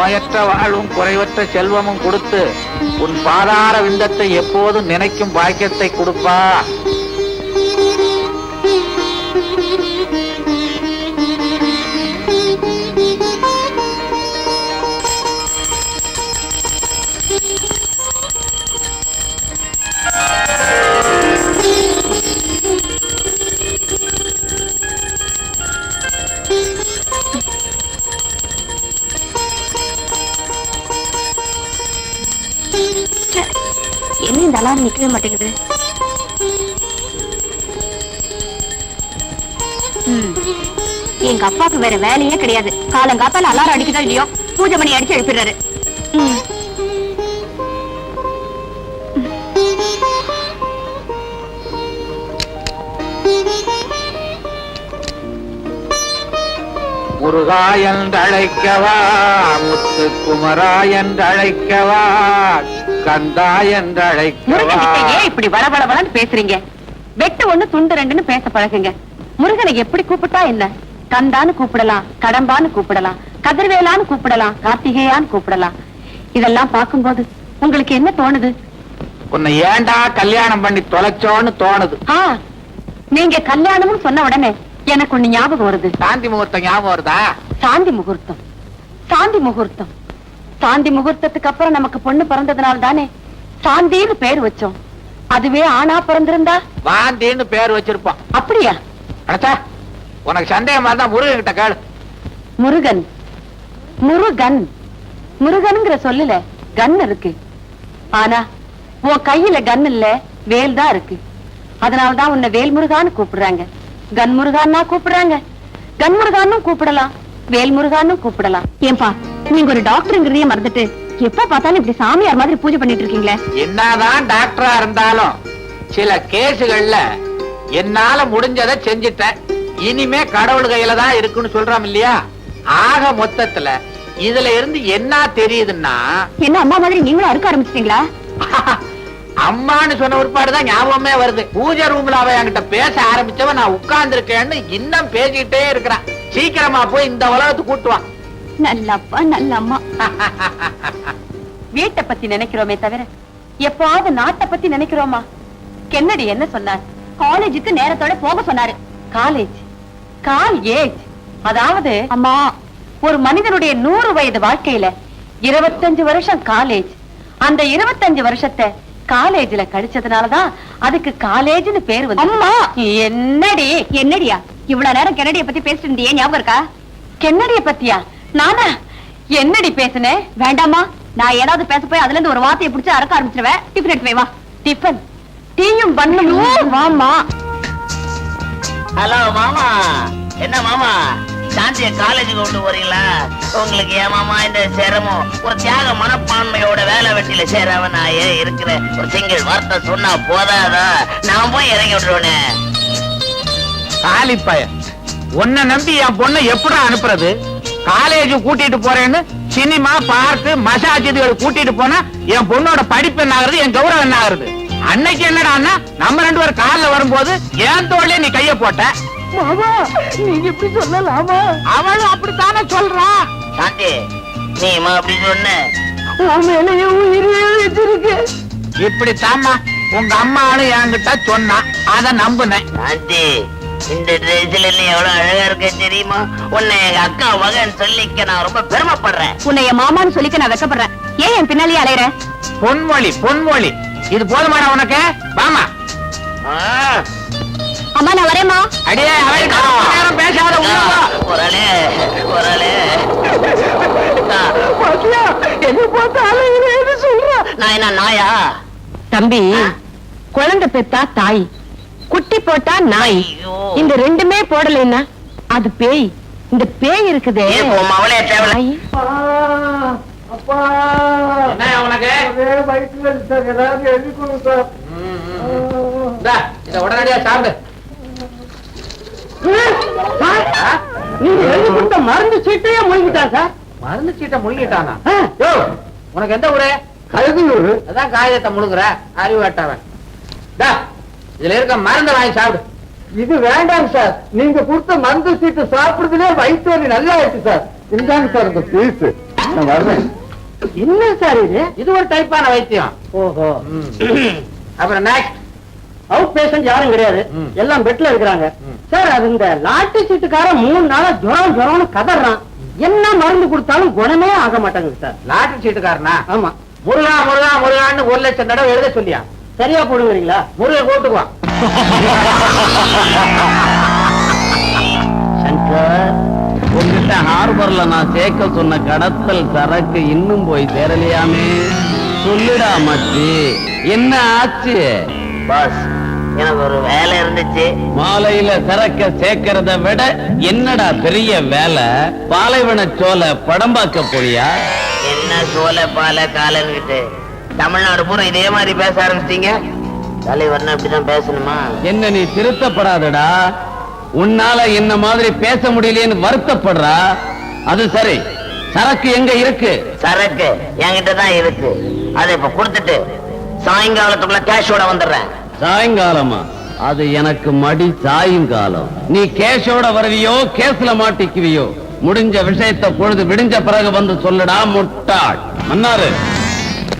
நோயற்ற வாழ்வும் குறைவற்ற செல்வமும் கொடுத்து உன் பாதார விந்தத்தை எப்போதும் நினைக்கும் பாக்கியத்தை கொடுப்பா. என்ன இந்த அலாரம் நிக்கவே மாட்டேங்குது? எங்க அப்பாவுக்கு வேற வேலையே கிடையாது. காலங்காத்தால அலாரம் அடிக்குதோ இல்லையோ பூஜை மணி அடிச்சு எழுப்பிடுறாரு. முருகா என்றழைக்கவா, முத்து குமரா என்றழைக்கவா, கந்தா என்றழைக்கவா. ஏன் இப்படி வளவளவளன்னு பேசுறீங்க? வெட்டு ஒண்ணு துண்டு ரெண்டுன்னு பேச பழகுங்க. முருகனை எப்படி கூப்பிட்டா என்ன? கந்தான்னு கூப்பிடலாம், கடம்பான்னு கூப்பிடலாம், கதிர்வேலான்னு கூப்பிடலாம், கார்த்திகேயான்னு கூப்பிடலாம். இதெல்லாம் பார்க்கும்போது உங்களுக்கு என்ன தோணுது? உன்னை ஏண்டா கல்யாணம் பண்ணி தொலைச்சோன்னு தோணுது. நீங்க கல்யாணம்னு சொன்ன உடனே எனக்கு ஒண்ணு ஞாபகம் வருது. சாந்தி முகூர்த்தம் ஞாபகம் வருதா? சாந்தி முகூர்த்தம், சாந்தி முகூர்த்தம். சாந்தி முகூர்த்தத்துக்கு அப்புறம் நமக்கு பொண்ணு பிறந்ததுனால தானே சாந்தின்னு பேர் வச்சோம். அதுவே ஆணா பிறந்திருந்தா வாந்தின்னு பேர் வச்சிருப்போம். அப்படியா? அடச்சா, உனக்கு சந்தேகமா இருந்தா முருகன் கிட்ட கேளு. முருகன், முருகன், முருகனுங்கிற சொல்லல கன் இருக்கு. ஆனா உன் கையில கன் இல்ல, வேல் தான் இருக்கு. அதனாலதான் உன்னை வேல் முருகான்னு கூப்பிடுறாங்க. கன் முருகான்னா கூப்பிடுறாங்க. கன் முருகான்னு கூப்பிடலாம், வேல் முருகான்னு கூப்பிடலாம். ஏன்பா நீங்க ஒரு டாக்டருங்கிறதையே மறந்துட்டு எப்ப பார்த்தாலும் இப்படி சாமியார் மாதிரி பூஜை பண்ணிட்டு இருக்கீங்களே? என்னதான் டாக்டரா இருந்தாலும் சில கேசுகள்ல என்னால முடிஞ்சதை செஞ்சுட்டேன். இனிமே கடவுள் கையில தான் இருக்குன்னு சொல்றோம் இல்லையா? ஆக மொத்தத்துல இதுல இருந்து என்ன தெரியுதுன்னா, என்ன அம்மா மாதிரி நீங்களும் அறுக்க ஆரம்பிச்சிட்டீங்களா? அம்மான்னு சொன்ன ஒருபாடுதான் ஞாபகமே வருது. பூஜை ரூம்ல அவ என்கிட்ட பேச ஆரம்பிச்சவன் நான் உட்கார்ந்து இருக்கேன்னு இன்னும் பேசிக்கிட்டே இருக்கிறான். சீக்கிரமா போய் இந்த உலகத்துக்கு கூட்டுவான். நல்ல அப்பா, நல்ல அம்மா. வீட்டை பத்தி நினைக்கிறோமே தவிர எப்பாவது நாட்டை பத்தி நினைக்கிறோமா? கென்னடி என்ன சொன்னார்? காலேஜுக்கு நேரத்தோட போக சொன்னாரு. காலேஜ், காலேஜ், அதாவது அம்மா ஒரு மனிதனுடைய 100 வயது வாழ்க்கையில 25 வருஷம் காலேஜ். அந்த 25 வருஷத்தை காலேஜ்ல கழிச்சதுனாலதான் அதுக்கு காலேஜ்னு பேர் வந்து. அம்மா என்னடி? என்னடியா இவ்வளவு நேரம் கென்னடிய பத்தி பேசிட்டு இருந்தியே, ஞாபகம் இருக்கா? கென்னடிய பத்தியா? நானா என்னடி பேசுனேன்? வேண்டாமா, நான் ஏதாவது பேச போய் அதுல இருந்து ஒரு வார்த்தையை பிடிச்சு அறக்க ஆரம்பிச்சிருவேன். டிஃபன் எடுத்து வா. டிஃபன் டீயும் பண்ணும். வாமா. ஹலோ மாமா. என்ன மாமா, சாந்திய காலேஜுக்கு கொண்டு போறீங்களா? உங்களுக்கு ஏன் மாமா இந்த சிரமம்? ஒரு தியாக மனப்பான்மையோட வேலை வெட்டியில சேரவன் நான் ஏன் இருக்கிறேன். ஒரு சிங்கிள் வார்த்தை சொன்னா போதாதா? நான் போய் இறங்கி விட்டுருவேனே. காலிப்பய உன்னை நம்பி என் பொண்ணை எப்படி அனுப்புறது? காலேஜ் கூட்டிட்டு போறேன்னு சினிமா, பார்க்கு, மசாஜ் இதுகள் கூட்டிட்டு போனா என் பொண்ணோட படிப்பு என்ன ஆகுறது, என் கௌரவம் என்ன ஆகுறது? அன்னைக்கு என்னடான்னா நம்ம 2 பேரும் காலில் வரும்போது ஏன் தோல்ல நீ கைய போட்ட. நீங்க இப்படி சொல்லலாமா? அவளும் அப்படித்தானே சொல்றா. சாந்தி நீ அப்படி சொன்ன இப்படித்தாம்மா உங்க அம்மாவும் என்கிட்ட சொன்னா, அத நம்புனேன். சாந்தி இந்த ட்ரெஸ்ல நீ எவ்வளவு அழகா இருக்க தெரியுமா? உன்னை எங்க அக்கா மகன் சொல்லிக்க நான் ரொம்ப பெருமைப்படுறேன். உன்னை என் மாமான்னு சொல்லிக்க நான் வெக்கப்படுறேன். ஏன் என் பின்னாலேயே அலையற? பொன்மொழி, பொன்மொழி. இது போதுமாடா உனக்கு? வாமா. அம்மா நான் வரேம்மா. அடியே பேசாத. குரலே குரலே நான் என்ன நாயா? தம்பி, குழந்தை பெத்தா தாய், குட்டி போட்டா நாய். இந்த ரெண்டுமே போடலைன்னா அது பேய். இந்த பேய் இருக்குதே அவளே தேவை. உடனடியா சாப்பிடு. மருந்து சீட்டையே முழுங்கிட்டான் சார். மருந்து சீட்டை முழுங்கிட்டானா? உனக்கு எந்த ஊரு? கழுகுனூர். அதான் காகிதத்தை முழுங்குற அறிவு வேட்டவன். இதுல இருக்க மருந்து வாங்கி சாப்பிடு. இது வேண்டாம் சார். நீங்க கொடுத்த மருந்து சீட்டு சாப்பிடுறதுலே வயிற்று வலி நல்லா ஆயிடுச்சு சார். இந்தாங்க சார் இந்த பீஸ். நான் வர்றேன். என்ன சார் இது? இது ஒரு டைப்பான வைத்தியம். ஓஹோ. அப்புறம் நெக்ஸ்ட். அவுட் பேஷண்ட் யாரும் கிடையாது, எல்லாம் பெட்ல இருக்கிறாங்க. சார் அது இந்த லாட்டரி சீட்டுக்காரன் 3 நாளா ஜுரம்னு கதறான். என்ன மருந்து கொடுத்தாலும் குணமே ஆக மாட்டாங்க சார். லாட்டரி சீட்டுக்காரனா? ஆமா. முருகா முருகா முருகான்னு 1 லட்சம் தடவை எழுத சொல்லியா? சரியா போடுவீங்களா? முருகன் கூட்டுக்குவான். சங்கர், உங்ககிட்ட ஹார்பர்ல நான் சேர்க்க சொன்ன கடத்தல் சரக்கு இன்னும் போய் சேரலையாமே. சொல்லுடா மச்சி, என்ன ஆச்சு? பாஸ், எனக்கு ஒரு வேலை இருந்துச்சு. மாலையில சரக்க சேர்க்கறத விட என்னடா பெரிய வேலை? பாலைவன சோலை படம் பார்க்க போறியா? என்ன சோலை பால காலன்கிட்டு தமிழ்நாடு பூரா இதே மாதிரி பேச ஆரம்பிச்சிட்டீங்க. தலைவர்னா இப்படிதான் பேசணுமா? என்ன நீ திருத்தப்படாதடா. உன்னால என்ன மாதிரி பேச முடியலையேன்னு வருத்தப்படுறா. அது சரி, சரக்கு எங்க இருக்கு? சரக்கு என்கிட்ட தான் இருக்கு. அதை இப்ப கொடுத்துட்டு சாயங்காலத்துக்குள்ள கேஷோட வந்துடுறேன். சாயங்காலமா? அது எனக்கு மடி சாயங்காலம். நீ கேஷோட வருவியோ கேஸ்ல மாட்டிக்குவியோ? முடிஞ்ச விஷயத்தை பொழுது விடிஞ்ச பிறகு வந்து சொல்லுடா முட்டாள். மன்னாரு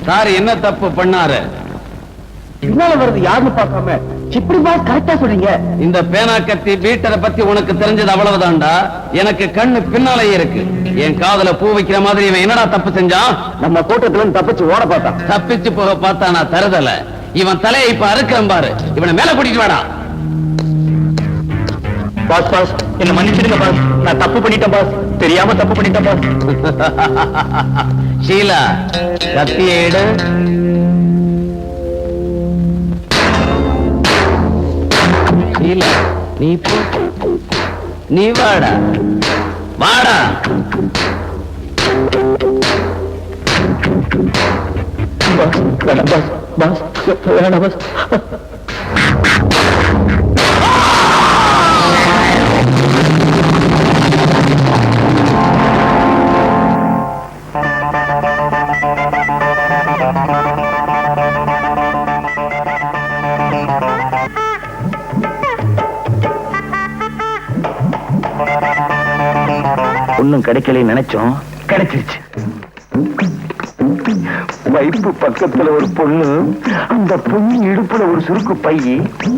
சார் என்ன தப்பு பண்ணாரு? பின்னால வருது யாருன்னு பார்க்காம இப்படி பாஸ் கரெக்டா சொல்றீங்க. இந்த பேனா கத்தி பீட்டரை பத்தி உனக்கு தெரிஞ்சது அவ்வளவுதான்டா. எனக்கு கண்ணு பின்னாலேயே இருக்கு. என் காதுல பூ வைக்கிற மாதிரி இவன் என்னடா தப்பு செஞ்சான்? நம்ம கூட்டத்துல இருந்து தப்பிச்சு ஓட பார்த்தான். தப்பிச்சு போக பார்த்தா நான் தருதல. இவன் தலையை இப்ப அறுக்கிறேன் பாரு. இவனை மேல கூட்டிட்டு வாடா. பாஸ் பாஸ் என்ன மன்னிச்சிடுங்க பாஸ். நான் தப்பு பண்ணிட்டேன் பாஸ். தெரியாம தப்பு பண்ணிட்டேன் பாஸ். ஷீலா, கத்தியை எடு. ஷீலா, நீ போ. நீ வாடா வாடா. பாஸ் வேணாம் பாஸ். பாஸ் வேணாம் பாஸ். ஒண்ணும் கிடைக்கல நினைச்சோம், கிடைச்சிருச்சு. வைப்பு பக்கத்துல ஒரு பொண்ணு, அந்த பொண்ணு இடுப்புல ஒரு சுருக்கு பை,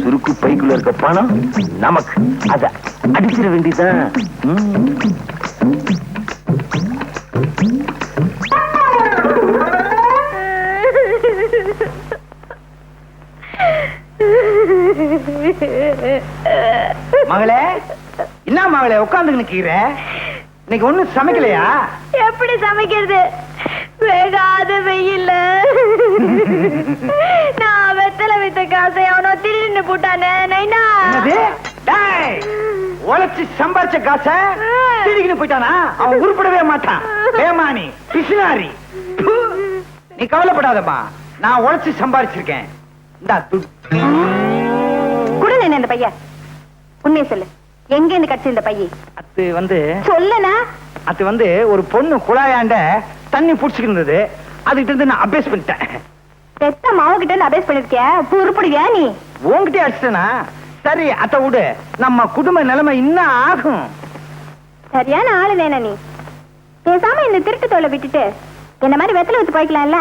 சுருக்கு பைக்குள்ள இருக்க பணம் நமக்கு. அத அடிச்சிட வேண்டியதான். மகளே, என்ன மகளே உட்கார்ந்து நிக்கிற? இன்னைக்கு ஒண்ணு சமைக்கலையா? எப்படி சமைக்கிறது? வேகாத வெயில்ல நான் வெத்தலை வித்த காசை அவனோ திருடின்னு போட்டானே. நைனா, உழைச்சி சம்பாரிச்ச காசை திருடிக்கிட்டு போயிட்டானா? அவன் உருப்படவே மாட்டான். ஏமானி பிசினாரி. நீ கவலைப்படாதம்மா, நான் உழைச்சி சம்பாரிச்சிருக்கேன். இந்தா துட்டு. குடு என்ன இந்த பையன். உண்மையை சொல்லு, எங்க இருந்து கிடைச்ச இந்த பைய? அது வந்து சொல்லனா? அது வந்து ஒரு பொண்ணு குழாயாண்ட தண்ணி புடிச்சுக்கிட்டு இருந்தது. அதுகிட்ட இருந்து நான் அபேஸ் பண்ணிட்டேன். பெத்த மாவு கிட்ட இருந்து அபேஸ் பண்ணிருக்கியா? உருப்படுவியா நீ? உன்கிட்டே அடிச்சிட்டேனா? சரி அத விடு, நம்ம குடும்ப நிலைமை இன்னும் ஆகும். சரியான ஆளு வேணா நீ. பேசாம இந்த திருட்டு தொலை விட்டுட்டு என்ன மாதிரி வெத்தலை வித்து போய்க்கலாம்ல.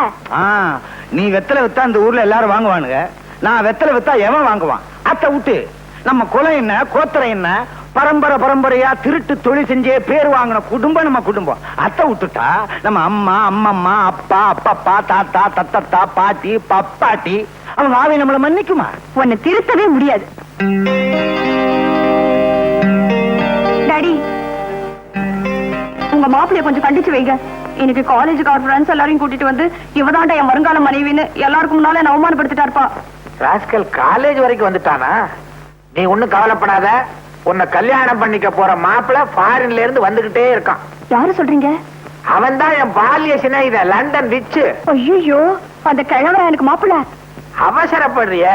நீ வெத்தலை வித்தா அந்த ஊர்ல எல்லாரும் வாங்குவானுங்க. நான் வெத்தலை வித்தா எவன் வாங்குவான்? அத்தை விட்டு நம்ம குலம் என்ன, கோத்திரம் என்ன, பரம்பரை பரம்பரையா திருட்டு தொழில் செஞ்சே பேர் வாங்கின குடும்பம் நம்ம குடும்பம். அத்தை விட்டுட்டா நம்ம அம்மா, அம்மம்மா, அப்பா, அப்பப்பா, தாத்தா, தத்தத்தா, பாட்டி, பப்பாட்டி, அவங்க ஆவி நம்மள மன்னிக்குமா? உன்னை திருத்தவே முடியாது. டாடி, உங்க மாப்பிள்ளைய கொஞ்சம் கண்டிச்சு வைங்க. இன்னைக்கு காலேஜுக்கு அவர் ஃப்ரெண்ட்ஸ் எல்லாரையும் கூட்டிட்டு வந்து இவதாண்டா என் வருங்கால மனைவின்னு எல்லாருக்கும் முன்னால என்ன அவமானப்படுத்திட்டா இருப்பா. ராஸ்கல் காலேஜ் வரைக்கும் வந்துட்டானா? நீ ஒண்ணும் கவலைப்படாத. உன்னை கல்யாணம் பண்ணிக்க போற மாப்பிள்ள ஃபாரின்ல இருந்து வந்துகிட்டே இருக்கான். யாரு சொல்றீங்க? அவன் தான் என் பால்ய சிநேகித லண்டன் விச்சு. ஐயோ, அந்த கிழவரா எனக்கு மாப்பிள்ள? அவசரப்படுறிய?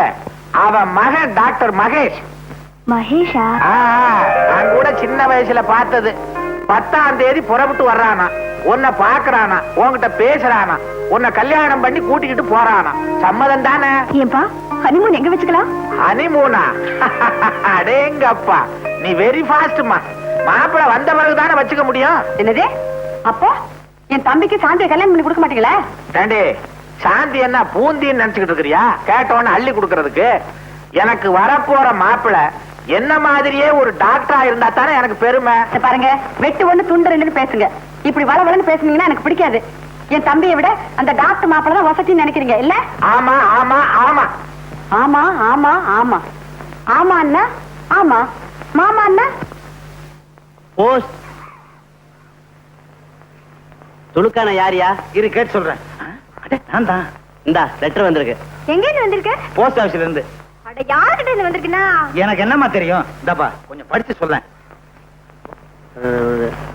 அவன் மகன் டாக்டர் மகேஷ். மகேஷா? நான் கூட சின்ன வயசுல பார்த்தது. 10ஆம் தேதி புறப்பட்டு வர்றானா, உன்னை பாக்குறானா, உன்கிட்ட பேசுறானா, உன்னை கல்யாணம் பண்ணி கூட்டிக்கிட்டு போறானா. சம்மதம் தானே? ஏன்பா, ஹனிமூன் எங்க வச்சுக்கலாம்? ஹனிமூனா? அடேங்கப்பா, நீ வெரி ஃபாஸ்ட்மா. மாப்பிள்ள வந்த பிறகுதானே வச்சுக்க முடியும். என்னது? அப்போ என் தம்பிக்கு சாந்தியை கல்யாணம் பண்ணி கொடுக்க மாட்டீங்களா? ஏண்டி சாந்தி என்ன பூந்தின்னு நினைச்சுக்கிட்டு இருக்கிறியா? கேட்டவன அள்ளி கொடுக்கறதுக்கு. எனக்கு வரப்போற மாப்பிள என்ன மாதிரியே ஒரு டாக்டரா இருந்தா தானே எனக்கு பெருமை. இத பாருங்க, வெட்டு ஒண்ணு துண்டு ரெண்டுன்னு பேசுங்க. இப்படி வளவளன்னு பேசுனீங்கன்னா எனக்கு பிடிக்காது. என் தம்பியை விட அந்த டாக்டர் மாப்பிள தான் வசதின்னு நினைக்கிறீங்க இல்ல? ஆமா ஆமா ஆமா ஆமா ஆமா ஆமா ஆமா அண்ணா. ஆமா மாமா அண்ணா. போஸ்ட் துலுக்கான யாரியா? இரு கேட்டு சொல்றேன். நான் தான். இந்தா லெட்டர் வந்திருக்கு. எங்க இருந்து வந்திருக்க? போஸ்ட் ஆபீஸ்ல இருந்து. அட யார்கிட்ட இருந்து வந்திருக்குன்னா? எனக்கு என்னமா தெரியும்? இந்தாப்பா கொஞ்சம் படிச்சு சொல்ல.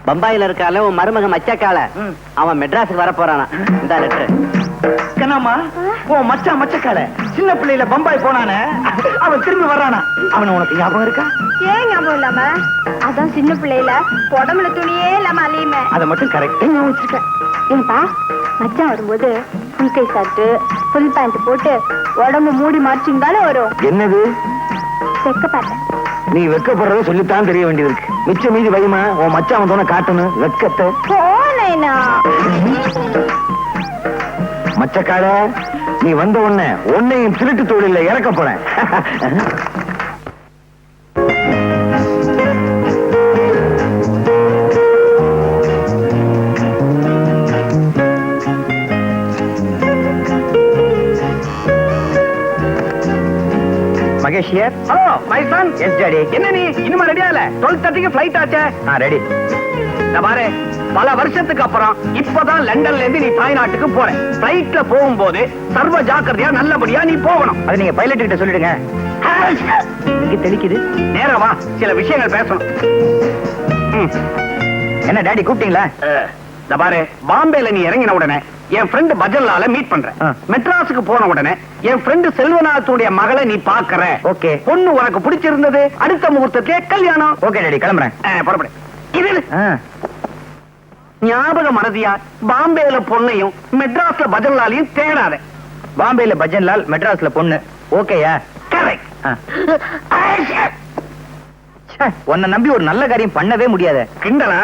பம்பாயில இருக்கால உன் மருமக மச்சக்கால, அவன் மெட்ராஸுக்கு வர போறானா. இந்த லெட்டர். கண்ணாமா, ஓ மச்சக்கால சின்ன பிள்ளையில பம்பாய் போனானே, அவன் திரும்பி வர்றானா? அவன உனக்கு ஞாபகம் இருக்கா? ஏன் ஞாபகம் இல்லாம? அதான் சின்ன பிள்ளையில உடம்புல துணியே இல்லாம அலையுமே. அதை மட்டும் கரெக்டா ஞாபகம் வச்சிருக்கேன். ஏன்பா மச்சான் வரும்போது ஃபுல் கை ஷர்ட் ஃபுல் பேண்ட் போட்டு உடம்பு மூடி மறைச்சிருந்தாலும் வரும். என்னது செக்க பார்த்தேன். நீ வெக்கப்படுறத சொல்லித்தான் தெரிய வேண்டியது இருக்கு. மிச்ச மீதி வைமா, உன் மச்சான் வந்தோன காட்டணும் வெக்கத்தை. போனேனா மச்சக்கால, நீ வந்த உடனே உன்னையும் திருட்டு தொழில இறக்க போறேன். Mahesh here. Hello my son. Yes daddy. என்ன நீ இன்னும் ரெடியா இல்ல? 12:30க்கு ஃளைட் ஆச்சே. ரெடி. பாரு, பல வருஷத்துக்கு அப்புறம் இப்பதான் லண்டன்ல இருந்து நீ தாய்நாட்டுக்கு போற. ஃளைட்ல போகும்போது சர்வ ஜாக்கிரதையா நல்லபடியா நீ போகணும். அது நீங்க பைலட் கிட்ட சொல்லிடுங்க. இங்க தெளிக்குது. நேரமா சில விஷயங்கள் பேசணும். என்ன டாடி கூப்பிட்டீங்களா? பாரு, பாம்பேல நீ இறங்கின உடனே என் ஃப்ரெண்ட் பஜன்லால மீட் பண்றேன். மெட்ராஸுக்கு போன உடனே என் ஃப்ரெண்ட் செல்வநாத்துடைய மகளை நீ பாக்குற. ஓகே. பொண்ணு உனக்கு பிடிச்சிருந்தது. அடுத்த முகூர்த்தத்திலே கல்யாணம். ஓகே டாடி, கிளம்புறேன். புறப்படு. இது ஞாபக மறதியா பாம்பேல பொண்ணையும் மெட்ராஸ்ல பஜன்லாலையும் தேடாத. பாம்பேல பஜன்லால், மெட்ராஸ்ல பொண்ணு. ஓகேயா? கரெக்ட். உன்னை நம்பி ஒரு நல்ல காரியம் பண்ணவே முடியாது. கிண்டலா?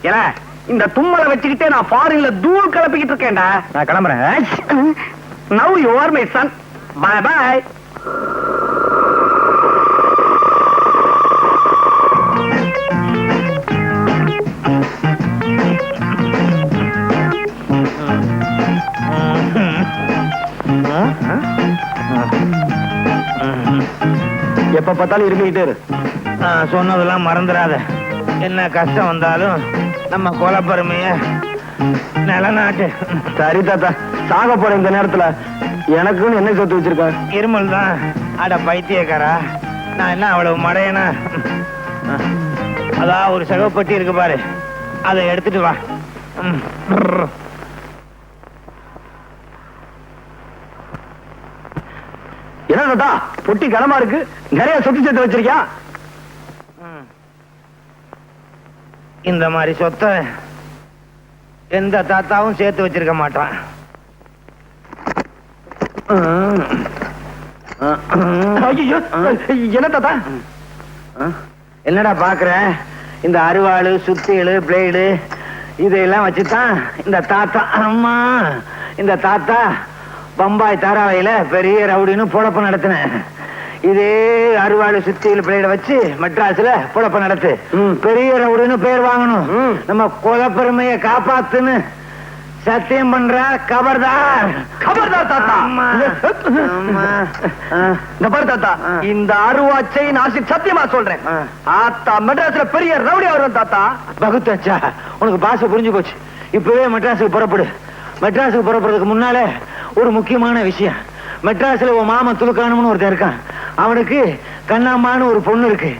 ஏல, இந்த தும்மலை வச்சுக்கிட்டே நான் ஃபாரின்ல தூள் கிளப்பிக்கிட்டு இருக்கேன்டா. நான் கிளம்புறேன். Now you are my son. Bye bye. எப்ப பார்த்தாலும் இருந்துகிட்டே இரு. சொன்னதெல்லாம் மறந்துடாத. என்ன கஷ்டம் வந்தாலும் நம்ம கொலப்பெருமைய நிலநாட்டு. சரி தாத்தா, சாக போற இந்த நேரத்துல எனக்குன்னு என்ன சொத்து வச்சிருக்க? இருமல் தான். அட பைத்தியக்காரா, நான் என்ன அவ்வளவு மடையனா? அதான் ஒரு சகப்பட்டி இருக்கு பாரு, அதை எடுத்துட்டு வா. என்ன தாத்தா, பொட்டி கனமா இருக்கு, நிறைய சொத்து சேர்த்து வச்சிருக்கியா? இந்த மாதிரி சொத்தை எந்த தாத்தாவும் சேர்த்து வச்சிருக்க மாட்டான். என்ன தாத்தா? என்னடா பாக்குற? இந்த அருவாளு, சுத்தியலு, பிளேடு இதெல்லாம் வச்சுதான் இந்த தாத்தா, அம்மா, இந்த தாத்தா பம்பாய் தாராவையில பெரிய ரவுடின்னு பொழப்பு நடத்தினேன். இதே அருவாளு, சுத்தியல், பிளேட வச்சு மெட்ராஸ்ல பொழப்பு நடத்து. பெரிய ரவுடின்னு பேர் வாங்கணும். நம்ம கொலப்பெருமையை காப்பாத்துன்னு சத்தியம் பண்ற. கபர்தார். கபர்தார் தாத்தா. இந்த பாரு தாத்தா, இந்த அருவாச்சை நாசிக் சத்தியமா சொல்றேன். ஆத்தா மெட்ராஸ்ல பெரிய ரவுடி வருவேன் தாத்தா. பகுத்தாச்சா, உனக்கு பாச புரிஞ்சு போச்சு. இப்பவே மெட்ராஸுக்கு புறப்படு. மெட்ராஸுக்கு புறப்படுறதுக்கு முன்னாலே ஒரு முக்கியமான விஷயம். மெட்ராஸ்ல உன் மாமன் துலுக்கானம்னு ஒருத்தன் இருக்கான். அவனுக்கு கண்ணம்மான்னு ஒரு பொண்ணு இருக்கு.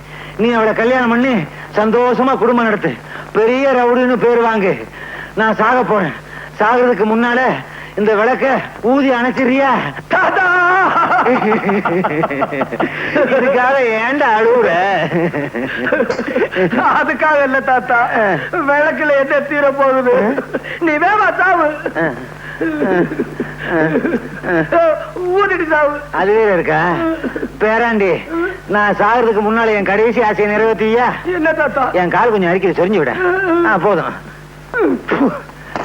நீ அவளை கல்யாணம் பண்ணி சந்தோஷமா குடும்பம் நடத்து. பெரிய ரவுடின்னு பேர் வாங்கு. நான் சாக போறேன். சாகிறதுக்கு முன்னால இந்த விளக்க ஊதி அணைச்சிரியா? தாத்தா, இதுக்காக ஏன்டா அழுவுற? அதுக்காக இல்ல தாத்தா, விளக்குல என்ன தீர போகுது? நீ வேமா சாவு. ஊதிட்டு சாவு. அதுவே இருக்கா? பேராண்டி, நான் சாகிறதுக்கு முன்னால என் கடைசி ஆசையை நிறைவேற்றியா? என்ன தாத்தா? என் கால் கொஞ்சம் அரிக்கிறது, சொரிஞ்சு விட. போதும்.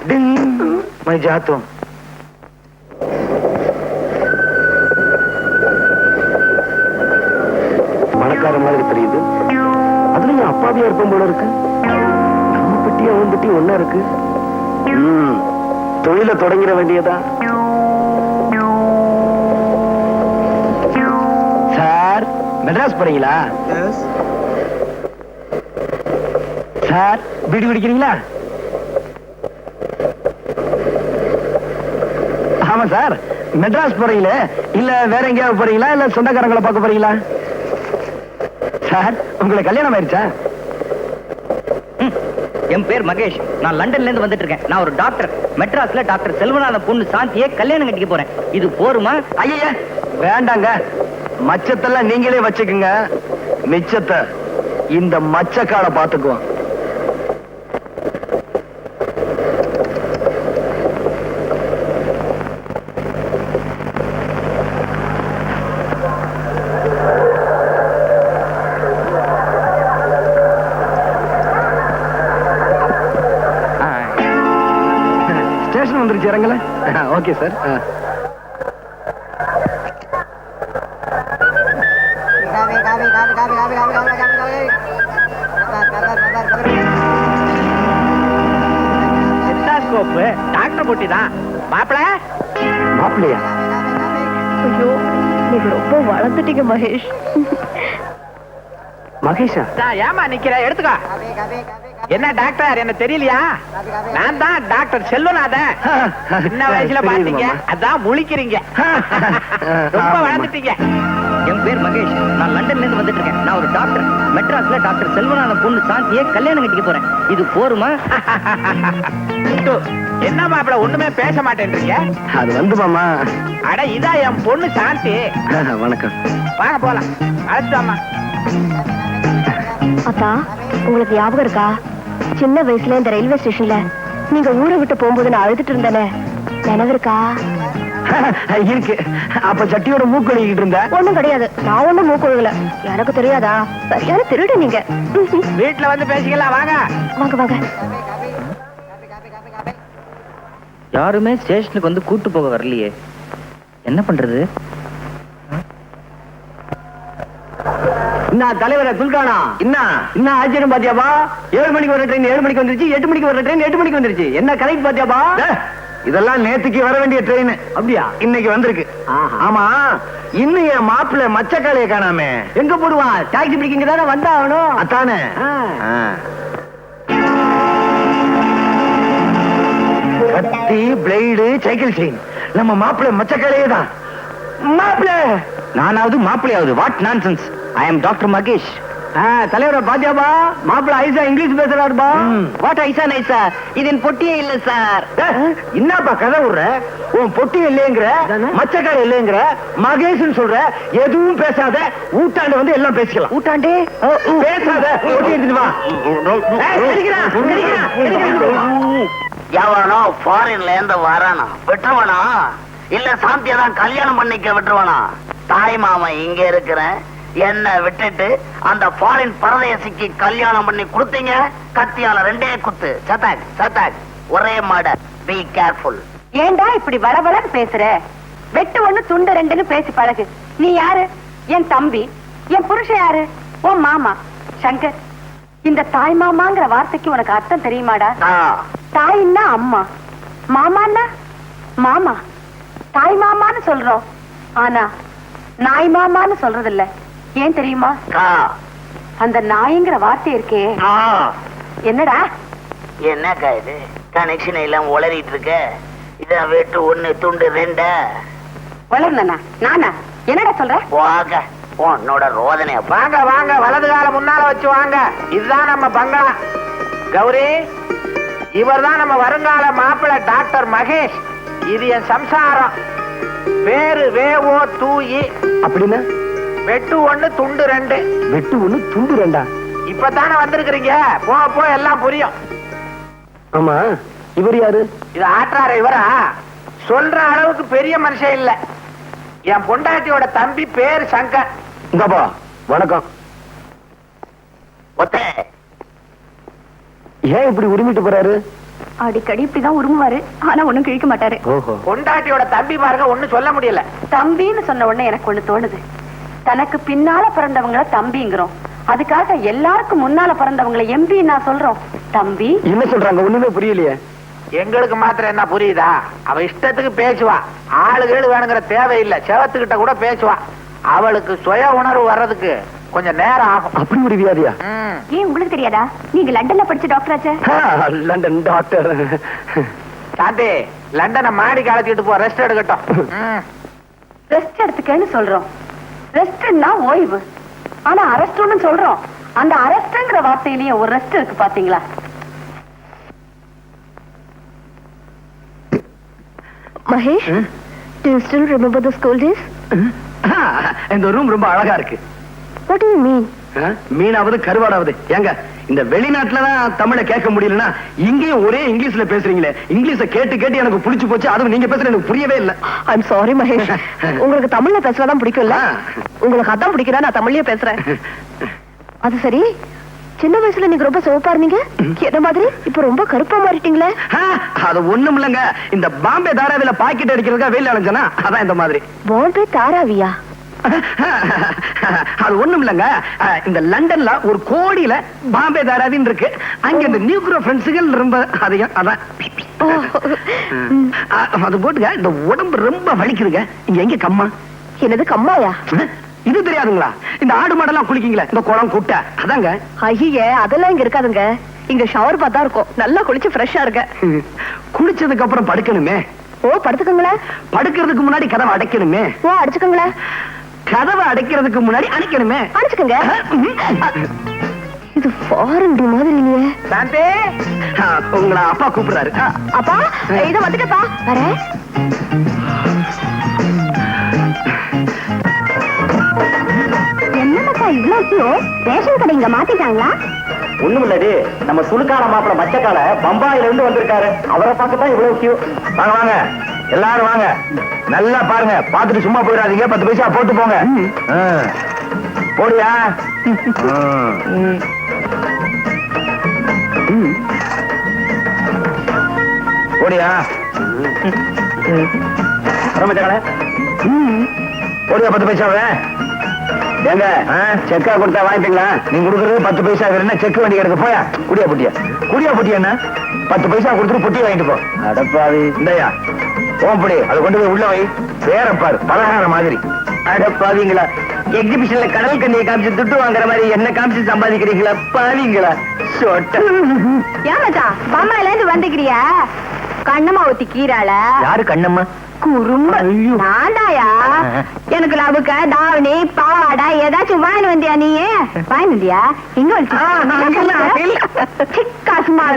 டிங் மை ஜாத்தும். பணக்கார மாதிரி தெரியுது. அதுலயும் அப்பாவியா இருப்போம் போல இருக்கு. நம்ம பெட்டி அவன் பெட்டி ஒன்னா இருக்கு. தொழில தொடங்கிட வேண்டியதா? சார் மெட்ராஸ் போறீங்களா? சார் பீடி குடிக்கிறீங்களா? ஆமா சார். மெட்ராஸ் போறீங்களே, இல்ல வேற எங்கேயாவது போறீங்களா, இல்ல சொந்தக்காரங்களை பார்க்க போறீங்களா? சார் உங்களுக்கு கல்யாணம் ஆயிருச்சா? என் பேர் மகேஷ். நான் லண்டன்ல இருந்து வந்துட்டு இருக்கேன். நான் ஒரு டாக்டர். மெட்ராஸ்ல டாக்டர் செல்வநாத பொண்ணு சாந்தியை கல்யாணம் கட்டிக்க போறேன். இது போருமா? ஐயா வேண்டாங்க. மச்சத்தெல்லாம் நீங்களே வச்சுக்குங்க. மிச்சத்தை இந்த மச்சக்கால பாத்துக்குவோம். ஸ்டேஷன் வந்துருச்சு, இறங்கல? Okay sir. டாக்டர் போட்டி தான் மாப்பிள. மாப்பிள்ளையா? ஐயோ, நீங்க ரொம்ப வளர்ந்துட்டீங்க மகேஷ். மகேஷா? ஏமா நிக்கிற? எடுத்துக்கோ. என்ன டாக்டர் என்ன தெரியலையா? நான் தான் டாக்டர் செல்வநாதன். சின்ன வயசுல பாத்தீங்க, அதான் முழிக்கிறீங்க. ரொம்ப வளர்ந்துட்டீங்க. என் பேர் மகேஷ். நான் லண்டன்ல இருந்து வந்துட்டு இருக்கேன். நான் ஒரு டாக்டர். மெட்ராஸ்ல டாக்டர் செல்வநாத பொண்ணு சாந்தியை கல்யாணம் கட்டிக்க போறேன். இது போருமா? என்ன மாப்பிள ஒண்ணுமே பேச மாட்டேன்றீங்க? அது வந்து மாமா. அட இதான் என் பொண்ணு சாந்தி. வணக்கம். வாங்க போலாம். அழைச்சாமா. அத்தா, உங்களுக்கு ஞாபகம் இருக்கா? சின்ன வயசுல இந்த ரயில்வே ஸ்டேஷன்ல நீங்க ஊரை விட்டு போகும்போது நான் அழுதுட்டு இருந்தேனே, நினைவு இருக்கா? இருக்கு. அப்ப சட்டியோட மூக்கு ஒழுகிட்டு இருந்த? ஒண்ணும் கிடையாது. நான் ஒண்ணும் மூக்கு ஒழுகல. எனக்கு தெரியாதா? சரியான திருடு நீங்க. வீட்டுல வந்து பேசிக்கலாம். வாங்க வாங்க வாங்க. யாருமே ஸ்டேஷனுக்கு வந்து கூட்டு போக வரலையே, என்ன பண்றது? என்ன தலைவர துல்கானா? என்ன ஆச்சரியம் பாத்தியாபா? 7 மணிக்கு வர ட்ரெயின் 7 மணிக்கு வந்துருச்சு. 8 மணிக்கு வர ட்ரெயின் 8 மணிக்கு வந்துருச்சு. என்ன கரெக்ட் பாத்தியாபா? இதெல்லாம் நேத்துக்கு வர வேண்டிய ட்ரெயின். அப்படியா? இன்னைக்கு வந்திருக்கு. ஆமா, இன்னும் என் மாப்பிள்ள மச்சக்காலைய காணாமே. எங்க போடுவான்? டாக்ஸி பிடிக்கிங்க தானே வந்தாகணும். அதானே. கத்தி, பிளேடு, சைக்கிள் செயின். நம்ம மாப்பிள்ள மச்சக்காலையே தான். மாப்பிள்ள நானாவது மாப்பிள்ளையாவது? What nonsense. I am doctor Mahesh. தலைவர பாத்தியாபா? மாப்பிள்ள ஐசா இங்கிலீஷ் பேசுறாருப்பா. வாட் ஐசா நைசா? இதன் பொட்டியே இல்ல சார். என்னப்பா கதை விடுற? உன் பொட்டி இல்லைங்கிற, மச்சக்கார இல்லைங்கிற, மகேஷ்னு சொல்ற. எதுவும் பேசாத. ஊட்டாண்டு வந்து எல்லாம் பேசிக்கலாம். ஊட்டாண்டே பேசாத. பொட்டி எடுத்துட்டு வா. எவனோ ஃபாரின்ல இருந்து வரானா விட்டுருவானா, இல்ல சாந்தியதான் கல்யாணம் பண்ணிக்க விட்டுருவானா? தாய் மாமன் இங்க இருக்கிறேன், என்ன விட்டுட்டு அந்த ஃபாரின் பரதேசிக்கு கல்யாணம் பண்ணி கொடுத்தீங்க. கத்தியால 2 குத்து. சத்தாக் சத்தாக் ஒரே மாட. Be careful. ஏண்டா இப்படி வளவளன்னு பேசுற? வெட்டு ஒண்ணு துண்டு 2ன்னு பேசி பழகு. நீ யாரு? என் தம்பி. என் புருஷன் யாரு? உன் மாமா சங்கர். இந்த தாய் மாமாங்கிற வார்த்தைக்கு உனக்கு அர்த்தம் தெரியுமாடா? தாயின்னா அம்மா, மாமான்னா மாமா. தாய் மாமான்னு சொல்றோம், ஆனா நாய் மாமான்னு சொல்றது இல்ல. ஏன் தெரியுமா? அந்த நாய்ங்கிற வார்த்தை இருக்கே. என்னடா என்னக்கா இது? கனெக்ஷன் எல்லாம் உளறிட்டு இருக்க. இதான் வெட்டு 1 துண்டு 2. வளர்ந்தனா நானா? என்னடா சொல்ற? வாங்க உன்னோட ரோதனை. வாங்க வாங்க, வலது கால முன்னால வச்சு வாங்க. இதுதான் நம்ம பங்களா. கௌரி, இவர்தான் நம்ம வருங்கால மாப்பிள்ள டாக்டர் மகேஷ். இது என் சம்சாரம். பேரு வேவோ தூயி. அப்படின்னா வெட்டு 1 துண்டு 2. வெட்டு 1 துண்டு 2. இப்பதானே வந்திருக்கிறீங்க, போக போக எல்லாம் புரியும். ஆமா, இவர் யாரு? இது ஆற்றார இவரா? சொல்ற அளவுக்கு பெரிய மனுஷன் இல்ல. என் பொண்டாட்டியோட தம்பி பேரு சங்கர். இங்கப்பா வணக்கம். ஒத்தே ஏன் இப்படி உரிமிட்டு போறாரு? அடிக்கடி இப்படிதான் உருமுவாரு, ஆனா ஒண்ணும் கிழிக்க மாட்டாரு. பொண்டாட்டியோட தம்பி பாருங்க ஒண்ணு சொல்ல முடியல. தம்பின்னு சொன்ன உடனே எனக்கு ஒண்ணு தோணுது. தனக்கு பின்னால பிறந்தவங்கள தம்பிங்கிறோம், அதுக்காக எல்லாருக்கும் முன்னால பிறந்தவங்களை எம்பி நான் சொல்றோம். தம்பி என்ன சொல்றாங்க ஒண்ணுமே புரியலையே. எங்களுக்கு மாத்திரம் என்ன புரியுதா? அவ இஷ்டத்துக்கு பேசுவா, ஆளுகள் வேணுங்கிற தேவையில்லை, செவத்துக்கிட்ட கூட பேசுவா. அவளுக்கு சுய உணர்வு வர்றதுக்கு கொஞ்சம் நேரம் ஆகும். அப்படி ஒரு வியாதியா? ஏன் உங்களுக்கு தெரியாதா? நீங்க லண்டன்ல படிச்ச டாக்டர் ஆச்சே. London doctor. சாந்தி, லண்டனை மாடி காலத்திட்டு போ, ரெஸ்ட் எடுக்கட்டும். ரெஸ்ட் எடுத்துக்கன்னு சொல்றோம். ரெஸ்ட்னா ஓய்வு, ஆனா அரெஸ்ட்னு சொல்றோம். அந்த அரெஸ்ட்ங்கிற வார்த்தையிலேயே ஒரு ரெஸ்ட் இருக்கு பாத்தீங்களா? Mahesh, do you still remember the school days? இந்த ரூம் ரொம்ப அழகா இருக்கு. What do you mean? மீனாவது கருவாடாவது. ஏங்க, இந்த வெளிநாட்டுலதான் தமிழை கேட்க முடியலன்னா இங்கேயும் ஒரே இங்கிலீஷ்ல பேசுறீங்களே. இங்கிலீஷ கேட்டு கேட்டு எனக்கு புடிச்சு போச்சு. அதுவும் நீங்க பேசுறது எனக்கு புரியவே இல்ல. I'm sorry மகேஷ், உங்களுக்கு தமிழ்ல பேசலாம் பிடிக்கும்ல? உங்களுக்கு அதான் பிடிக்கிறா, நான் தமிழ்லயே பேசுறேன். அது சரி, சின்ன வயசுல நீங்க ரொம்ப சிவப்பா இருந்தீங்க, என்ன மாதிரி இப்ப ரொம்ப கருப்பா மாறிட்டீங்களே? அது ஒண்ணும் இல்லங்க, இந்த பாம்பே தாராவில பாக்கெட் அடிக்கிறதுக்கா வெயில் அலைஞ்சனா, அதான் இந்த மாதிரி. பாம்பே தாராவியா? அது ஒண்ணும் இல்லங்க, இந்த லண்டன்ல ஒரு கோடியில பாம்பே தாராவின்னு இருக்கு. அங்க இந்த நியூக்ரோ ஃப்ரெண்ட்ஸுகள் ரொம்ப அதிகம். அதான் அது போட்டுங்க. இந்த உடம்பு ரொம்ப வலிக்குதுங்க. இங்க எங்க கம்மா? என்னது கம்மாயா? இது தெரியாதுங்களா? இந்த ஆடு மாடெல்லாம் குளிக்கீங்களா, இந்த குளம் குட்டை, அதாங்க. ஐயே, அதெல்லாம் இங்க இருக்காதுங்க. இங்க ஷவர் பார்த்தா இருக்கும். நல்லா குளிச்சு ஃப்ரெஷ்ஷா இருக்க. குளிச்சதுக்கு அப்புறம் படுக்கணுமே. ஓ, படுத்துக்கங்களேன். படுக்கிறதுக்கு முன்னாடி கதவை அடைக்கணுமே. ஓ, அடிச்சுக்கங்களேன். கதவை அடைக்கிறதுக்கு முன்னாடி அடைக்கணுமே. அடிச்சுக்கங்க. இது ஃபாரின் மாதிரி இல்லையே. சாந்தி, உங்களை அப்பா கூப்பிடுறாரு. அப்பா, இத வந்துட்டப்பா, வரேன். என்னப்பா இவ்வளவு ரேஷன் கடை இங்க மாத்திட்டாங்களா? ஒண்ணும் இல்லடி, நம்ம சுழுக்கான மாப்பிள மச்சக்கால பம்பாயில இருந்து வந்திருக்காரு. அவரை பார்க்கத்தான் இவ்வளவு கியூ. வாங்க வாங்க, எல்லாரும் வாங்க. நல்லா பாருங்க, பாத்துட்டு சும்மா போயிடாதீங்க. 10 பைசா போட்டு போங்க. போடியா? போடியா? மச்சக்கால போடியா 10 பைசாவே. ஏங்க, செக்கா கொடுத்தா வாங்கிட்டீங்களா? நீங்க கொடுக்கறது 10 பைசா. என்ன செக் வண்டி எடுக்க போயா? குடியா புட்டியா? குடியா புட்டியா? என்ன 10 பைசா கொடுத்துட்டு புட்டி வாங்கிட்டு போ. அடப்பாவி, இந்தயா ஓம்படி, அதை கொண்டு போய் உள்ள வை. வேற பாரு, பலகார மாதிரி. அடப்பாவீங்களா, எக்ஸிபிஷன்ல கடல் கண்ணியை காமிச்சு துட்டு வாங்குற மாதிரி என்ன காமிச்சு சம்பாதிக்கிறீங்களா பாவீங்களா? ஏமாச்சா, பம்பாயில இருந்து வந்துக்கிறியா? கண்ணம்மா ஊத்தி கீரால. யாரு கண்ணம்மா? குறும்ப நானாயா? எனக்கு லவுக்க தாவணி பாவாடா ஏதாச்சும் வாங்கி வந்தியா? நீ வாங்கி வந்தியா? இங்க கசுமால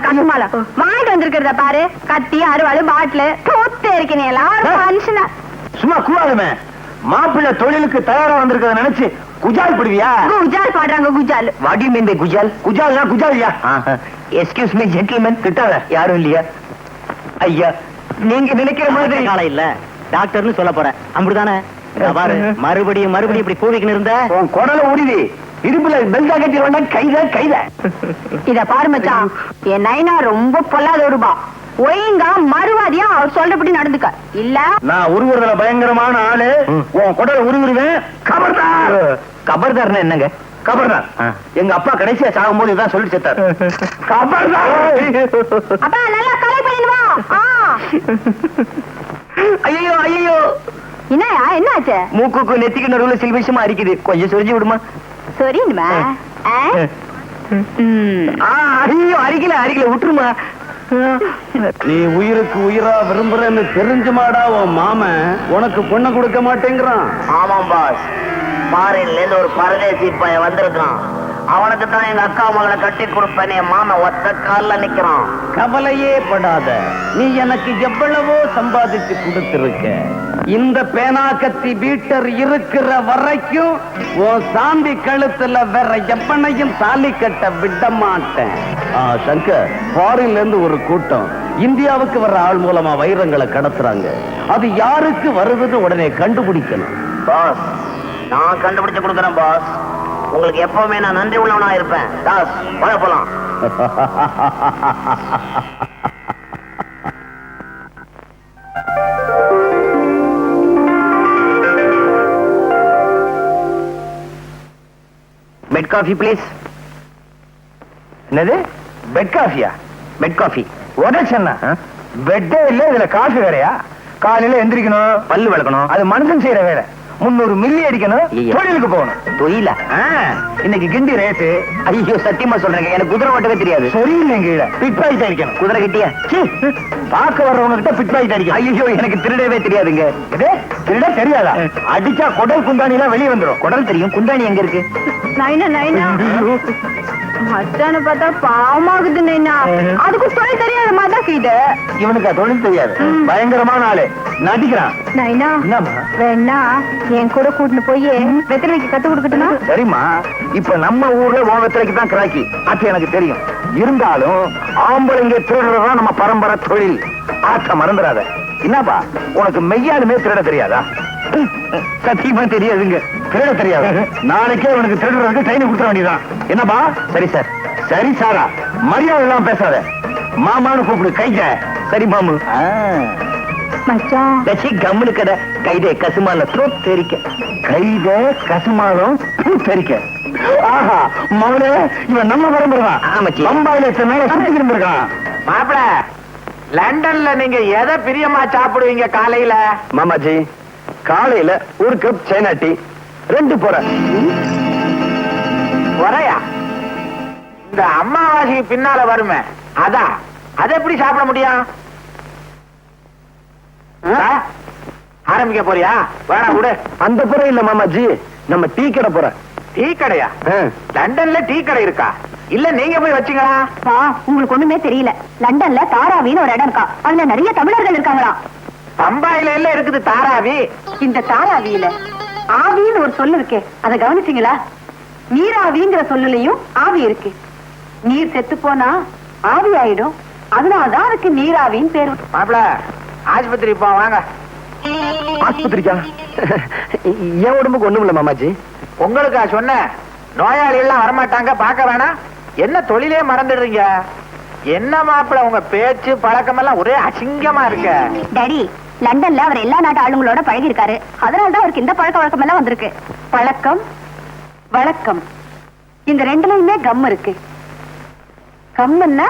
வாங்கிட்டு வந்திருக்கிறத பாரு. கத்தி, அறுவாள், பாட்டிலு தூத்து இருக்கீங்க மனுஷனா. சும்மா கூடாதுமே. மாப்பிள்ளை தொழிலுக்கு தயாரா வந்திருக்கிறத நினைச்சு குஜால் பிடிவியா? குஜால் பாடுறாங்க. குஜால் வாடி மீன் குஜால்? குஜால்னா குஜாலியா? எஸ்கியூஸ் மீ ஜென்டில்மேன், திட்டாத. யாரும் இல்லையா? ஐயா, நீங்க நினைக்கிற மாதிரி காலம் இல்ல. டாக்டர்னு சொல்ல போறேன், அப்படிதானே? பாரு, மறுபடியும் மறுபடியும் இப்படி கூவிக்கணும் இருந்த உன் குடல உருவி இருப்புல பெல்டா கட்டி வேண்டா. கைத இத பாரு மச்சான், என் நைனா ரொம்ப பொல்லாத ஒருபா. ஒழுங்கா மறுவாதியா அவர் சொல்றபடி நடந்துக்க. இல்ல நான் உருவுறதுல பயங்கரமான ஆளு. உன் குடல உருவிடுவேன். கபர்தார். கபர்தார்னா என்னங்க? கபர்தார் எங்க அப்பா கடைசியா சாகும் போது இதான் சொல்லி செத்தாரு. கபர்தார். அப்பா நல்லா கலை பண்ணிடுவா. ஐயோ ஐயோ, என்னயா, என்னாச்சு? மூக்குக்கு நெத்திக்கு நடுவுல சில்விஷமா அரிக்குது, கொஞ்சம் சொரிஞ்சு விடுமா? சரிமா. ஐயோ, அரிக்கல விட்டுருமா. நீ உயிருக்கு உயிரா விரும்புறன்னு தெரிஞ்சுமாடா உன் மாமன் உனக்கு பொண்ணை கொடுக்க மாட்டேங்கிறான். ஆமாம் பாஸ், ஃபாரின்ல இருந்து ஒரு பரதேசி பையன் வந்திருக்கான். அவனுக்கு தான் எங்க அக்கா மகளை கட்டி கொடுப்பேன். என் மாமன் ஒத்த கால்ல நிக்கிறான். கவலையே படாத, நீ எனக்கு எவ்வளவோ சம்பாதிச்சு கொடுத்திருக்க. இந்த பேனாக்கத்தி பீட்டர் இருக்கிற வரைக்கும் உன் சாந்தி கழுத்துல வேற எவனையும் தாலி கட்ட விட மாட்டேன். சங்கர், ஃபாரின்ல இருந்து ஒரு கூட்டம் இந்தியாவுக்கு வர்ற ஆள் மூலமா வைரங்களை கடத்துறாங்க. அது யாருக்கு வருதுன்னு உடனே கண்டுபிடிக்கணும். பாஸ், நான் கண்டுபிடிச்சு கொடுக்குறேன் பாஸ். உங்களுக்கு எப்பவுமே நான் நன்றி உள்ளவனா இருப்பேன். தாஸ், வாங்க போலாம். Bed coffee please. என்னது பெட் காஃபியா? Bed coffee. உடச்சா பெட்டே இல்ல, இதுல காஃபி வேறையா? காலையில எந்திரிக்கணும், பல்லு விளக்கணும், அது மனுஷன் செய்யற வேலை. 300 மில்லி அடிக்கணும், ஐயா. தொழிலுக்கு போகணும். தொழிலா? இன்னைக்கு கிண்டி ரேட்டு. ஐயோ சத்தியமா சொல்றேங்க, எனக்கு குதிரை ஓட்டவே தெரியாது. சரியில்லைங்க, பிட் பாக்கெட் அடிக்கணும். குதிரை கிட்டியா? பார்க்க வர்றவங்க கிட்ட பிட் பாக்கெட் அடிக்கணும். ஐயோ எனக்கு திருடவே தெரியாதுங்க. திருட தெரியாதா? அடிச்சா குடல் குந்தாணி எல்லாம் வெளியே வந்துடும். குடல் தெரியும், குந்தாணி எங்க இருக்கு? நைனா நைனா மச்சான பார்த்தா பாவமாகுது நைனா. அதுக்கு தொழில் தெரியாத மாதிரி தான் இது. இவனுக்கு தொழில் தெரியாது, பயங்கரமான ஆளு, நடிக்கிறான். நைனா என்னம்மா? வேணா என் கூட கூட்டிட்டு போய் வெத்தலைக்கு கத்து கொடுக்கட்டுமா? சரிம்மா, இப்ப நம்ம ஊர்ல ஓவத்திலைக்கு தான் கிராக்கி, அது எனக்கு தெரியும். இருந்தாலும் ஆம்பளைங்க திருடுறதா நம்ம பரம்பரை தொழில். ஆச்ச மறந்துடாத. என்னப்பா உனக்கு மெய்யாலுமே திருட தெரியாதா? சத்தியமா தெரியாதுங்க, திருட தெரியாது. நாளைக்கே உனக்கு திருடுறதுக்கு ட்ரெயின் கொடுத்துட வேண்டியதான். என்னப்பா? சரி சார். சரி சாரா, மரியாதை எல்லாம் பேசாத. மாமான்னு கூப்பிடு. கைத. சரி மாமு. மச்சான் கம்முனு கடை. கைதே கசுமால த்ரோட் தெரிக்க. கைத கசுமாலும் தெரிக்க. ஆஹா மவனே, இவன் நம்ம பரம்பரை தான். ஆமாச்சி. பம்பாயில இத்தனை நாளா சுத்திட்டு இருந்திருக்கான். மாப்பிள, லண்டன்ல நீங்க எதை பிரியமா சாப்பிடுவீங்க காலையில? மாமாஜி, காலையில ஒரு கப் சைனா டீ, 2 போற. ஒரையா? இந்த அம்மாவாசைக்கு பின்னால வருமே, அதான். அதை எப்படி சாப்பிட முடியும்? ஆரம்பிக்க போறியா? வேணா விடு. அந்த புற இல்ல மாமாஜி, நம்ம டீ கடை போற. டீ கடையா? லண்டன்ல டீ கடை இருக்கா? இல்ல நீங்க போய் வச்சீங்களா? உங்களுக்கு ஒண்ணுமே தெரியல. லண்டன்ல தாராவின்னு ஒரு இடம் இருக்கா, அதுல நிறைய தமிழர்கள் இருக்காங்களா. பம்பாயில எல்லாம் இருக்குது தாராவி. இந்த தாராவியில ஆவின்னு ஒரு சொல்லு இருக்கு, அதை கவனிச்சீங்களா? நீராவிங்கிற சொல்லுலயும் ஆவி இருக்கு. நீர் செத்து போனா ஆவி ஆயிடும், அதனாலதான் அதுக்கு நீராவின்னு பேரு. மாப்பிள, ஆஸ்பத்திரி போ வாங்க. ஆஸ்பத்திரிக்கா? என் உடம்புக்கு ஒண்ணும் இல்ல மாமாஜி. உங்களுக்கா சொன்ன? நோயாளி எல்லாம் வரமாட்டாங்க, பார்க்க வேணாம். என்ன தொழிலே மறந்துடுறீங்க? என்ன மாப்பிள, உங்க பேச்சு பழக்கம் எல்லாம் ஒரே அசிங்கமா இருக்க. டாடி, லண்டன்ல அவர் எல்லா நாட்டு ஆளுங்களோட பழகி இருக்காரு, அதனாலதான் அவருக்கு இந்த பழக்க வழக்கம் எல்லாம் வந்திருக்கு. பழக்கம் வழக்கம் இந்த ரெண்டுலயுமே கம் இருக்கு. கம்முன்னா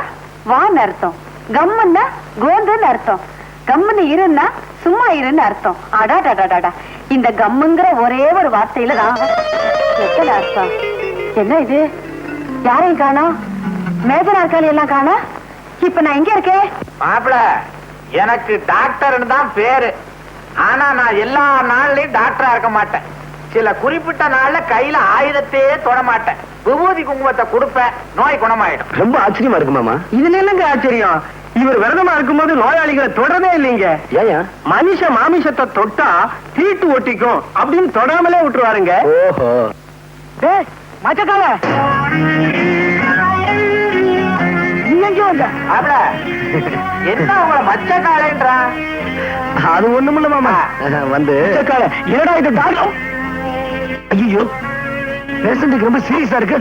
வான்னு அர்த்தம், கம்முன்னா கோந்துன்னு அர்த்தம், கம்முன்னு இருன்னா சும்மா இருன்னு அர்த்தம். அடாடாடாடா, இந்த கம்முங்கிற ஒரே ஒரு வார்த்தையில தான் எத்தனை அர்த்தம். என்ன இது? யாரையும் காணோம், மேஜர் ஆட்கள் எல்லாம் காணோம். இப்ப நான் எங்க இருக்கேன்? மாப்பிள, எனக்கு டாக்டர்னு தான் பேரு. ஆனா நான் எல்லா நாள்லயும் டாக்டரா இருக்க மாட்டேன். சில குறிப்பிட்ட நாள்ல கையில ஆயுதத்தையே தொட மாட்டேன். விபூதி குங்குமத்தை கொடுப்பேன், நோய் குணமாயிடும். ரொம்ப ஆச்சரியமா இருக்கு மாமா. இதுல இல்லங்க ஆச்சரியம், இவர் விரதமா இருக்கும்போது நோயாளிகளை தொடரவே இல்லைங்க. ஏன்? மனுஷ மாமிசத்தை தொட்டா தீட்டு ஒட்டிக்கும் அப்படின்னு தொடாமலே விட்டுருவாருங்க. ஓஹோ. மச்சக்கால என்ன உங்களை மச்ச காலைன்றா? அது ஒண்ணுமில்ல மாமா, வந்து என்னடா இது டாக்டர்? ஐயோ, பேஷண்ட்டுக்கு ரொம்ப சீரியஸா இருக்கு.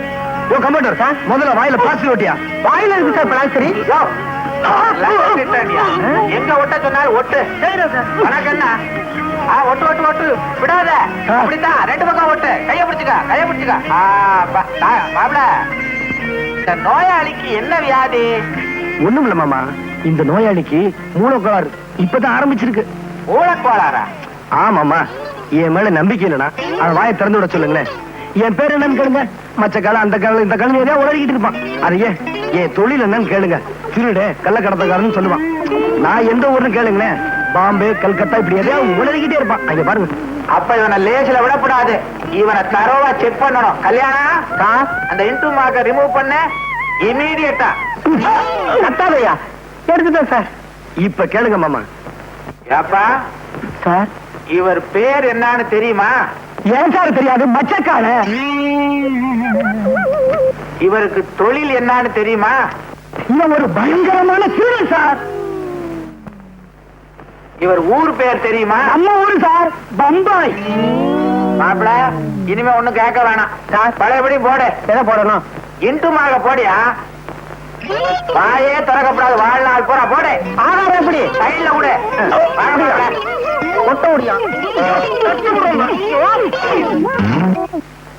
ஓ கம்ப்யூட்டர் சார், முதல்ல வாயில பிளாஸ்டிக் ஒட்டியா? வாயில இருக்கு சார் பிளாஸ்டிக். எங்க ஒட்ட சொன்னாலும் ஒட்டு. வணக்கம் என்ன? ஒட்டு ஒட்டு ஒட்டு விடாத. அப்படித்தான் 2 பக்கம் ஒட்டு. கைய பிடிச்சுக்க, கைய பிடிச்சுக்க. மாப்பிள, இந்த நோயாளிக்கு என்ன வியாதி? ஒண்ணுமில்ல மாமா, இந்த நோயாளிக்கு மூலக்கோளாறு இப்பதான் ஆரம்பிச்சிருக்கு. மூலக்கோளாறா? ஆமாமா, என் மேல நம்பிக்கை இல்லனா அவன் வாயை திறந்து விட சொல்லுங்களேன். என் பேர் என்னன்னு கேளுங்க. மச்ச காலம் அந்த காலம் இந்த காலம் ஏதாவது உளறிக்கிட்டு இருப்பான். அதையே என் தொழில் என்னன்னு கேளுங்க. திருடு கள்ள கடத்தக்காரன்னு சொல்லுவான். நான் எந்த ஊர்னு கேளுங்களேன், பாம்பே கல்கத்தா இப்படி எதையாவது உளறிக்கிட்டே இருப்பான். அங்க பாருங்க. அப்ப இவனை லேசில விடக்கூடாது, இவனை தரோவா செக் பண்ணணும். கல்யாணம் அந்த இன்டூ மார்க்க ரிமூவ் பண்ண இமீடியட்டா. கத்தாதையா எடுத்துட்டேன் சார். இப்ப கேளுங்க மாமா. ஏப்பா சார், இவர் பேர் என்னன்னு தெரியுமா? ஏன் சார் தெரியாது? மச்சக்கால. இவருக்கு தொழில் என்னன்னு தெரியுமா? இவன் ஒரு பயங்கரமான திருடன் சார். இவர் ஊர் பேர் தெரியுமா? நம்ம ஊரு சார், பம்பாய். மாப்பிள, இனிமே ஒண்ணும் கேட்க வேணாம். பழையபடி போடு. எதை போடணும்? இன்டுமாக போடியா? வாயே திறக்கப்படாது, வாழ்நாள் பூரா போடு. ஆகாரம் எப்படி? சைட்ல விடு. கொட்ட முடியும்.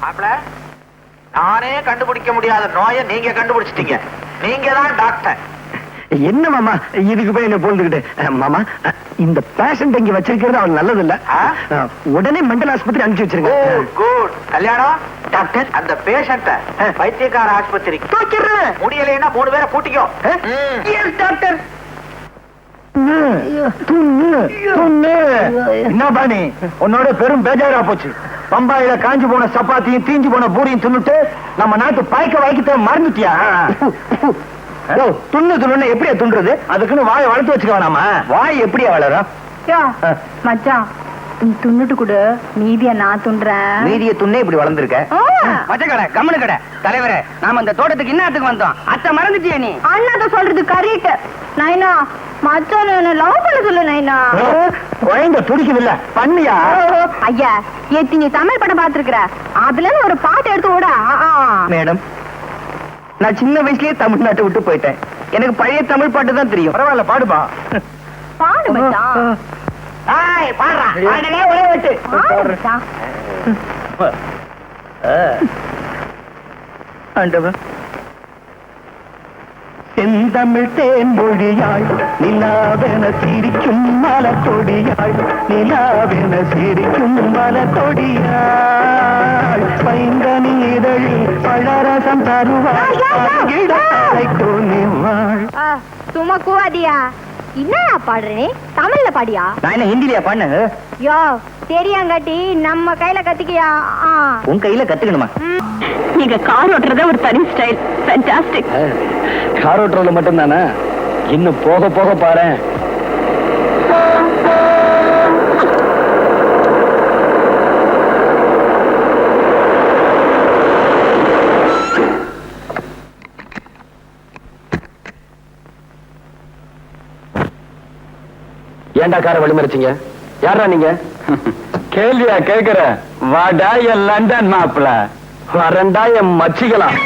மாப்பிள, நானே கண்டுபிடிக்க முடியாத நோயை நீங்க கண்டுபிடிச்சிட்டீங்க. நீங்க தான் டாக்டர். என்ன மாமா இதுக்கு போய் என்ன போந்துக்கிட்டு? மாமா இந்த பேஷண்ட் இங்க வச்சிருக்கிறது அவன் நல்லது இல்ல. உடனே மெண்டல் ஆஸ்பத்திரி அனுப்பிச்சு வச்சிருங்க. குட். கல்யாணம் டாக்டர், அந்த பேஷண்ட வைத்தியக்கார ஆஸ்பத்திரி முடியலைன்னா 3 பேரை கூட்டிக்கோ. டாக்டர் என்ன பாணி உன்னோட பெரும் பேஜாரா போச்சு. பம்பாயில காஞ்சி போன சப்பாத்தியும் தீஞ்சு போன பூரியும் தின்னுட்டு நம்ம நாட்டு பாய்க்க வாய்க்கத்தை மறந்துட்டியா? துண்ணு எப்படியா துண்டுறது? அதுக்குன்னு வாயை வளர்த்து வச்சுக்க வேணாமா? வாய் எப்படியா வளரும்? மச்சான் நீ துண்ணுட்டு கூட மீதிய நான் துண்டுறேன். மீதிய துண்ணே இப்படி வளர்ந்துருக்க. மச்ச கடை கம்மனு கடை தலைவரே, நாம அந்த தோட்டத்துக்கு இன்னத்துக்கு வந்தோம். அத்தை மறந்துட்டியா நீ? அண்ணாத சொல்றது கரெக்ட். நைனா மச்சான் என்ன லவ் பண்ண சொல்லு நைனா. குழந்தை துடிக்குது இல்ல பண்ணியா? ஐயா ஏத்தி நீ தமிழ் படம் பாத்துருக்கிற, அதுல ஒரு பாட்டு எடுத்து ஓட. மேடம், நான் சின்ன வயசுலயே தமிழ்நாட்டை விட்டு போயிட்டேன். எனக்கு பழைய தமிழ் பாட்டு தான் தெரியும். பரவாயில்ல பாடுபா. பாடு மச்சான். பாடுறா ஒரே வெட்டு. பாடு மச்சான். ஆண்டவன் செந்தமிழ் தேன்மொழியாய் நிலாவென சிரிக்கும் மலக்கொடியாய், நிலாவென சிரிக்கும் மலக்கொடியாய், பைங்கனி இதழில் பழரசம் தருவாய். சும்மா கூவாதியா? என்னயா பாடுறே? தமிழ்ல பாடியா? நான் என்ன ஹிந்திலியா பண்ண? யோ தெரியாங்காட்டி நம்ம கையில கத்திக்கியா? உன் கையில கத்துக்கணுமா? நீங்க கார் ஓட்டுறத ஒரு தனி ஸ்டைல். ஃபேண்டாஸ்டிக். கார் ஓட்டுறதுல மட்டும் தானே, இன்னும் போக போக பாரு. ஏண்டா காரை வழிமறிச்சீங்க? யாரா நீங்க? கேள்வியா கேக்குற? வாடா என் லண்டன் மாப்பிள, வரண்டா என் மச்சிக்கலாம்.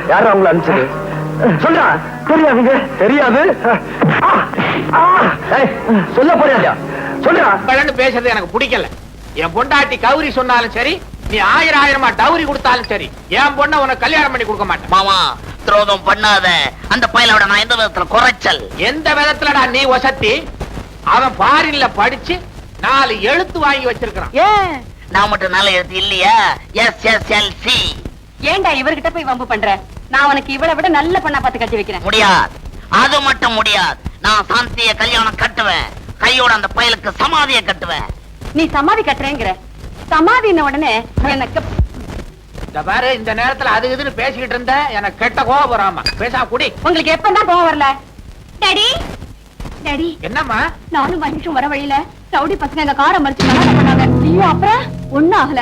யாரும் அவங்களை அனுப்பிச்சது? சொல்றா. தெரியாதுங்க. தெரியாது. சொல்ல போறியா? சொல்றா. பேசுறது எனக்கு பிடிக்கல. என் பொண்டாட்டி கௌரி சொன்னாலும் சரி, நீ 1000 டவுரி கொடுத்தாலும் சரி, என் பொண்ண உனக்கு கல்யாணம் பண்ணி கொடுக்க மாட்டேன். மாமா துரோகம் பண்ணாத. அந்த பயலோட நான் எந்த விதத்துல குறைச்சல்? எந்த விதத்துலடா நீ வசத்தி? அவன் ஃபாரின்ல படிச்சு 4 எழுத்து வாங்கி வச்சிருக்கான். ஏன் நான் மட்டும் நல்ல எழுத்து இல்லையா? SSLC. ஏன்டா இவர்கிட்ட போய் வம்பு பண்ற? நான் உனக்கு இவளை விட நல்ல பொண்ணா பார்த்து கட்டி வைக்கிறேன். முடியாது, அது மட்டும் முடியாது. நான் சாந்திய கல்யாணம் கட்டுவேன். கையோட அந்த பயலுக்கு சமாதியை கட்டுவேன். நீ சமாதி கட்டுறேங்கிற. சமாதின உடனே எனக்கு இந்த பாரு, இந்த நேரத்துல அது இதுன்னு பேசிக்கிட்டு இருந்த எனக்கு கெட்ட கோபம் வராமா. பேசா குடி. உங்களுக்கு எப்பதான் கோவம் வரல? டாடி டாடி, என்னம்மா? நானும் மனுஷன் வர வழியில ரவுடி பசங்க எங்க காரை மறிச்சு கலாட்டா பண்ணாங்க. ஐயோ, அப்புறம் ஒண்ணும் ஆகல.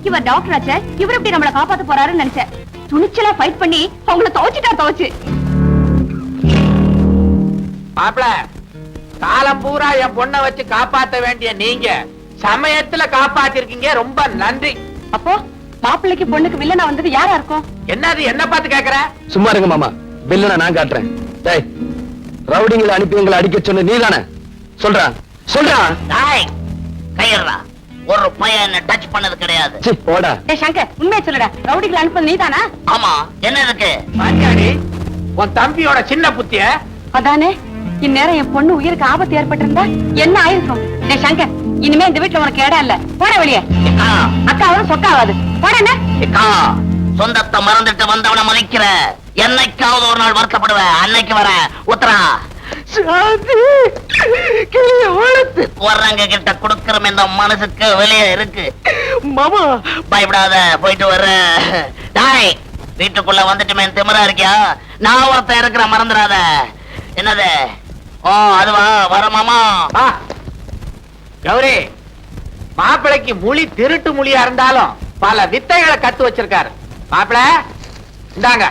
இவர் டாக்டர் ஆச்சே, இவர் எப்படி நம்மள காப்பாத்த போறாருன்னு நினைச்சேன். துணிச்சலா ஃபைட் பண்ணி அவங்கள துவச்சு. மாப்பிள, காலம் பூரா என் பொண்ணை வச்சு காப்பாத்த வேண்டிய நீங்க சமயத்துல காப்பாத்திருக்கீங்க. ரொம்ப நன்றி. அப்போ மாப்பிள்ளைக்கு பொண்ணுக்கு வில்லனா வந்தது யாரா இருக்கும்? என்னது என்ன பார்த்து கேக்குற? சும்மா இருங்க மாமா, பில்ல நான் காட்டுறேன். டேய், ரவுடிங்களை அனுப்பி எங்களை அடிக்க சொன்ன நீதானே? சொல்றா. டேய், கையறா. ஒரு பையன் என்ன டச் பண்ணது கிடையாது. சீ, போடா. டேய் சங்கர், உண்மையை சொல்லுடா. ரவுடிகளை அனுப்புறது நீதானா? ஆமா, என்ன இருக்கு? பாத்தியாடி உன் தம்பியோட சின்ன புத்திய? அதானே, இந்நேரம் என் பொண்ணு உயிருக்கு ஆபத்து ஏற்பட்டிருந்தா என்ன ஆயிருக்கும்? டேய் சங்கர், இனிமே இந்த வீட்டுல உனக்கு இடம் இல்ல. போட வெளியே. ஏக்கா, அக்காவும் சொக்காவாது. போட. ஏக்கா, சொந்தத்தை மறந்துட்டு வந்தவன மதிக்கிற. என்னைக்காவது ஒரு நாள் வருத்தப்படுவேன். அன்னைக்கு வர உத்தரா. வர்றவங்க கிட்ட கொடுக்கற இந்த மனசுக்கு வெளியே இருக்கு. மாமா பயப்படாத, போயிட்டு வர்ற. டாய், வீட்டுக்குள்ள வந்துட்டுமே திமிரா இருக்கியா? நான் ஒருத்தன் இருக்கிற, மறந்துடாத. என்னது? ஓ, அதுவா? வர மாமா. கௌரி, மாப்பிளைக்கு மொழி திருட்டு மொழியா இருந்தாலும் பல வித்தைகளை கத்து வச்சிருக்காரு. மாப்பிள, இந்தாங்க,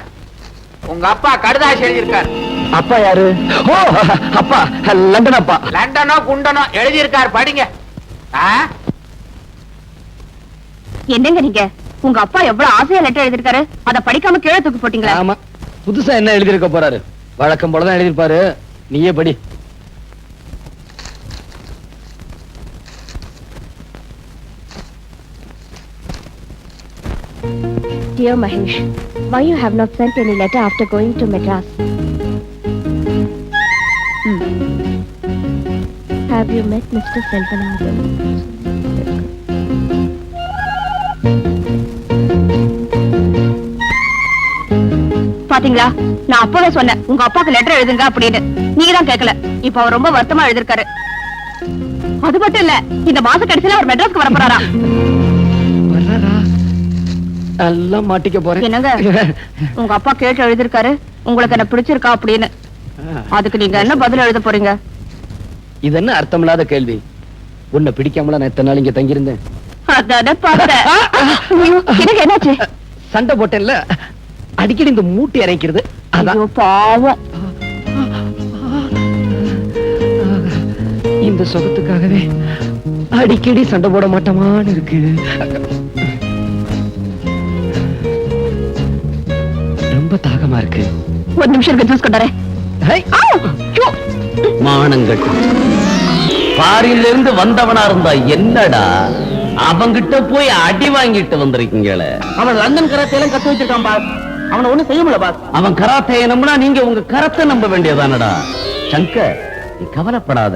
உங்க அப்பா கடுதாசி எழுதியிருக்காரு. அப்பா யாரு? ஓ, அப்பா லண்டன் அப்பா. லண்டனோ குண்டனோ எழுதியிருக்காரு, படிங்க. என்னங்க நீங்க? உங்க அப்பா எவ்வளவு ஆசையா லெட்டர் எழுதிருக்காரு, அத படிக்காம கீழே தூக்கி போட்டீங்களா? ஆமா, புதுசா என்ன எழுதிருக்க போறாரு? வழக்கம் போலதான் எழுதிருப்பாரு. நீயே படி. Dear Mahesh, why you have not sent any letter after going to Madras? Have you met Mr. Selvanathan? பாத்தீங்களா, நான் அப்பவே சொன்னேன் உங்க அப்பாக்கு லெட்டர் எழுதுங்க அப்படின்னு. நீங்க தான் கேட்கல. இப்ப அவர் ரொம்ப வருத்தமா எழுதிருக்காரு. அது மட்டும் இல்ல, இந்த மாச கடைசியில அவர் மெட்ராஸ்க்கு வர போறாரா. எல்லாம் மாட்டிக்க போறேன். என்னங்க, உங்க அப்பா கேட்டு எழுதிருக்காரு உங்களுக்கு என்ன பிடிச்சிருக்கா அப்படின்னு. அதுக்கு நீங்க என்ன பதில் எழுத போறீங்க? இது என்ன அர்த்தமில்லாத கேள்வி? உன்னை பிடிக்காமல நான் எத்தனை நாள் இங்க தங்கியிருந்தேன்? அதானே பார்த்தேன். ஐயோ, எனக்கு என்னாச்சு? சண்டை போட்டேன்ல, அடிக்கடி இந்த மூட்டை இறைக்கிறது. ஐயோ, பாவம். இந்த சுகத்துக்காகவே அடிக்கடி சண்டை போட மாட்டோமான்னு இருக்கு. ரொம்ப தாகமா இருக்கு. ஒரு நிமிஷம் இருக்கு, ஜூஸ் கொண்டாரேன். மானங்கள் பாரில இருந்து வந்தவனா இருந்தா என்னடா, அவங்கிட்ட போய் அடி வாங்கிட்டு வந்திருக்கீங்களே. அவன் லண்டன் கராத்தேலாம் கத்து வச்சிருக்கான் பாஸ். அவனை ஒண்ணும் செய்ய முடியல பாஸ். அவன் கராத்தையை நம்பினா நீங்க உங்க கரத்தை நம்ப வேண்டியதானடா. சங்கர், நீ கவலைப்படாத,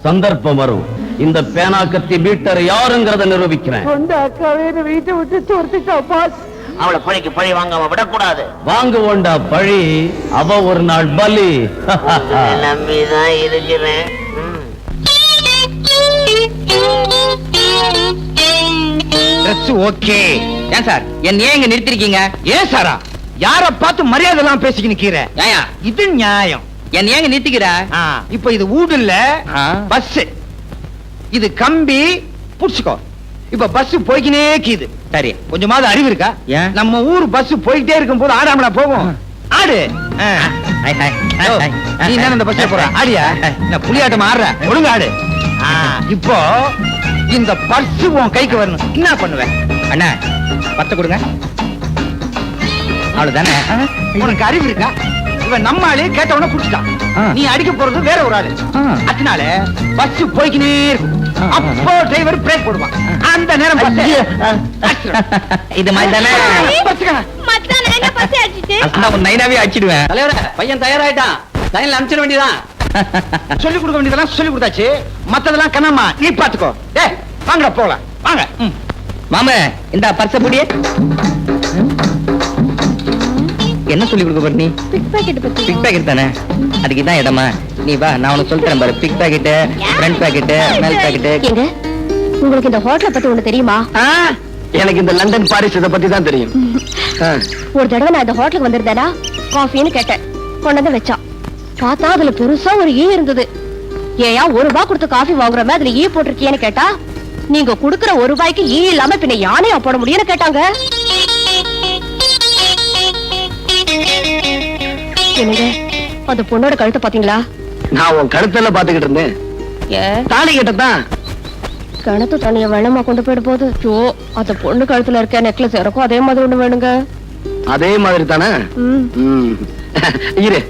சந்தர்ப்பம் வரும். இந்த பேனா கத்தி பீட்டர் யாருங்கிறத நிரூபிக்கிறேன். அக்காவே வீட்டை விட்டு துரத்திட்டான் பாஸ். அவளை பழிக்கு பழி வாங்காம விடக்கூடாது. வாங்குவோண்டா பழி, அவ ஒரு நாள் பலி. நம்பிதான் இருக்கிறேன். ஓகே. ஏன் சார் என்ன ஏன் இங்க நிறுத்திருக்கீங்க? ஏன் சாரா, யார பார்த்து மரியாதை எல்லாம் பேசிக்க நிக்கிற? இது நியாயம். என்ன ஏங்க நிறுத்திக்கிற? இப்ப இது வீடு இல்ல, பஸ். இது கம்பி, புடிச்சுக்கோ. இப்ப பஸ் போய்க்கினே கீது. சரி, கொஞ்சமாவது அறிவு இருக்கா? நம்ம ஊர் பஸ் போயிட்டே இருக்கும் போது ஆடாமலா போகும்? ஆடு. நீ என்ன இந்த பஸ்ல போற? ஆடியா? புலியாட்டம் ஆடுற, ஒழுங்கு ஆடு. இப்போ இந்த பர்ஸ் உன் கைக்கு வரணும். என்ன பண்ணுவேன்? அண்ணா, பத்த கொடுங்க. அவ்வளவுதானே. உனக்கு அறிவு இருக்கா? இவன் நம்ம ஆளு கேட்டவன குடிச்சிட்டான். நீ அடிக்க போறது வேற ஒரு ஆளு. அதனால பஸ் போய்க்கினே இருக்கும். அப்போ டிரைவர் பிரேக் போடுவான். அந்த நேரம் பார்த்து இது மாதிரி தானே உன் நைனாவே அடிச்சிடுவேன். தலைவரே பையன் தயாராயிட்டான், லைன்ல அனுப்பிச்சிட வேண்டியதான். சொல்லி கொடுக்க வேண்டியதெல்லாம் சொல்லி கொடுத்தாச்சு. மத்ததெல்லாம் கண்ணம்மா நீ பாத்துக்கோ. டேய் வாங்கடா போலாம் வாங்க. மாமா இந்த பர்ச புடியே. என்ன சொல்லி கொடுக்க போற நீ? பிக் பாக்கெட் பத்தி. பிக் பாக்கெட் தானே, அதுக்கு தான் இடமா. நீ வா, நான் உனக்கு சொல்லித்தரேன் பாரு. பிக் பாக்கெட், ஃப்ரண்ட் பாக்கெட், மேல் பாக்கெட். ஏங்க உங்களுக்கு இந்த ஹோட்டலை பத்தி ஒண்ணு தெரியுமா? எனக்கு இந்த லண்டன் பாரிஸ் இதை பத்தி தான் தெரியும். ஒரு தடவை நான் இந்த ஹோட்டலுக்கு வந்திருந்தேனா காஃபின்னு கேட்டேன், கொண்டு வந்து வச்சான். பார்த்தா அதுல பெருசா ஒரு ஈ இருந்தது. ஏயா ₹1 கொடுத்து காஃபி வாங்குறமே அதுல ஈ போட்டிருக்கியேன்னு கேட்டா, நீங்க குடுக்கற ₹1 ஈ இல்லாம பின்ன யானையா போட முடியும்னு கேட்டாங்க. என்னங்க அந்த பொண்ணோட கழுத்தை பாத்தீங்களா? நான் உன் கழுத்துல பாத்துக்கிட்டு இருந்தேன். தாலி கிட்டதான் கணத்து தண்ணிய வேணுமா கொண்டு போயிட போது. ஜோ அந்த பொண்ணு கழுத்துல இருக்க நெக்லஸ் எனக்கும் அதே மாதிரி ஒண்ணு வேணுங்க. அதே மாதிரி தானே? இரு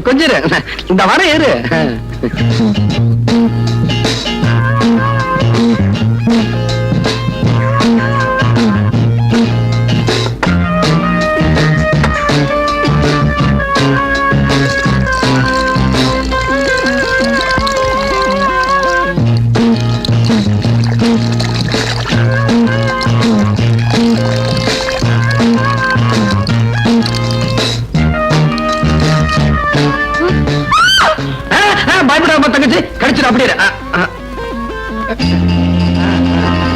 கொஞ்சம் இரு, இந்த வர இரு. பயப்படாம தங்கச்சி, கடிச்சிட அப்படியே.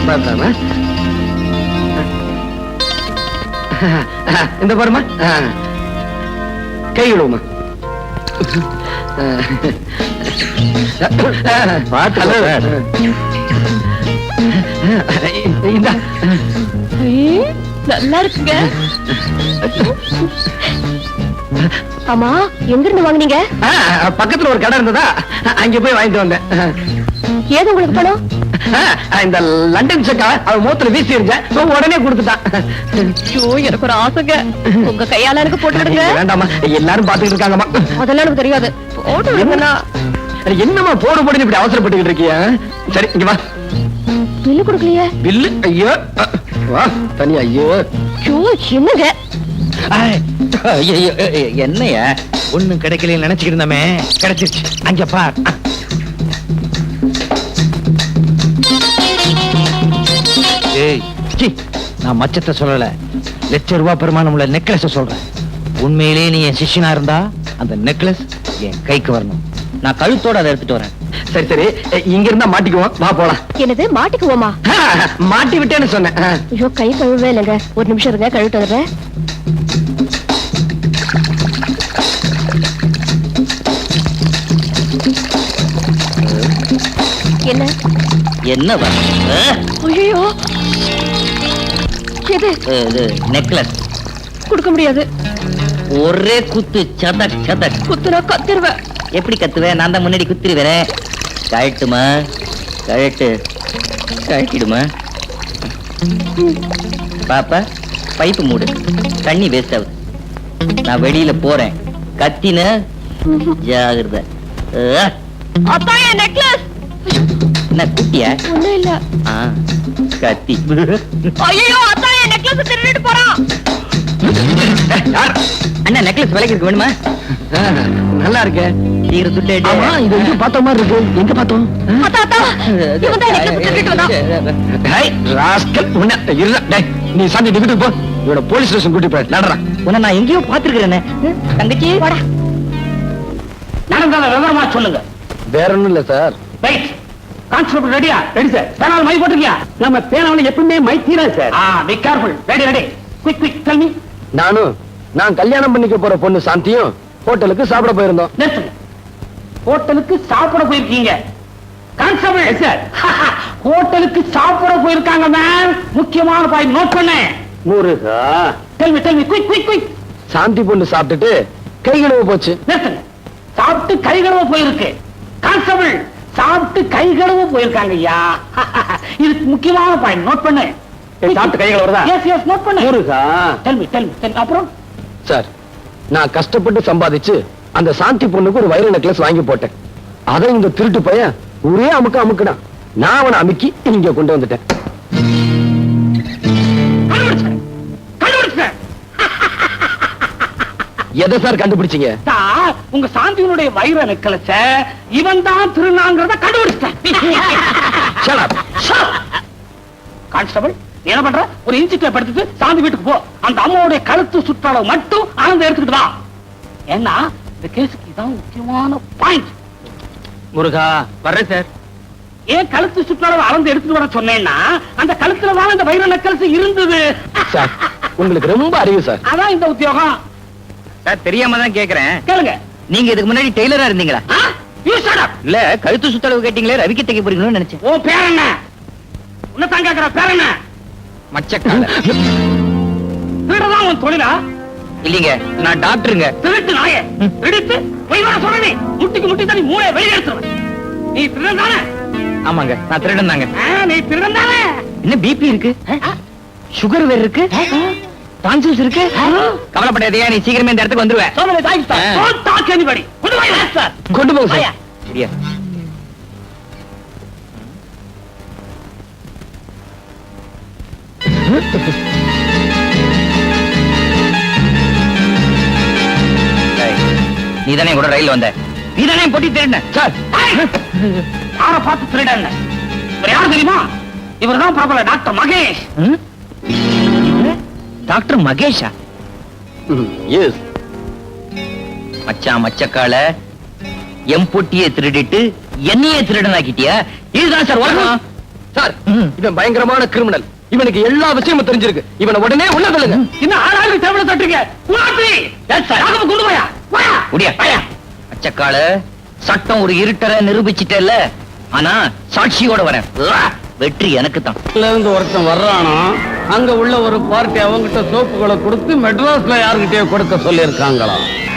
பயப்படாம இந்த பாருமா, கை விடுவோமா. நல்லா இருக்குங்க. ஆமா எங்க இருந்து வாங்குனீங்க? பக்கத்துல ஒரு கடை இருந்ததா, அங்க போய் வாங்கிட்டு வந்தேன். ஏது உங்களுக்கு பணம்? இந்த லண்டன் செக்கா அவன் மூத்துல வீசி இருந்தேன், உடனே கொடுத்துட்டான். எனக்கு ஒரு ஆசைங்க, உங்க கையால எனக்கு போட்டு விடுங்க. வேண்டாமா, எல்லாரும் பாத்துக்கிட்டு இருக்காங்கம்மா. அதெல்லாம் எனக்கு தெரியாது, போட்டு விடுங்கண்ணா. என்னமா போடு போடுன்னு இப்படி அவசரப்பட்டுக்கிட்டு இருக்கியா? சரி இங்க வா. பில்லு கொடுக்கலையே. பில்லு? ஐயோ வா தனியா. ஐயோ என்னங்க என்னையா ஒண்ணும் கிடைக்கல நினைச்சுக்கிட்டு இருந்தமே, கிடைச்சிருச்சு. அங்க பார். ஏய் சீ, நான் மச்சத்தை சொல்லல, ₹1,00,000 பெருமானம் உள்ள நெக்லஸ் சொல்றேன். உண்மையிலேயே நீ என் சிஷ்யனா இருந்தா அந்த நெக்லஸ் என் கைக்கு வரணும். நான் கழுத்தோட அதை எடுத்துட்டு வரேன். சரி சரி, இங்க இருந்தா மாட்டிக்குவோம், வா போலாம். என்னது மாட்டிக்குவோமா? மாட்டி விட்டேன்னு சொன்னேன். ஐயோ கை கழுவே இல்லைங்க, ஒரு நிமிஷம் இருங்க, கழுவிட்டு வர்றேன். என்ன என்ன ஐயோ எது? நெக்லஸ் கொடுக்க முடியாது. ஒரே குத்து, சதக் சதக். குத்துனா கத்திருவேன். எப்படி கத்துவேன்? நான் தான் முன்னாடி குத்திருவேன். கழட்டுமா, கழட்டு, கழட்டிடுமா. பாப்பா பைப்பு மூடு, தண்ணி வேஸ்ட் ஆகுது. நான் வெளியில போறேன், கத்தின ஜாகிரதை. நெக்லஸ் என்ன குட்டியா? ஒண்ணும் இல்ல. கத்தி. ஐயோ அத்தா என் நெக்லஸ் திருடிட்டு போறான். அண்ணா நெக்லஸ் விலைக்கு இருக்கு, வேணுமா? நல்லா இருக்கு. சீக்கிரம் சுட்டு. ஆமா இது எங்க பார்த்த மாதிரி இருக்கு. எங்க பார்த்தோம்? அத்தா அத்தா இவன் தான் நெக்லஸ் திருடிட்டு வந்தான். டேய் ராஸ்கல், உன்ன இல்ல. டேய் நீ சாந்தி வீட்டுக்கு போ, இவட போலீஸ் ஸ்டேஷன் கூட்டி போய் நடறா. உன்னை நான் எங்கேயோ பாத்துருக்கிறேனே. தங்கச்சி போடா. நடந்தத விவரமா சொல்லுங்க. வேற ஒண்ணும் இல்ல சார். ரைட். கான்ஸ்டபிள் ரெடியா? Ready sir. பேனால மை போட்டுக்கியா? நம்ம பேனால எப்பவுமே மை தீரா sir. Be careful. Ready ready. Quick quick tell me. நான் கல்யாணம் பண்ணிக்க போற பொண்ணு சாந்தியும் ஹோட்டலுக்கு சாப்பிட போயிருந்தோம். நிறுத்துங்க. ஹோட்டலுக்கு சாப்பிட போயிருக்கீங்க. கான்ஸ்டபிள் சார், ஹோட்டலுக்கு சாப்பிட போயிருக்காங்க மேம். முக்கியமான பாயிண்ட் நோட் பண்ணேன். Muruga, tell me quick quick quick. Shanthi பொண்ணு சாப்பிட்டுட்டு கை கழுவ போச்சு. நிறுத்துங்க. சாப்பிட்டு கை கழுவ போயிருக்கு. கான்ஸ்டபிள், சாப்பிட்டு கை கழுவ போயிருக்காங்க ஐயா. இதுக்கு முக்கியமான பாயிண்ட் நோட் பண்ணு. சாப்பிட்டு கை கழுவுறதா? எஸ் எஸ் நோட் பண்ணு. முருகா, டெல் மீ. அப்புறம் சார் நான் கஷ்டப்பட்டு சம்பாதிச்சு அந்த சாந்தி பொண்ணுக்கு ஒரு வைர நெக்லஸ் வாங்கி போட்டேன். அதை இந்த திருட்டு பையன் ஒரே அமுக்குடான். நான் அவனை அமுக்கி இங்க கொண்டு வந்துட்டேன். எதை சார் கண்டுபிடிச்சீங்க? உங்க சாந்தியனுடைய வைர நெக்லஸ இவன் தான் திருநாங்கிறத கண்டுபிடிச்சேன். கான்ஸ்டபிள் என்ன பண்ற? ஒரு இன்சிட்டை படுத்துட்டு சாந்தி வீட்டுக்கு போ. அந்த அம்மாவுடைய கழுத்து சுற்றளவு மட்டும் ஆனந்த எடுத்துக்கிட்டு வா. ஏன்னா இந்த கேஸுக்கு இதான் முக்கியமான பாயிண்ட். முருகா வர்றேன் சார். ஏன் கழுத்து சுற்றளவு அளந்து எடுத்துட்டு வர சொன்னேன்னா அந்த கழுத்துல தான் இந்த வைர நெக்லஸ் இருந்தது. சார் உங்களுக்கு ரொம்ப அறிவு சார். அதான் இந்த உத்தியோகம். சார் தெரியாம தான் கேக்குறேன். கேளுங்க. நீங்க இதுக்கு முன்னாடி டெய்லரா இருந்தீங்களா? You shut up. இல்ல கழுத்து சுத்தளவு கேட்டீங்களே, ரவிக்கு தைக்க போறீங்களோன்னு நினைச்சேன். ஓ பேர் என்ன? உன்னை தான் கேக்குற பேர் என்ன? மச்சக்கால. திருடுதான் உன் தொழிலா? இல்லீங்க, நான் டாக்டருங்க. திருட்டு நாயே. எடுத்து போய் வர சொல்றேன். முட்டிக்கு முட்டி தண்ணி மூளை வெளியே எடுத்துருவேன். நீ திருடன் தானே? ஆமாங்க, நான் திருடன் தாங்க. நீ திருடன் தானே? என்ன பிபி இருக்கு, சுகர் வேற இருக்கு, டான்சில்ஸ் இருக்கு. கவலைப்படாதீங்க, நீ சீக்கிரமே இந்த இடத்துக்கு வந்துருவேன். சோமனே தாய் சார். Don't talk anybody. கொண்டு போய் சார். கொண்டு போங்க சார். சரியா? நீதானே கூட ரயில் வந்த, நீதானே போட்டி திருடின. சார் யார பார்த்து திருடங்க? இவர் யாரு தெரியுமா? இவர் தான் பிரபல டாக்டர் மகேஷ். டாக்டர் மகேஷா? எஸ். மச்சான் மச்சக்கால எம் பொட்டியை திருடிட்டு என்னையே திருடனாக்கிட்டியா? இதுதான் சார் உலகம். சார் இவன் பயங்கரமான கிரிமினல். இவனுக்கு எல்லா விஷயமும் தெரிஞ்சிருக்கு. இவனை உடனே உள்ள தள்ளுங்க. இன்னும் ஆளாளுக்கு தேவலை தட்டுறீங்க. உலாத்தி கொண்டு போயா முடியா மச்சக்கால சட்டம் ஒரு இருட்டரை நிரூபிச்சிட்டல. ஆனா சாட்சியோட வரேன். வெற்றி எனக்கு தான். இருந்து ஒருத்தன் வர்றானா, அங்க உள்ள ஒரு பார்ட்டி அவங்கிட்ட சோப்புகளை கொடுத்து மெட்ராஸ்ல யாருகிட்டயோ கொடுக்க சொல்லி இருக்காங்களா.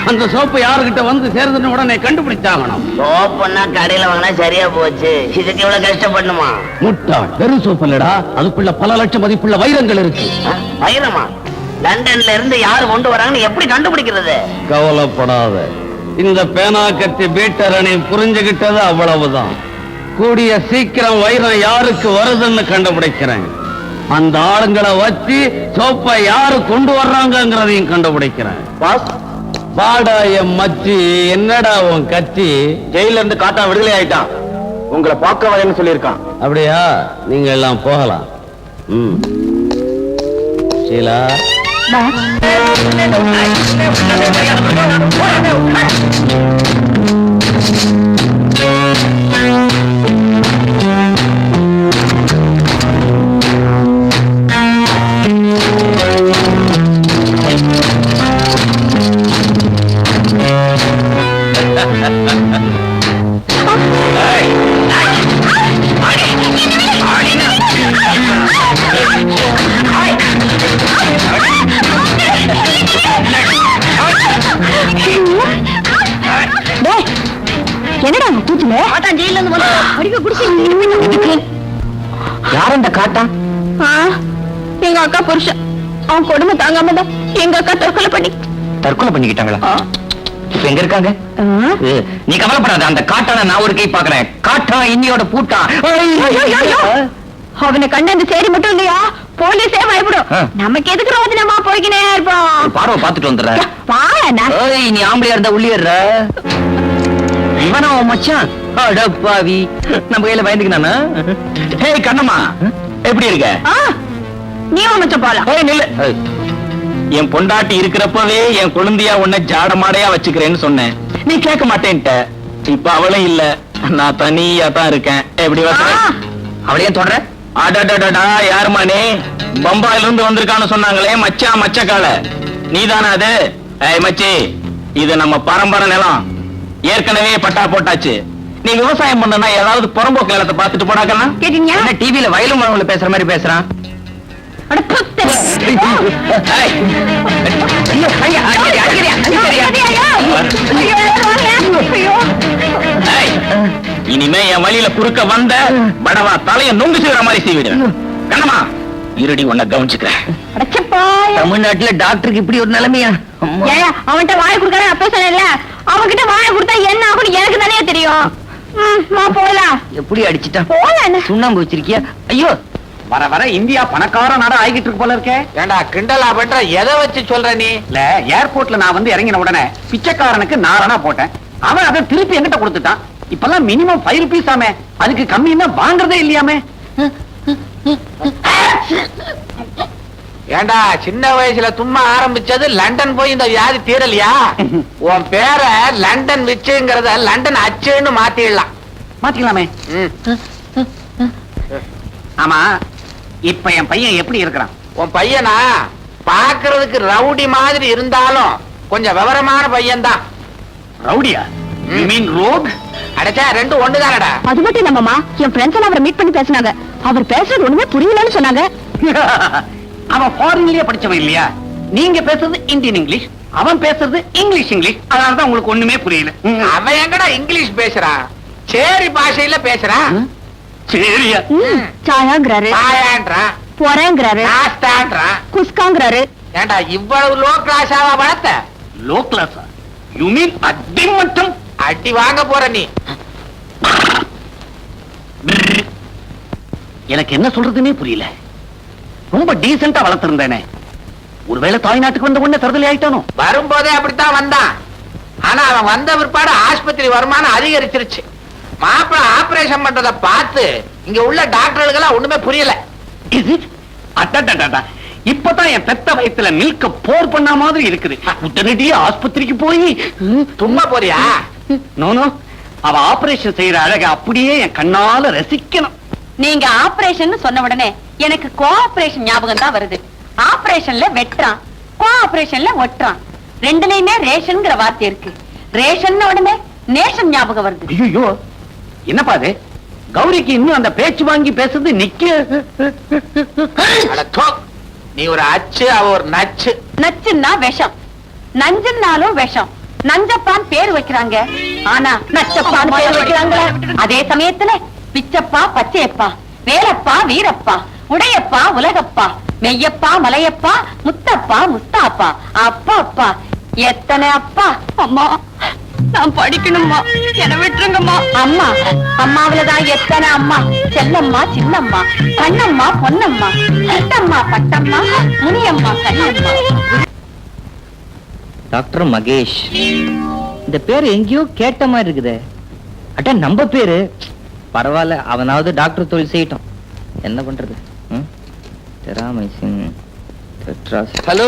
அந்த சோப்பு யாருகிட்ட வந்து சேர்ந்துன்னு உடனே கண்டுபிடிச்சாங்கணும். சோப்புன்னா கடையில வாங்கினா சரியா போச்சு. இதுக்கு இவ்வளவு கஷ்டப்படணுமா? முட்டாள், வெறும் சோப்பு இல்லடா, அதுக்குள்ள பல லட்சம் மதிப்புள்ள வைரங்கள் இருக்கு. வைரமா? லண்டன்ல இருந்து யாரு கொண்டு வராங்கன்னு எப்படி கண்டுபிடிக்கிறது? கவலைப்படாத, இந்த பேனா கத்தி பீட்டரணி புரிஞ்சுகிட்டது அவ்வளவுதான். கூடிய சீக்கிரம் வைரம் யாருக்கு வருதுன்னு கண்டுபிடிக்கிறேன். அந்த ஆளுங்களை வச்சு சோப்பை யாரு கொண்டு வர்றாங்கிறதையும் கண்டுபிடிக்கிறேன். பாடா என் மச்சி, என்னடா உன் கட்சி? ஜெயில இருந்து காட்டா விடுதலை ஆயிட்டான். உங்களை பார்க்க வரேன்னு சொல்லியிருக்கான். அப்படியா? நீங்க எல்லாம் போகலாம். ஷீலா, என்னடா கூச்சுல? ஜெயில இருந்து யார் அந்த காட்டா? எங்க அக்கா புருஷன். அவன் கொடுமை தாங்காம தான் எங்க அக்கா தற்கொலை பண்ணிக்கிட்டாங்களா? இப்ப எங்க இருக்காங்க? நீ கவலைப்படாத, அந்த காட்டான நான் ஒரு கை பாக்குறேன். காட்டா இன்னியோட பூட்டா. அவனை கண்ட அந்த சேரி மட்டும் இல்லையா, போலீஸே பயப்படும். நமக்கு எதுக்கு ரோதனமா போய்கினே இருப்போம். பார்வை பாத்துட்டு வந்துடுற. பாயா நீ ஆம்பளையா இருந்தா உள்ளிடுற. இவனா உன் மச்சான்? அடப்பாவி, நம்ம கையில பயந்துக்கினானா? ஹே கண்ணம்மா, எப்படி இருக்க? நீ மச்ச போலாம். நில்லு. என் பொண்டாட்டி இருக்கிறப்பவே என் குழந்தையா உன்னை ஜாடமாடையா வச்சுக்கிறேன்னு சொன்னேன். நீ கேட்க மாட்டேன்ட்ட. இப்ப அவளும் இல்ல, நான் தனியா தான் இருக்கேன். எப்படி அவளையே தொடர? அடடடா, யாருமா நீ? பம்பாயில இருந்து வந்திருக்கான்னு சொன்னாங்களே மச்சான் மச்சக்கால, நீதானே அது? ஏய் மச்சி, இது நம்ம பரம்பரை நிலம். ஏற்கனவே பட்டா போட்டாச்சு. நீ விவசாயம் பண்ணனா ஏதாவது புறம்போக்கு நிலத்தை பார்த்துட்டு போனாக்கன்னா? கேட்டீங்க? என்ன டிவில வயலும் மரங்களை பேசுற மாதிரி பேசுறான்? இனிமே என் வழியில குறுக்க வந்த படவா தலைய நொங்கு செய்யற மாதிரி செய்விடுவேன். கண்ணம்மா, இருடி உன்னை கவனிச்சுக்கிறேன். தமிழ்நாட்டுல டாக்டருக்கு இப்படி ஒரு நிலைமையா? அவன்கிட்ட வாய் கொடுக்கற அப்ப சொல்லல, அவன்கிட்ட வாய் கொடுத்தா என்ன ஆகும் எனக்கு தானே தெரியும். போலாம். எப்படி அடிச்சுட்டா? போலாம். சுண்ணாம்பு வச்சிருக்கியா? ஐயோ, வர வர இந்தியா பணக்கார நாடா ஆகிட்டு இருக்கு போல இருக்கே. ஏண்டா கிண்டலா பண்ற? எதை வச்சு சொல்ற நீ? இல்ல, ஏர்போர்ட்ல நான் வந்து இறங்கின உடனே பிச்சைக்காரனுக்கு நாரணா போட்டேன். அவன் அதை திருப்பி என்கிட்ட கொடுத்துட்டான். இப்பெல்லாம் மினிமம் 5 rupees ஆமே, அதுக்கு கம்மின்னா வாங்குறதே இல்லையாமே. ஏண்டா சின்ன வயசுல தும்மா ஆரம்பிச்சது லண்டன் போய் இந்த வியாதி தீரலையா? உன் பேரை லண்டன் விச்சுங்கிறத லண்டன் அச்சுன்னு மாத்திடலாம். மாத்திக்கலாமே. ஆமா, இப்ப என் பையன் எப்படி இருக்கிறான்? உன் பையனா பாக்குறதுக்கு ரவுடி மாதிரி இருந்தாலும் கொஞ்சம் விவரமான பையன் தான். ரவுடியா? You mean rogue? அடச்சா ரெண்டும் ஒண்ணுதானடா. அது மட்டும் இல்லம்மா, என் ஃப்ரெண்ட்ஸ் எல்லாம் அவரை மீட் பண்ணி பேசினாங்க. அவர் பேசுறது ஒண்ணுமே புரியலன்னு சொன்னாங்க. அவன் ஃபாரின்லயே படிச்சவன் இல்லையா? நீங்க பேசுறது இந்தியன் இங்கிலீஷ், அவன் பேசுறது இங்கிலீஷ். அதனாலதான் உங்களுக்கு ஒண்ணுமே புரியல. அவன் எங்கடா இங்கிலீஷ் பேசுறான்? சேரி பாஷையில பேசுறான். சரியா? சாயாங்கிறாரு, ஆயான்றான், பொறேங்கிறாரு, நாஸ்தான்றான், குஸ்காங்கிறாரு. ஏண்டா இவ்வளவு லோ கிளாஸாவா வளர்த்த? லோ கிளாஸா? யூ மீன் அடி மட்டும்? அடி வாங்க போற நீ. எனக்கு என்ன சொல்றதுன்னே புரியல. ரொம்ப டீசெண்டா வளர்த்திருந்தேனே, ஒருவேளை தாய்நாட்டுக்கு வந்த உடனே தருதலை ஆயிட்டானோ? வரும்போதே அப்படித்தான் வந்தான். ஆனா அவன் வந்த பிற்பாடு ஆஸ்பத்திரி வருமானம் அதிகரிச்சிருச்சு. மாப்பிள ஆபரேஷன் பண்றத பார்த்து இங்க உள்ள டாக்டர்களுக்கெல்லாம் ஒண்ணுமே புரியல. இப்பதான் என் பெத்த வயத்துல மில்க போர் பண்ண மாதிரி இருக்குது. உடனடியே ஆஸ்பத்திரிக்கு போய் சும்மா போறியா? நோனோ, அவ ஆபரேஷன் செய்யற அழக அப்படியே என் கண்ணால ரசிக்கணும். நீங்க ஆபரேஷன் சொன்ன உடனே எனக்கு கோஆபரேஷன் ஞாபகம் தான் வருது. ஆபரேஷன்ல வெட்டுறான், கோஆபரேஷன்ல ஒட்டுறான். ரெண்டுலயுமே ரேஷன்ங்கிற வார்த்தை இருக்கு. ரேஷன் உடனே நேஷன் ஞாபகம் வருது. ஐயோ, என்னப்பா அது? கௌரிக்கு இன்னும் அந்த பேச்சு வாங்கி பேசுறது நிக்க. அட தோ, நீ ஒரு அச்சு, அவ ஒரு நச்சு. நச்சுன்னா விஷம், நஞ்சுன்னாலும் விஷம். நஞ்சப்பான் பேர் வைக்கிறாங்க, ஆனா நச்சப்பான் பேர் வைக்கிறாங்களா? அதே சமயத்துல பிச்சப்பா, பச்சையப்பா, வேலப்பா, வீரப்பா, உடையப்பா, உலகப்பா, மெய்யப்பா, மலையப்பா, முத்தப்பா, முஸ்தாப்பா, அப்பா அப்பா, எத்தனை அப்பா. அம்மா, நான் படிக்கணும்மா, என்ன விட்டுருங்கம்மா. அம்மா, அம்மாவிலதான் எத்தனை அம்மா. செல்லம்மா, சின்னம்மா, கண்ணம்மா, பொன்னம்மா, சித்தம்மா, பட்டம்மா, முனியம்மா, கண்ணம்மா. டாக்டர் மகேஷ், இந்த பேரு எங்கேயோ கேட்ட மாதிரி இருக்குது. அட்ட நம்ம பேரு. பரவாயில்ல, அவனாவது டாக்டர் தொழில் செய்யட்டும். என்ன பண்றது? ஹலோ,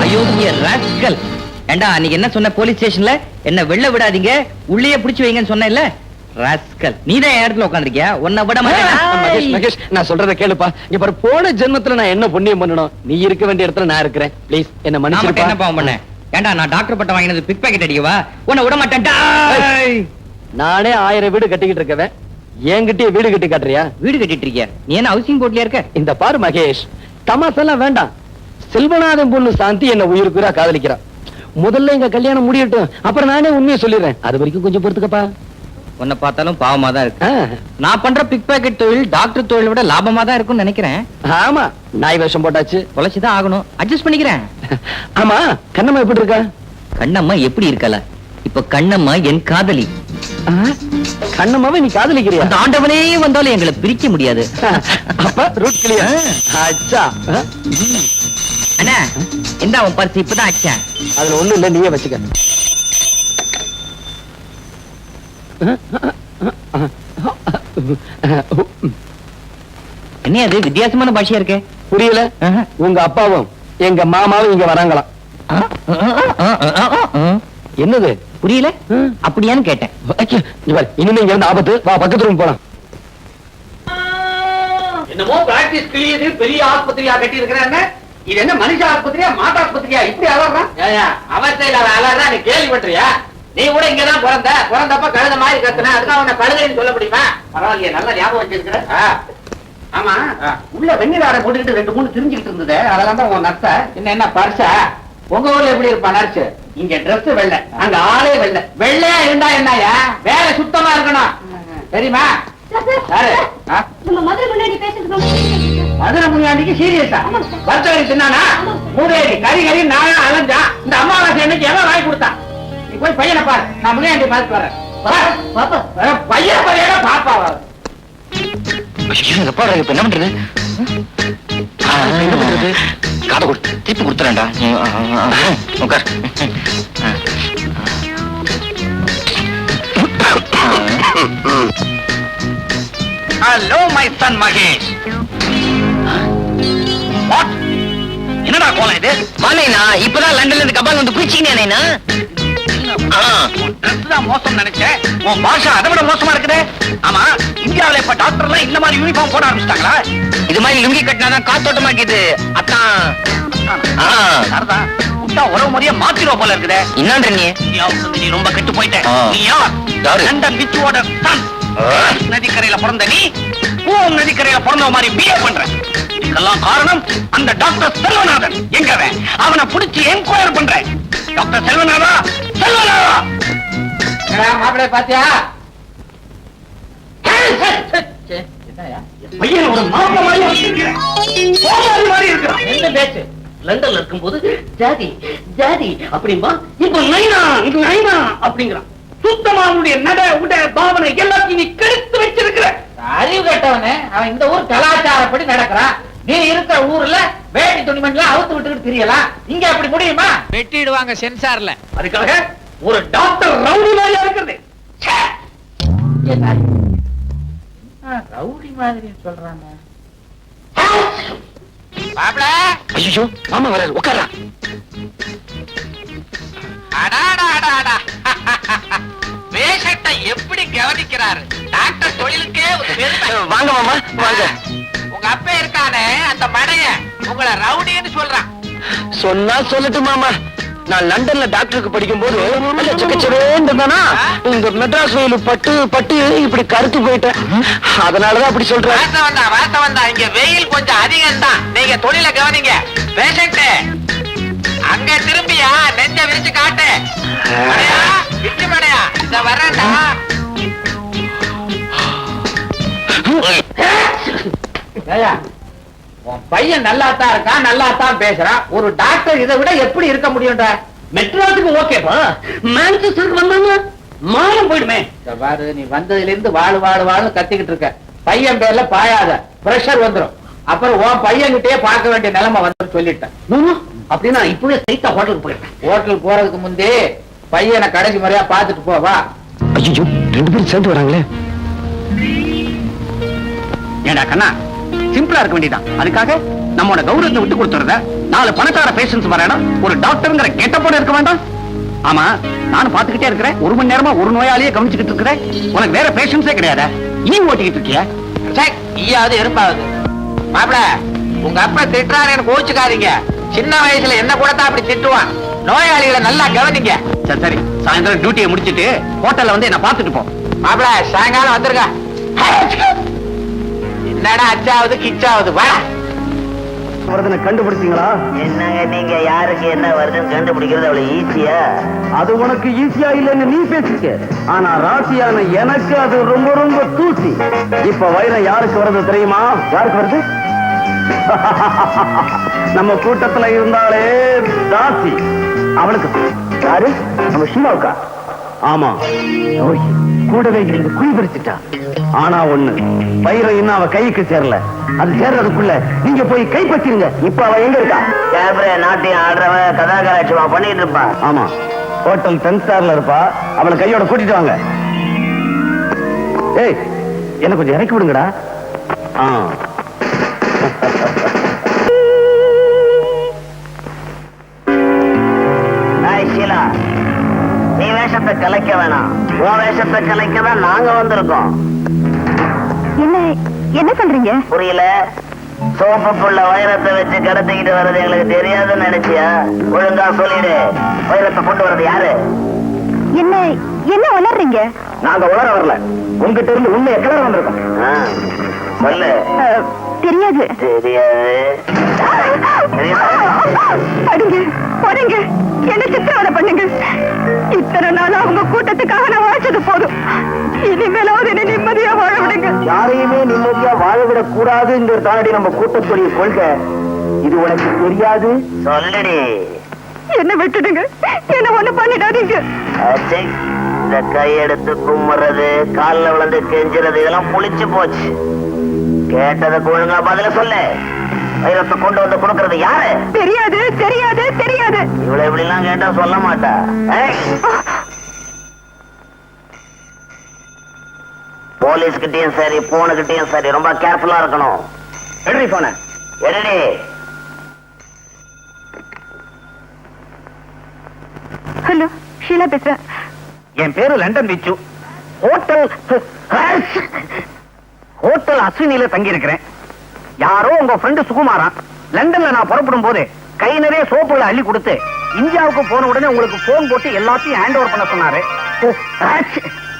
அயோக்கிய ராஸ்கல். ஏண்டா, நீங்க என்ன சொன்ன? போலீஸ் ஸ்டேஷன்ல என்ன வெளில விடாதீங்க, உள்ளே பிடிச்சு வைங்கன்னு சொன்ன. ராஸ்கல், நீதான் என் இடத்துல உட்காந்துருக்கியா? உன்னை விட மகேஷ், மகேஷ், நான் சொல்றத கேளுப்பா. இங்க பாரு, போன ஜென்மத்துல நான் என்ன புண்ணியம் பண்ணணும்? நீ இருக்க வேண்டிய இடத்துல நான் இருக்கிறேன். ப்ளீஸ் என்ன மன்னிச்சிருப்பா. என்ன பாவம் பண்ண? ஏண்டா, நான் டாக்டர் பட்டம் வாங்கினது பிக் பாக்கெட் அடிக்கவா? உன்னை விட மாட்டேன்டா. நானே 1000 வீடு கட்டிக்கிட்டு இருக்கவன், என்கிட்டயே வீடு கட்டி காட்டுறியா? வீடு கட்டிட்டு இருக்கியா? நீ என்ன ஹவுசிங் போர்ட்லயா இருக்க? இந்த பாரு மகேஷ், தமாசெல்லாம் வேண்டாம். செல்வநாதன் பொண்ணு சாந்தி என்ன உயிருக்குறா காதலிக்கிறா. முதல்ல எங்க கல்யாணம் முடியட்டும், அப்புறம் நானே உண்மையை சொல்லிடுறேன். அது வரைக்கும் கொஞ்சம் பொறுத்துக்கப்பா. உன்னை பார்த்தாலும் பாவமா தான் இருக்கு. நான் பண்ற பிக் பாக்கெட் தொழில் டாக்டர் தொழிலை விட லாபமா தான் இருக்கும்னு நினைக்கிறேன். ஆமா, நாய் வேஷம் போட்டாச்சு, பொழைச்சுதான் ஆகணும். அட்ஜஸ்ட் பண்ணிக்கிறேன். ஆமா, கண்ணம்மா எப்படி இருக்கா? கண்ணம்மா எப்படி இருக்கல? இப்ப கண்ணம்மா என் காதலி. கண்ணம்மாவை நீ காதலிக்கிறியா? அந்த ஆண்டவனே வந்தாலும் எங்களை பிரிக்க முடியாது. அப்ப ரூட் கிளியர். அச்சா, அண்ணா, இந்த அவன் பரிசு இப்பதான் அடிச்சேன். அதுல ஒண்ணும் இல்ல, நீயே வச்சுக்க. என்ன அது வித்தியாசமான பாஷையா இருக்கு? புரியல? உங்க அப்பாவும் எங்க மாமாவும் இங்க வராங்களாம். என்னது புரியல? அப்படியான்னு கேட்டேன். இனிமே இங்க இருந்து ஆபத்து. வா, பக்கத்து ரூம் போலாம். என்னமோ பிராக்டிஸ் கிளியது, பெரிய ஆஸ்பத்திரியா கட்டி இருக்கிறாங்க. இது என்ன மனுஷ ஆஸ்பத்திரியா, மாட்டு ஆஸ்பத்திரியா? இப்படி அலறான். அவஸ்தையில அலறான். நீ கேள்விப்பட்டியா? நீ கூட இங்கதான் பிறந்தப்ப கழுத மாதிரி கத்துன, அதுக்காக உன்னை கழுதைன்னு சொல்ல முடியுமா? பரவாயில்லையே, நல்ல ஞாபகம் வச்சிருக்கிற. ஆமா, உள்ள வெண்ணிலாட போட்டுக்கிட்டு 2-3 திரிஞ்சுக்கிட்டு இருந்தது. அதெல்லாம் தான் உன் நர்ஸ. என்ன பர்சா? உங்க ஊர்ல எப்படி இருப்பா நர்ஸ்? இங்க டிரெஸ் வெள்ள, அங்க ஆளே வெள்ள. வெள்ளையா இருந்தா என்னயா? வேலை சுத்தமா இருக்கணும், தெரியுமா? யாரு? நம்ம மதுரை முன்னாடி பேசிட்டு மதுரை முன்னாடிக்கு சீரியஸா வர்த்தகரி தின்னானா மூதேவி கறி கறி நானா அலைஞ்சா இந்த அம்மாவாசை என்னைக்கு எவன் வாங்கி கொடுத்தான் நீ போய் பையனை பாரு நான் முன்னாடி பார்த்து வரேன் பையன் பையனா பாப்பா எப்பா இப்ப என்ன பண்றது காதை கொடுத்து திருப்பி கொடுத்துறேன்டா உட்கார் ஹலோ மை சன் மகேஷ் என்னடா கோலம் இது வானேனா இப்பதான் லண்டன்ல இருந்து கபால் வந்து குளிச்சிங்கண்ணா மோசம் நினைச்சேன் உன் பாஷா அதை விட மோசமா இருக்குது ஆமா இந்தியாவில இப்ப டாக்டர் எல்லாம் இந்த மாதிரி யூனிஃபார்ம் போட ஆரம்பிச்சிட்டாங்களா இது மாதிரி லுங்கி கட்டினாதான் காத்தோட்டமா இருக்குது அத்தான் உறவு முறைய மாத்திருவா போல இருக்குது என்னன்ற நீ ரொம்ப கெட்டு போயிட்ட நீ யார் லண்டன் பிச்சுவோட சன் நதிக்கரையில பிறந்த நீ பூம் நதிக்கரையில பிறந்த மாதிரி பிஹேவ் பண்ற இதுக்கெல்லாம் காரணம் அந்த டாக்டர் செல்வநாதன் எங்கவன் அவனை பிடிச்சி என்கொயர் பண்றேன் டாக்டர் செல்வநாதா செல்வநாதா மாப்பிள்ளை பாத்தியா பையன் ஒரு மாப்பிள்ளை மாதிரி இருக்கிறான் எந்த பேச்சு லண்டன்ல இருக்கும்போது ஜாதி ஜாதி அப்படின்பா இப்ப நைனா இது நைனா அப்படிங்கிறான் சுத்தமா அவனுடைய நட உட பாவனை எல்லாத்தையும் நீ கெடுத்து வச்சிருக்கிற அறிவு கேட்டவனே அவன் இந்த ஊர் கலாச்சாரப்படி நடக்கிறான் நீ இருக்கிற ஊர்ல வேட்டி துணிமணிலாம் அவுத்து விட்டுக்கிட்டு தெரியலாம் இங்க அப்படி முடியுமா வெட்டிடுவாங்க சென்சார்ல அதுக்காக ஒரு டாக்டர் ரவுடி மாதிரியா இருக்கிறது ரவுடி மாதிரி சொல்றாங்க பாப்ள ஐயோ மாமா வராரு உட்காரா பேஷண்ட்டை எப்படி கவனிக்கிறாரு டாக்டர் தொழிலுக்கே ஒரு பெருமை வாங்க மாமா வாங்க உங்க அப்பா இருக்கானே அந்த மடைய உங்களை ரவுடின்னு சொல்றான் சொன்னா சொல்லட்டு மாமா நான் லண்டன்ல டாக்டருக்கு படிக்கும் போது இந்த மெட்ராஸ் வெயில் பட்டு பட்டு இப்படி கருத்து போயிட்டேன் அதனாலதான் அப்படி சொல்றேன் வாசம் வந்தா இங்க வெயில் கொஞ்சம் அதிகம் தான் நீங்க தொழில கவனிங்க பேஷண்ட் அங்க திரும்பியா நெஞ்ச விரிச்சு காட்டு விட்டு மடையா இந்த வரேன்டா உன் பையன் நல்லாத்தான் இருக்கான் நல்லாத்தான் பேசுறான் ஒரு டாக்டர் இதை விட எப்படி இருக்க முடியும்டா மெட்ராஸுக்கு ஓகேப்பா மான்செஸ்டருக்கு வந்தாங்க மானம் போயிடுமே பாரு நீ வந்ததுல இருந்து வாழு கத்திக்கிட்டு இருக்க பையன் பேர்ல பாயாத பிரஷர் வந்துரும் அப்புறம் உன் பையன் கிட்டே பார்க்க வேண்டிய நிலைமை வந்து சொல்லிட்டேன் அப்படின்னா இப்பவே சைத்தா ஹோட்டலுக்கு போயிட்டேன் ஹோட்டலுக்கு போறதுக்கு முந்தே பையனை கடைசி முறையா பாத்துட்டு போவா ஐயோ 2 பேரும் சேர்ந்து வராங்களே ஏண்டா கண்ணா சிம்பிளா இருக்க வேண்டியதான் அதுக்காக நம்மோட கௌரவத்தை விட்டு கொடுத்துறத 4 பணக்கார பேஷன்ஸ் வர இடம் ஒரு டாக்டர்ங்கிற கெட்டப்போட இருக்க வேண்டாம் ஆமா நானும் பாத்துக்கிட்டே இருக்கிறேன் 1 மணி நேரமா ஒரு நோயாளியே கவனிச்சுக்கிட்டு இருக்கிறேன் உனக்கு வேற பேஷன்ஸே கிடையாதா ஓட்டிக்கிட்டு இருக்கியா ஈயாவது எறும்பாவது மாப்பிள உங்க அப்பா திட்டுறாரு எனக்கு கோச்சுக்காதீங்க சின்ன வயசுல என்ன கூட தான் அப்படி திட்டுவான் நோயாளிகளை நல்லா கவனிங்க சரி சரி சாயந்தரம் டியூட்டியை முடிச்சிட்டு ஹோட்டல்ல வந்து என்ன பாத்துட்டு போ மாப்பிள சாயங்காலம் வந்துருங்க என்னடா அச்சாவது கிச்சாவது வா வருதுன்னு கண்டுபிடிச்சீங்களா? என்னங்க நீங்க யாருக்கு என்ன வருதுன்னு கண்டுபிடிக்கிறது அவ்வளவு ஈஸியா? அது உனக்கு ஈஸியா இல்லைன்னு நீ பேசிக்க, ஆனா ராசியான எனக்கு அது ரொம்ப ரொம்ப தூசி. இப்ப வைரம் யாருக்கு வருது தெரியுமா? யாருக்கு வருது? நம்ம கூட்டத்துல இருந்தாலே ராசி அவளுக்கு. யாரு? நம்ம ஷீலாவுக்கா? ஆமா, கூடவே இருந்து குழி பறிச்சுட்டா. ஆனா ஒண்ணு, வைரம் இன்னும் அவ கைக்கு சேரல. அது சேர்றதுக்குள்ள நீங்க போய் கைப்பற்றிருங்க. இப்ப அவ எங்க இருக்கா? கேப்ரே நாட்டியம் ஆடுறவன் கதாகராட்சமா பண்ணிட்டு இருப்பா. ஆமா, ஹோட்டல் 10 ஸ்டார்ல இருப்பா. அவளை கையோட கூட்டிட்டு வாங்க. ஏய், என்ன கொஞ்சம் இறக்கி விடுங்கடா. ஷீலா, நீ வேஷத்தை கலைக்க வேணாம், உன் வேஷத்தை கலைக்க தான் நாங்க வந்திருக்கோம். என்ன சொல்றீங்க? புரியல? சோப்புக்குள்ள வைரத்தை வச்சு கடத்திக்கிட்டு வர்றது எங்களுக்கு தெரியாதுன்னு நினைச்சியா? ஒழுங்கா சொல்லிடு, வைரத்தை கொண்டு வர்றது யாரு? என்ன உளறீங்க? நாங்க உளர வரல, உங்ககிட்ட இருந்து உண்மையை கிளற வந்திருக்கோம். சொல்லு. தெரியாது. அடிங்க, போடுங்க, என்ன சித்திரவதை பண்ணுங்க. இத்தனை நாள் அவங்க கூட்டத்துக்காக நான் வாழ்ச்சது போதும். இனிமேலாவது என்ன நிம்மதியா வாழ விடுங்க. யாரையுமே நிம்மதியா வாழவிடக் கூடாதுங்கிற தாண்டி நம்ம கூட்டத்துடைய கொள்கை. இது உனக்கு தெரியாது? சொல்லடி. என்ன விட்டுடுங்க, என்ன ஒண்ணு பண்ணிடாதீங்க. அச்சே, இந்த கையெடுத்து கும்புறது, கால்ல விழுந்து கெஞ்சுறது இதெல்லாம் புளிச்சு போச்சு. கேட்டதுக்கு ஒழுங்கா பதில சொல்லு. வைரத்தை கொண்டு வந்து கொடுக்கறது யாரு? தெரியாது தெரியாது தெரியாது. இவ்வளவு இப்படி எல்லாம் கேட்டா சொல்ல மாட்டா. போலீஸ் கிட்டயும் சரி போனு கிட்டயும் சரி ரொம்ப கேர்ஃபுல்லா இருக்கணும். எடுறி போன. எடுடி. ஹலோ, ஷீலா பேசுறேன். என் பேரு லண்டன் விச்சு. ஹோட்டல் அஸ்வினில தங்கி இருக்கிறேன். யாரோ உங்க ஃப்ரெண்டு சுகுமாரா லண்டன்ல நான் புறப்படும் போது கை நிறைய சோப்புகளை அள்ளி கொடுத்து இந்தியாவுக்கு போன உடனே உங்களுக்கு போன் போட்டு எல்லாத்தையும் ஹேண்ட் ஓவர் பண்ண சொன்னாரு.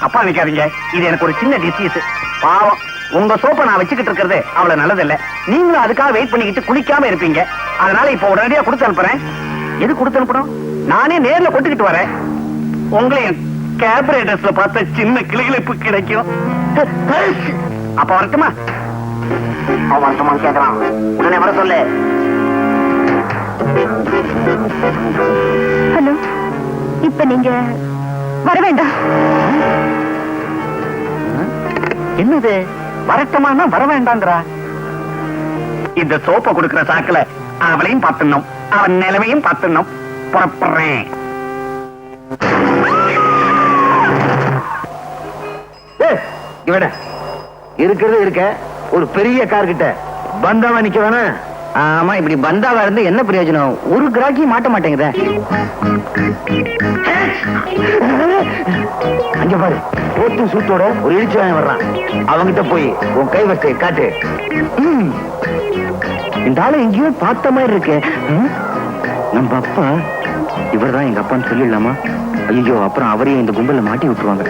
அப்பா நிக்காதீங்க, இது எனக்கு ஒரு சின்ன டிசீஸ். பாவம், உங்க சோப்பை நான் வச்சுக்கிட்டு இருக்கிறது அவ்வளவு நல்லதில்ல. நீங்களும் அதுக்காக வெயிட் பண்ணிக்கிட்டு குளிக்காம இருப்பீங்க. அதனால இப்ப உடனடியா கொடுத்து அனுப்புறேன். எது கொடுத்து அனுப்பணும்? நானே நேர்ல கொட்டுக்கிட்டு வரேன். உங்களையும் கேபரேட்டர்ஸ்ல பார்த்த சின்ன கிளிகளிப்பு கிடைக்கும். அப்ப வரட்டுமா? அவன் வருத்தமான்னு கேட்கறான். உடனே வர சொல்லு. ஹலோ, இப்ப நீங்க வர வேண்டாம். என்னது வரட்டமானா வர வேண்டாங்கிறா? இந்த சோப்பை கொடுக்கிற சாக்குல அவளையும் பார்த்துடணும், அவன் நிலைமையும் பார்த்துடணும். புறப்படுறேன். இவட இருக்கிறது இருக்க ஒரு பெரிய கார் கிட்ட பந்தாவா நிக்க வேணாம். ஆமா, இப்படி பந்தாவா இருந்து என்ன பிரயோஜனம்? ஒரு கிராக்கி மாட்ட மாட்டேங்குத. அங்க பாரு, போட்டு சூட்டோட ஒரு இழிச்சவன் வர்றான். அவங்கிட்ட போய் உன் கை வச்சு காட்டு. இந்த ஆளு எங்கேயோ பார்த்த மாதிரி இருக்கு. நம்ம அப்பா இவர்தான் எங்க அப்பான்னு சொல்லிடலாமா? ஐயோ, அப்புறம் அவரையும் இந்த கும்பல மாட்டி விட்டுருவாங்க.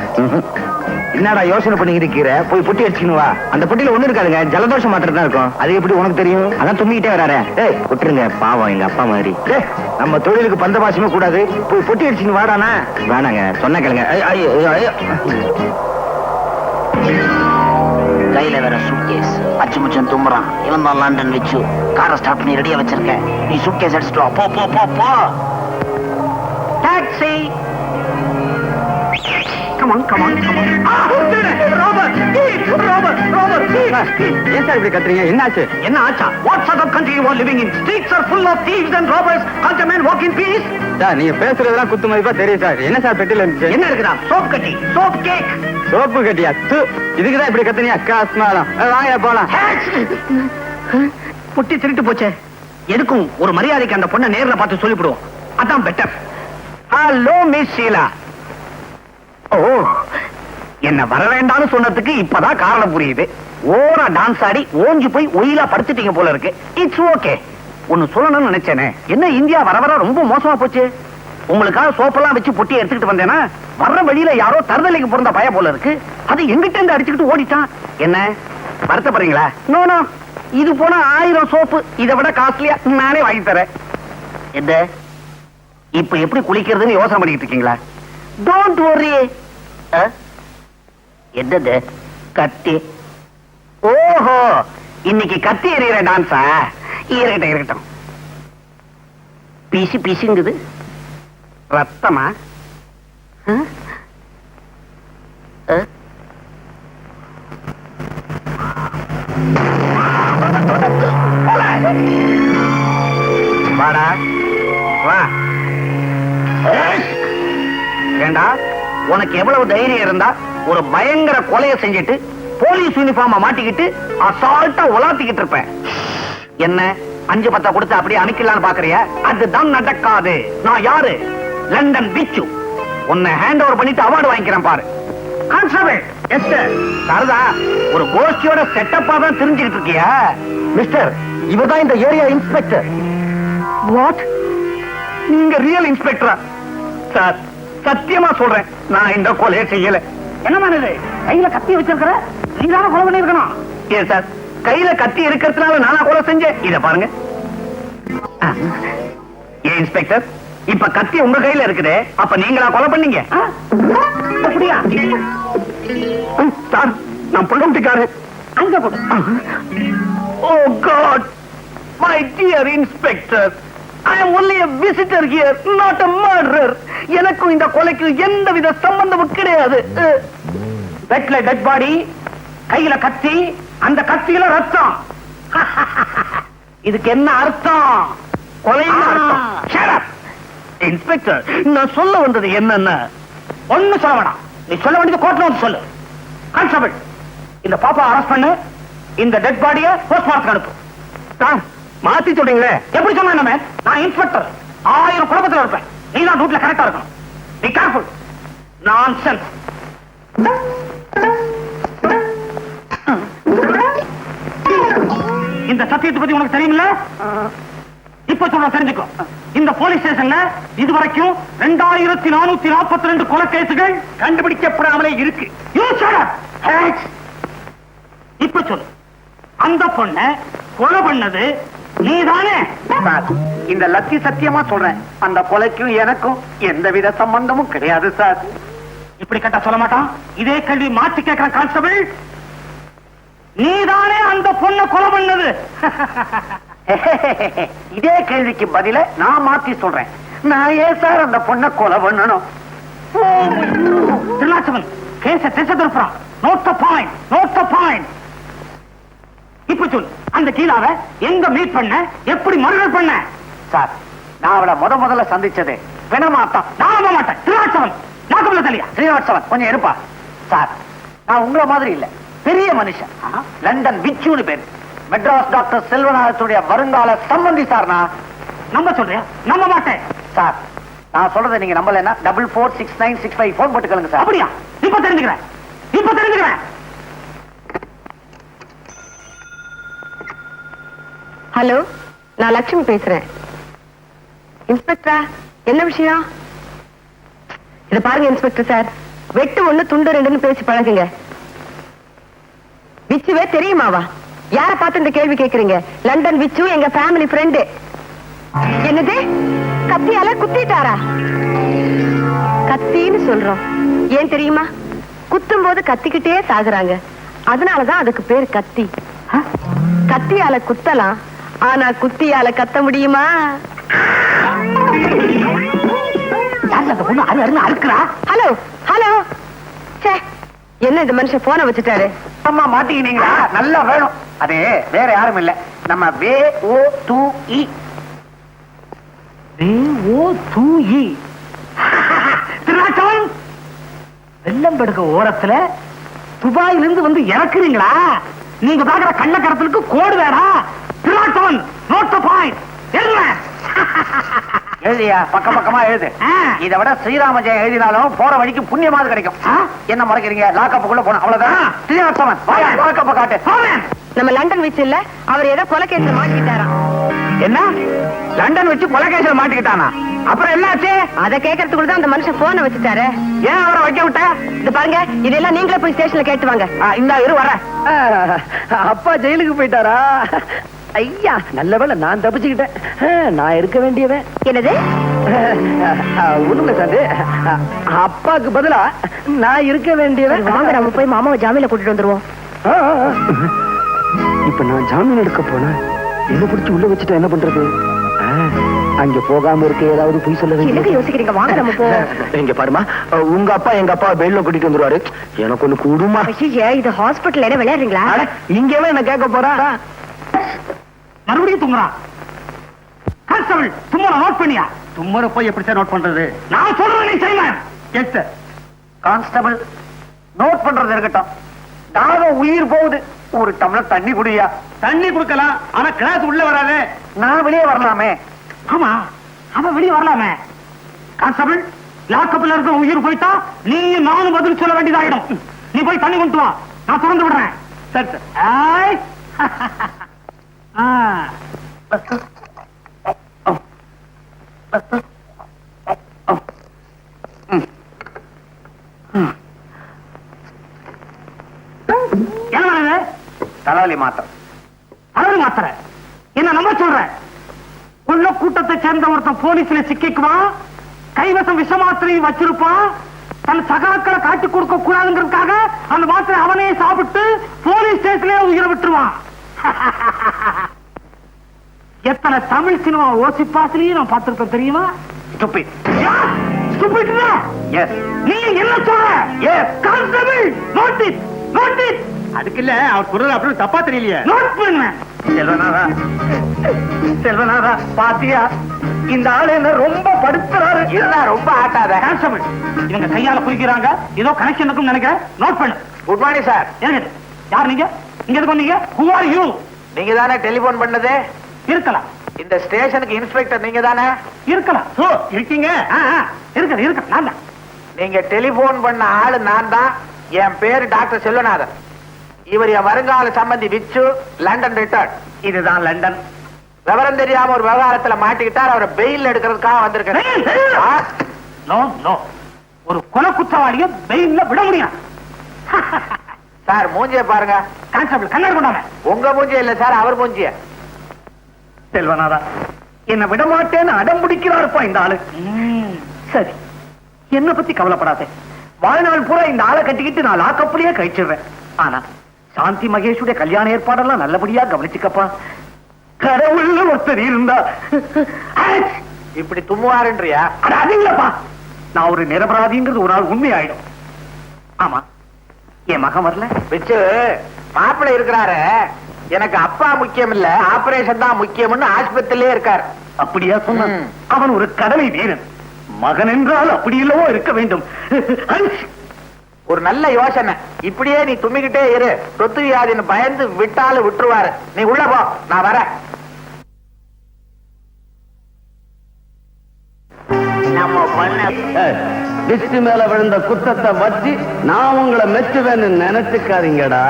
என்னடா யோசனை பண்ணிக்கிட்டு இருக்கிற? போய் பொட்டி அடிச்சுன்னு வா. அந்த பொட்டியில ஒண்ணு இருக்காதுங்க, ஜலதோஷம் மாத்திரம் தான் இருக்கும். அது எப்படி உனக்கு தெரியும்? அதான் தும்பிக்கிட்டே வராரு. டேய் விட்டுருங்க, பாவம் எங்க அப்பா மாதிரி. நம்ம தொழிலுக்கு பந்த பாசமே கூடாது. போய் பொட்டி அடிச்சுன்னு வாடானா. வேணாங்க, சொன்ன கேளுங்க. கையில வேற சூட்கேஸ், அச்சு முச்சம் தும்புறான். இவன் தான் லண்டன் விச்சு. காரை ஸ்டார்ட் பண்ணி ரெடியா வச்சிருக்கேன். நீ சூட்கேஸ் எடுத்துட்டு வா. போ போ போ போ. Taxi. Come on, come on, come on. Robert! Robert! Robert! ஏன் சார் இப்படி கத்துறீங்க? என்னாச்சு? என்ன ஆச்சா? What sort of country you are living in? Streets are full of thieves and robbers. Can't a man walk in peace? Sir, நீங்க பேசுறதெல்லாம் குத்து மதிப்பா தெரியும் சார். என்ன சார் பெட்டில இருந்துச்சு? என்ன இருக்குடா? சோப் கட்டி, சோப் கேக். சோப்பு கட்டியா? இதுக்குதான் இப்படி கத்துறீங்க? அக்காஸ்மாலம். வாங்க போலாம். புட்டி திருட்டு போச்சே. எதுக்கும் ஒரு மரியாதைக்கு அந்த பொண்ணை நேர்ல பார்த்து சொல்லிவிடுவோம். அதான் better. Hello miss Sheela. Oh, என்ன வர வேண்டாம்னு சொன்னதுக்கு இப்பதான் காரணம் புரியுது. ஓரா டான்ஸ் ஆடி ஓஞ்சு போய் ஒயிலா படுத்துட்டீங்க போல இருக்கு. It's okay. ஒன்னு சொல்லணும்னு நினைச்சேனே. என்ன இந்தியா வர வர ரொம்ப மோசமா போச்சு? உங்களுக்காக சோப்பெல்லாம் வச்சு பொட்டி எடுத்துக்கிட்டு வந்தேனா, வர்ற வழியில யாரோ தருதலைக்கு பிறந்த பய போல இருக்கு. அது எங்கிட்ட இருந்து அடிச்சுக்கிட்டு ஓடிட்டான். என்ன வருத்தப்படுறீங்களா? நோ நோ, இது போனா 1000 சோப்பு இதை விட காஸ்ட்லியா நானே வாங்கி தரேன். என்ன இப்ப எப்படி குளிக்கிறதுன்னு யோசனை பண்ணிக்கிட்டு இருக்கீங்களா? Don't worry. என்னது கத்தி? ஓஹோ, இன்னைக்கு கத்தி எறிகிற டான்ஸா? இருக்கட்டும் இருக்கட்டும். பீசி பீசிங்குது. ரத்தமா? வாடா வா. ஏண்டா, உனக்கு எவ்வளவு தைரியம் இருந்தா ஒரு பயங்கர கொலையை செஞ்சுட்டு போலீஸ் யூனிஃபார்ம மாட்டிக்கிட்டு அசால்ட்டா உலாத்திக்கிட்டு இருப்ப? என்ன 5-10 கொடுத்து அப்படியே அனுக்கலான்னு பாக்குறியா? அதுதான் நடக்காது. நான் யாரு? லண்டன் விச்சு. உன்னை ஹேண்ட் ஓவர் பண்ணிட்டு அவார்டு வாங்கிக்கிறேன் பாரு. கான்ஸ்டபிள் எஸ்டர் சரதா, ஒரு கோஷ்டியோட செட்டப்பா தான் தெரிஞ்சுக்கிட்டு இருக்கியா? மிஸ்டர், இவர்தான் இந்த ஏரியா இன்ஸ்பெக்டர். வாட்? நீங்க ரியல் இன்ஸ்பெக்டரா? சார், சத்தியமா சொல்றேன், நான் இந்த கொலையை செய்யல. என்னமா இது? கையில கத்தி வச்சிருக்கிற? நீதான கொலை பண்ணிருக்கணும். ஏன் சார், கையில கத்தி இருக்கிறதுனால நானா கொலை செஞ்சேன்? இத பாருங்க. ஏன் இன்ஸ்பெக்டர், இப்ப கத்தி உங்க கையில இருக்குது, அப்ப நீங்களா கொலை பண்ணீங்க? அப்படியா? சார், நான் புள்ள வீட்டுக்காரன். அங்க கொடு. Oh god, my dear inspector, I am only a visitor here, not a murderer. எனக்கும் இந்த கொலைக்கு எந்தவித சம்பந்தமும் கிடையாது. பெட்ல டெட் பாடி, கையில கத்தி, அந்த கத்தியில ரத்தம். இதுக்கு என்ன அர்த்தம்? கொலைன்னு அர்த்தம். Shut up. இன்ஸ்பெக்டர், நான் சொல்ல வந்தது என்னன்னா, ஒண்ணு சொல்ல வேணாம். நீ சொல்ல வேண்டியது கோர்ட்ல வந்து சொல்லு. கான்ஸ்டபிள், இந்த பாப்பா அரெஸ்ட் பண்ணு, இந்த டெட் பாடியை போஸ்ட்மார்ட்டம் அனுப்பு. மாத்தி சொல்றீங்களே, எப்படி சொன்ன? நான் இன்ஸ்பெக்டர், 1000 குழப்பத்தில் இருப்பேன். நீ தான் ரூட்ல கரெக்டா இருக்கணும். Be careful. நான்சென்ஸ். இந்த சத்தியத்தை பத்தி உனக்கு தெரியுமில்ல? இப்ப சொல்ற தெரிஞ்சுக்கோ. இந்த போலீஸ் ஸ்டேஷன்ல இதுவரைக்கும் 2442 கொலை கேசுகள் கண்டுபிடிக்கப்படாமலே இருக்கு. இப்ப சொல்லு, அந்த பொண்ண கொலை பண்ணது நீதானே? இந்த லத்தி சத்தியமா சொல்றேன், அந்த கொலைக்கும் எனக்கும் எந்தவித சம்பந்தமும் கிடையாது சார். இப்படி கேட்டா சொல்ல மாட்டான். இதே கேள்வி மாற்றி கேட்கிற கான்ஸ்டபிள், நீதானே அந்த பொண்ணை கொலை பண்ணது? இதே கேள்விக்கு பதில நான் மாத்தி சொல்றேன். நான் ஏன் சார் அந்த பொண்ணை கொலை பண்ணணும்? திருநாச்சவன் கேச திசை திருப்புறான். Note the point, note the point. இப்ப சொல்லு, அந்த கீழாவ எங்க மீட் பண்ண, எப்படி மர்டர் பண்ண? சார், நான் அவளை முதல்ல சந்திச்சது வினமாத்தான். நான் நம்ப மாட்டேன். திருநாச்சவன் நாக்கம்ல தெரியா? ஸ்ரீனிவாசவன் கொஞ்சம் இருப்பா. சார், நான் உங்கள மாதிரி இல்ல, பெரிய மனுஷன். லண்டன் விச்சுன்னு பேரு. மெட்ராஸ் டாக்டர் செல்வநாதத்துடைய வருங்கால சம்பந்தி சார். நான் நம்ப சொல்றியா? நம்ப மாட்டேன் சார். நான் சொல்றதை நீங்க நம்பலன்னா 446965 போன் போட்டுக்கலுங்க சார். அப்படியா? இப்ப தெரிஞ்சுக்கிறேன், இப்ப தெரிஞ்சுக்கிறேன். ஹலோ, நான் லட்சுமி பேசுறேன். இன்ஸ்பெக்டரா, என்ன விஷயம்? இத பாருங்க இன்ஸ்பெக்டர் சார், வெட்டு 1 துண்டு 2ன்னு பேசி பழகுங்க. விச்சுவே தெரியுமாவா? யார பார்த்து இந்த கேள்வி கேக்குறீங்க? லண்டன் விச்சு எங்க ஃபேமிலி ஃப்ரெண்டு. என்னது? கத்தியால குத்திட்டாரா? கத்தின்னு சொல்றோம், ஏன் தெரியுமா? குத்தும் போது கத்திக்கிட்டே சாகுறாங்க, அதனாலதான் அதுக்கு பேர் கத்தி. கத்தியால குத்தலாம், ஆனா குத்தியால கத்த முடியுமா? ஹலோ ஹலோ, என்ன இந்த மனுஷன் போன வச்சுட்டாரு? அம்மா மாட்டிக்கினீங்களா? நல்லா வேணும். அது வேற யாரும் இல்ல, நம்ம VOTE. திருநாச்சவன், வெள்ளம்பெடுக்க ஓரத்துல துபாயிலிருந்து வந்து இறக்குறீங்களா? நீங்க பாக்குற கள்ளக்கடத்தலுக்கு கோடு வேறா? திருநாச்சவன், நோட் தி பாயிண்ட். எழுதியா? பக்கம் பக்கமா எழுது. இதை விட ஸ்ரீராம ஜெயம் எழுதினாலும் போற வழிக்கு புண்ணியமாவது கிடைக்கும். என்ன மறைக்கிறீங்க? லாக்கப்புக்குள்ள போன அவ்வளவுதான். ஸ்ரீனிவாசவன், லாக்கப்ப காட்டு. நம்ம லண்டன் வச்சு இல்ல, அவர் ஏதோ கொலை கேஸ்ல மாட்டிக்கிட்டாராம். என்ன? லண்டன் வச்சு கொலை கேஸ்ல மாட்டிக்கிட்டானா? அப்புறம் என்னாச்சு? அத கேட்கறதுக்குள்ள தான் அந்த மனுஷன் போன வச்சுட்டாரு. ஏன் அவரை வைக்க விட்ட? இது பாருங்க, இதெல்லாம் நீங்களே போய் ஸ்டேஷன்ல கேட்டு வாங்க. இந்த இரு வர. அப்பா ஜெயிலுக்கு போயிட்டாரா? ஐயா, நல்ல வேளை நான் தப்பிச்சுக்கிட்டேன். நான் இருக்க வேண்டியவன். என்னது? ஒண்ணுல சாந்து, அப்பாக்கு பதிலா நான் இருக்க வேண்டியவன். வாங்க, நம்ம போய் மாமாவை ஜாமீன்ல கூட்டிட்டு வந்துருவோம். இப்ப நான் ஜாமீன் எடுக்க போனேன், என்ன பிடிச்சு உள்ள வச்சுட்டா என்ன பண்றது? அங்க போகாம இருக்க ஏதாவது போய் சொல்ல என்னங்க யோசிக்கிறீங்க? வாங்க நம்ம போவோம். எங்க பாருமா, உங்க அப்பா எங்க அப்பா பெயில்ல கூட்டிட்டு வந்துருவாரு. எனக்கு ஒண்ணு கூடுமா? இது ஹாஸ்பிட்டல் என்ன விளையாடுறீங்களா? இங்கவே என்ன கேட்க போறா? மறுபடியும் தும்முறான். கான்ஸ்டபிள், தும்மற நோட் பண்ணியா? தும்மற போய் எப்படி சார் நோட் பண்றது? நான் சொல்றேன், நீ செய்யலாம். Yes sir. கான்ஸ்டபிள், நோட் பண்றது இருக்கட்டும், தாகம் உயிர் போகுது. ஒரு டம்ளர் தண்ணி குடியா? தண்ணி குடுக்கலாம், ஆனா கிளாஸ் உள்ள வராது. நான் வெளியே வரலாமே? ஆமா, அவன் வெளியே வரலாமே. கான்ஸ்டபிள், லாக்கப்ல இருக்க உயிர் போயிட்டா நீயும் நானும் பதில் சொல்ல வேண்டியதாயிடும். நீ போய் தண்ணி கொண்டு வா, நான் திறந்து விடுறேன். சரி சார். தலைவலி மாத்திரை. தலைவலி மாத்திரை என்ன நம்ப சொல்ற? கொள்ள கூட்டத்தை சேர்ந்த ஒருத்தன் போலீஸ்ல சிக்கிக்குவான், கைவசம் விஷ மாத்திரையும் வச்சிருப்பான், தன் சகாக்களை காட்டி கொடுக்க கூடாதுங்கிறதுக்காக அந்த மாத்திரை அவனே சாப்பிட்டு போலீஸ் ஸ்டேஷன்லயே உயிரை விட்டுருவான். எத்தனை தமிழ் சினிமா ஓசிப்பாசிலையும் நான் பார்த்திருப்பேன் தெரியுமா? நீ என்ன சொல்ற? அதுக்கு இல்ல அவர் குரல் அப்படின்னு தப்பா தெரியலையே. நோட் பண்ண செல்வநாதா, செல்வநாதா பாத்தியா இந்த ஆளு என்ன ரொம்ப படுத்துறாரு. இதெல்லாம் ரொம்ப ஆட்டாத. கான்ஸ்டபிள் இவங்க கையால குறிக்கிறாங்க, ஏதோ கனெக்ஷன் இருக்குன்னு நினைக்கிறேன். நோட் பண்ணு. Good morning sir. யார் நீங்க? இங்க எதுக்கு வந்தீங்க? Who are you? நீங்க தானே டெலிபோன் பண்ணது? இருக்கலாம். இந்த ஸ்டேஷனுக்கு இன்ஸ்பெக்டர் நீங்க தானே? இருக்கலாம். இருக்கீங்க. இருக்க நான் தான். நீங்க டெலிபோன் பண்ண ஆளு நான் தான். என் பேரு டாக்டர் செல்வநாதன். இவர் என் வருங்கால சம்பந்தி விச்சு, லண்டன் ரிட்டர்ன். இதுதான் லண்டன். விவரம் தெரியாம ஒரு விவகாரத்துல மாட்டிக்கிட்டார். அவரை பெயில் எடுக்கிறதுக்காக வந்திருக்கேன். நோ நோ, ஒரு கொலை குற்றவாளிய பெயில்ல விட முடியும். சார் மூஞ்சிய பாருங்க. கான்ஸ்டபிள் கண்ணாடி கொண்டாங்க. உங்க மூஞ்சிய இல்ல சார், அவர் மூஞ்சிய. செல்வநாதா என்ன விட மாட்டேன்னு அடம் பிடிக்கிறாருப்பா இந்த ஆளு. சரி, என்ன பத்தி கவலைப்படாதே. வாழ்நாள் பூரா இந்த ஆளை கட்டிக்கிட்டு நான் லாக்கப்லயே கழிச்சிடுறேன். ஆனா சாந்தி மகேஷுடைய கல்யாண ஏற்பாடெல்லாம் நல்லபடியா கவனிச்சுக்கப்பா. கடவுள்னு ஒருத்தர் இருந்தா இப்படி தும்முவாருன்றியா? அது இல்லப்பா, நான் ஒரு நிரபராதிங்கிறது ஒரு நாள் உண்மை ஆயிடும். ஆமா, என் மகன் வரல. விச்சு மாப்பிள்ளை இருக்கிறாரு. எனக்கு அப்பா முக்கியம் இல்ல, ஆபரேஷன் தான் முக்கியம்னு ஆஸ்பத்திரியிலே இருக்காரு. அப்படியா சொன்ன? அவன் ஒரு கடமை வீரன். மகன் என்றால் அப்படி இல்லவோ இருக்க வேண்டும். ஒரு நல்ல யோசனை. இப்படியே நீ தும்மிக்கிட்டே இரு. சொத்து வியாதின்னு பயந்து விட்டாலும் விட்டுருவாரு. நீ உள்ள போ, நான் வரேன். நம்ம பண்ண திருஷ்டி மேல விழுந்த குத்தத்தை வச்சு நான் உங்களை மெச்சுவேன்னு நினைச்சுக்காதீங்கடா.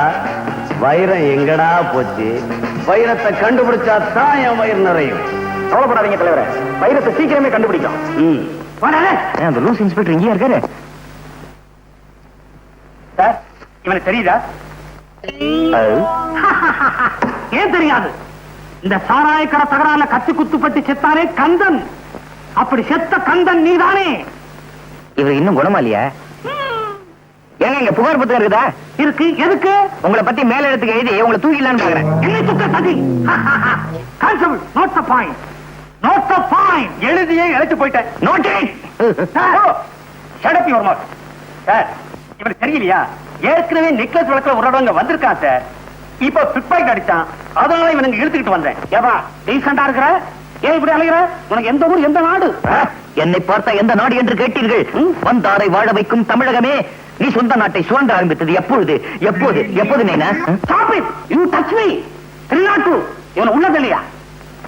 வைரம் எங்கடா போச்சு? வைரத்தை கண்டுபிடிச்சா தான் என் வயிறு நிறையும். கவலைப்படாதீங்க தலைவரே, வைரத்தை சீக்கிரமே கண்டுபிடிக்கும். அந்த லூஸ் இன்ஸ்பெக்டர் இங்கேயா இருக்காரு? சார், இவனுக்கு தெரியுதா? ஏன் தெரியாது? இந்த சாராயக்கடை தகராறுல கத்தி குத்துப்பட்டு செத்தாரே கந்தன். அப்படி செத்த கந்தன் நீதானே? இவர் இன்னும் குணமா இல்லையா? ஏங்க இங்க புகார் புத்தகம் இருக்குதா? இருக்கு. எதுக்கு? உங்களை பத்தி மேல இடத்துக்கு எழுதி உங்களை தூக்கிடலான்னு பாக்குறேன். என்னை தூக்க சதி. Constable, note the point. Note the point. எழுதியே இழைச்சு போயிட்டேன். Note it. Shut up your mouth. Sir, இவனுக்கு தெரியலையா? ஏற்கனவே நெக்லஸ் வழக்குல ஒரு இடங்க வந்திருக்கான் சார். இப்ப பிக்பாக்கெட் அடிச்சான். அதனால இவனுக்கு இழுத்துக்கிட்டு வந்தேன். ஏவா டீசெண்டா இருக்கிற? ஏன் இப்படி அலைகிற? உனக்கு எந்த ஊர், எந்த நாடு? என்னை பார்த்த எந்த நாடு என்று கேட்டீர்கள்? வந்தாரை வாழ வைக்கும் தமிழகமே. நீ சொந்த நாட்டை சுரண்ட ஆரம்பித்தது எப்பொழுது? எப்போது? எப்போது? நீ stop it. You touch me. 302. இவன் உள்ள தெரியலையா?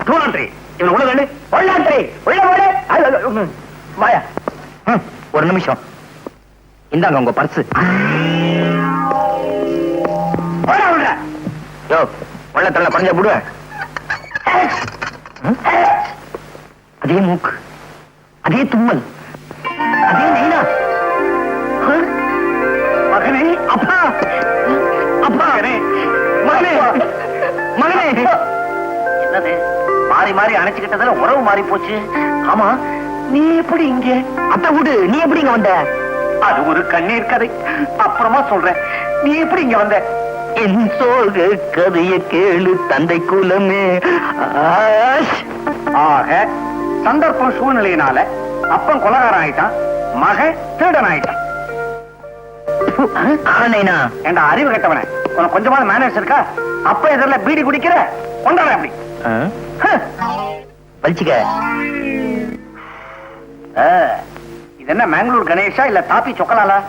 203. இவன் உள்ள தெரியல. உள்ளான்றி. உள்ள போடு. வாயா. ஒரு நிமிஷம். இந்தாங்க உங்க பர்ஸ். போடா உள்ள. யோ, உள்ளத்துல பஞ்ச புடுவேன். அதே மூக்கு, அதே தும்மல், அதே நைனா. மகனே, அப்பா, அப்பா, மகனே, மகனே. என்னது மாறி மாறி அணைச்சுக்கிட்டதுல உறவு மாறி போச்சு. ஆமா, நீ எப்படி இங்க? அத்தை வீடு, நீ எப்படி இங்க வந்த? அது ஒரு கண்ணீர் கதை, அப்புறமா சொல்றேன். நீ எப்படி இங்க வந்த? என் சோக கதைய கேளு தந்தை குலமே. ஆக சந்தர்ப்பம் சூழ்நிலையினால அப்பன் கொலகாரன் ஆயிட்டான், மகன் திருடன் ஆயிட்டான். ஏண்டா அறிவு கட்டவன, உனக்கு கொஞ்சமாவது மேனேஜ் இருக்கா? அப்ப எதிரில் பீடி குடிக்கிற கொண்டாட அப்படி பழிச்சுக்க. இது என்ன மேங்களூர் கணேஷா இல்ல தாப்பி சொக்கலாலா?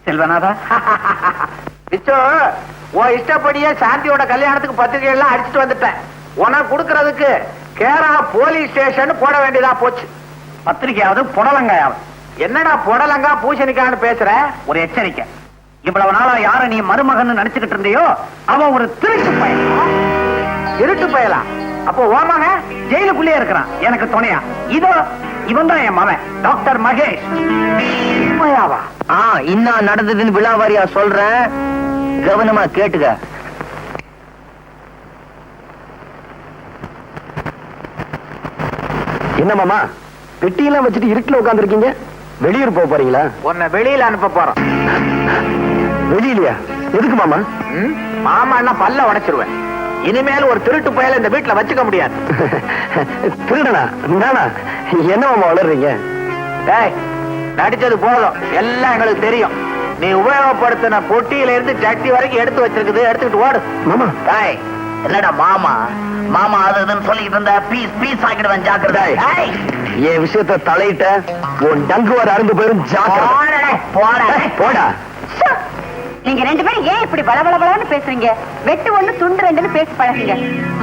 செல்வநாதா, பிச்சோ, உன் இஷ்டப்படியே சாந்தியோட கல்யாணத்துக்கு பத்திரிகை எல்லாம் அடிச்சுட்டு வந்துட்டேன். உனக்கு கொடுக்கறதுக்கு கேரளா போலீஸ் ஸ்டேஷன் போட வேண்டியதா போச்சு. பத்திரிகையாவது புடலங்காயாவது? என்னடா புடலங்கா பூசணிக்கான்னு பேசுற? ஒரு எச்சரிக்கை. இவ்வளவு நாளா யார நீ மருமகன் நினைச்சுக்கிட்டு இருந்தியோ அவன் ஒரு திருட்டு பயன். இருட்டு பயலா? அப்போ ஓமக ஜெயிலுக்குள்ளே இருக்கிறான் எனக்கு துணையா. இதோ இவன் தான் என் மகன் டாக்டர் மகேஷ். உண்மையாவா? இன்னும் நடந்ததுன்னு விழாவாரியா சொல்றேன், கவனமா கேட்டுக்க. என்ன மாமா பெட்டியெல்லாம் வச்சுட்டு இருட்டுல உட்கார்ந்து இருக்கீங்க? வெளியூர் போக போறீங்களா? உன்னை வெளியில அனுப்ப போறோம். வெளியிலயா? எதுக்கு மாமா? மாமா என்ன பல்ல உடைச்சிருவேன். இனிமேல் ஒரு திருட்டு பயல இந்த வீட்டுல வச்சுக்க முடியாது. திருடனா? நானா? என்ன மாமா வளர்றீங்க? டேய், நடிச்சது போதும், எல்லாம் எங்களுக்கு தெரியும். நீ உபயோகப்படுத்தின பொட்டியில இருந்து சட்டி வரைக்கும் எடுத்து வச்சிருக்குது, எடுத்துக்கிட்டு ஓடு. மாமா டேய், என்னடா மாமா மாமா அது இதுன்னு சொல்லிட்டு இருந்த பீஸ் பீஸ் ஆக்கிடுவேன், ஜாக்கிரதை. டேய், என் விஷயத்த தலையிட்ட உன் டங்கு வர அருந்து போயிரும், ஜாக்கிரதை. போடா, போடா. நீங்க ரெண்டு பேரும் ஏன் இப்படி பலபலபலன்னு பேசுறீங்க? வெட்டு ஒண்ணு துண்டு ரெண்டுன்னு பேசி பழகுங்க.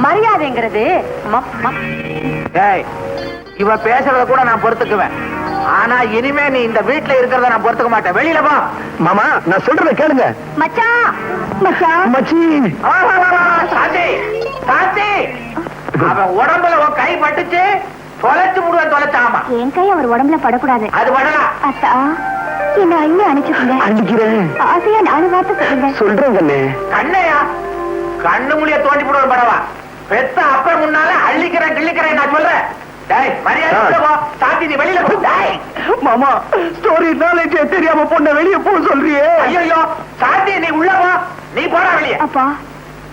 மரியாதைங்கிறது டேய், இவ பேசுறத கூட நான் பொறுத்துக்குவேன். ஆனா இனிமே நீ இந்த வீட்டுல இருக்கிறத நான் பொறுத்துக்க மாட்டேன். வெளியில வா. மாமா நான் சொல்றத கேளுங்க. மச்சான் மச்சான் மச்சி. சாந்தி, சாந்தி, அவன் உடம்புல உன் கை பட்டுச்சு, தொலைச்சு முடுவேன், தொலைச்சாமா. என் கை அவர் உடம்புல படக்கூடாது. அது படலாம். அத்தா, என்ன அள்ளி அனுப்பிச்சுக்கோங்க. அடிக்கிறேன். ஆசையா நாலு வார்த்தை சொல்லுங்க. சொல்றேன் கண்ணே. கண்ணையா? கண்ணு முடிய தோண்டி போடுவேன் படவா. பெத்த அப்ப முன்னால அள்ளிக்கிறேன் கிள்ளிக்கிறேன் நான் சொல்றேன். டேய், மரியாதை உள்ள போ. சாந்தி, நீ வெளியில போ. டேய், மாமா ஸ்டோரி நாலேஜ் தெரியாம பொண்ண வெளிய போ சொல்றியே. ஐயோ சாந்தி, நீ உள்ள போ. நீ போடா வெளியே. அப்பா,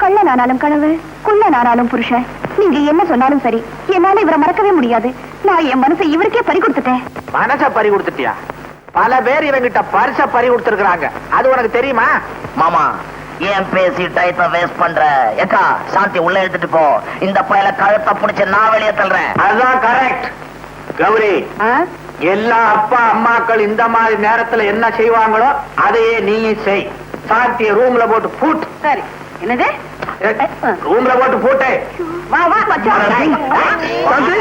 கள்ளனானாலும் கனவு, குள்ளனானாலும் புருஷன். நீங்க என்ன சொன்னாலும் சரி, என்னால இவரை மறக்கவே முடியாது. நான் என் மனசை இவருக்கே பறி கொடுத்துட்டேன். மனச பறி கொடுத்துட்டியா? பல பேர் இவங்கிட்ட பரிச பறி கொடுத்திருக்காங்க. அது உனக்கு தெரியுமா? மாமா ஏன் பேசி டயத்தை வேஸ்ட் பண்ற? ஏக்கா, சாந்தி உள்ள எடுத்துட்டு போ. இந்த பயல கழுத்தை பிடிச்சு நான் வெளியே தள்ளுறேன். அதுதான் கரெக்ட். கௌரி, எல்லா அப்பா அம்மாக்கள் இந்த மாதிரி நேரத்துல என்ன செய்வாங்களோ அதையே நீயும் செய். சாந்திய ரூம்ல போட்டு பூட்டு. சரி. என்னது? ரூம்ல போட்டு பூட்டு. வா வா மச்சான். சாந்தி, சாந்தி,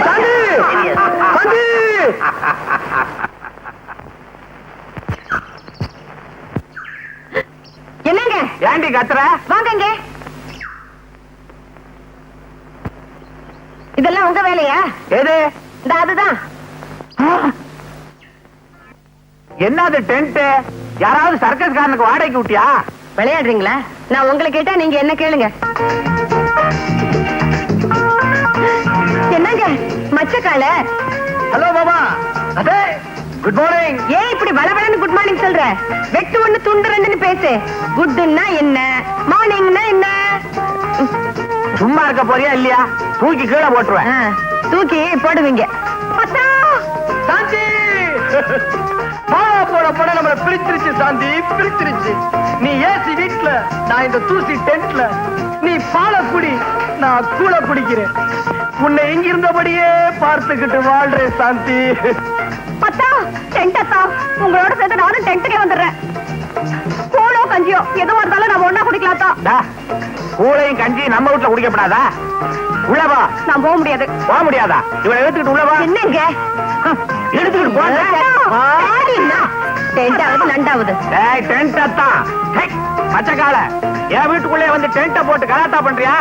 சாந்தி, சாந்தி. என்னங்க? ஏண்டி கத்துற? வாங்கங்க. இதெல்லாம் உங்க வேலையா? எது? இந்த அதுதான். என்னது டென்ட்? யாராவது சர்க்கஸ் காரனுக்கு வாடகைக்கு விட்டியா? விளையாடுறீங்களா? நான் உங்களை கேட்டா நீங்க என்ன கேளுங்க. என்னங்க மச்சக்கால? ஹலோ மாமா. அதே குட் மார்னிங். ஏன் இப்படி வளவளன்னு குட் மார்னிங் சொல்ற? வெட்டு ஒண்ணு துண்டு ரெண்டுன்னு பேசு. குட்னா என்ன, மார்னிங்னா என்ன? சும்மா இருக்க போறியா இல்லையா? தூக்கி கீழே போட்டுருவேன். தூக்கி போடுவீங்க. சாந்தி, பாலா போட போட நம்மள பிரிச்சிருச்சு. சாந்தி பிரிச்சிருச்சு. நீ ஏசி வீட்ல, நான் இந்த தூசி டென்ட்ல. நீ பால குடி, நான் கூழ குடிக்கிறேன். உன்னை எங்க இருந்தபடியே பார்த்துக்கிட்டு வாழ்றேன் சாந்தி. அத்தா, டென்ட் அத்தா, உங்களோட சேர்ந்து நானும் டென்ட்டுக்கே வந்துடுறேன். கூழோ கஞ்சியோ எதுவும் இருந்தாலும் நம்ம ஒண்ணா குடிக்கலாம். கூழையும் கஞ்சி நம்ம வீட்டுல குடிக்கப்படாதா? உள்ளவா. நான் போக முடியாது. போக முடியாதா? இவனை எடுத்துக்கிட்டு உள்ளவா. என்னங்க எடுத்துக்கிட்டு போங்க. டென்டாவது நண்டாவது. டென்ட் அத்தான் மச்சக்கால என் வீட்டுக்குள்ளே வந்து டென்ட்ட போட்டு கலாட்டா பண்றியா?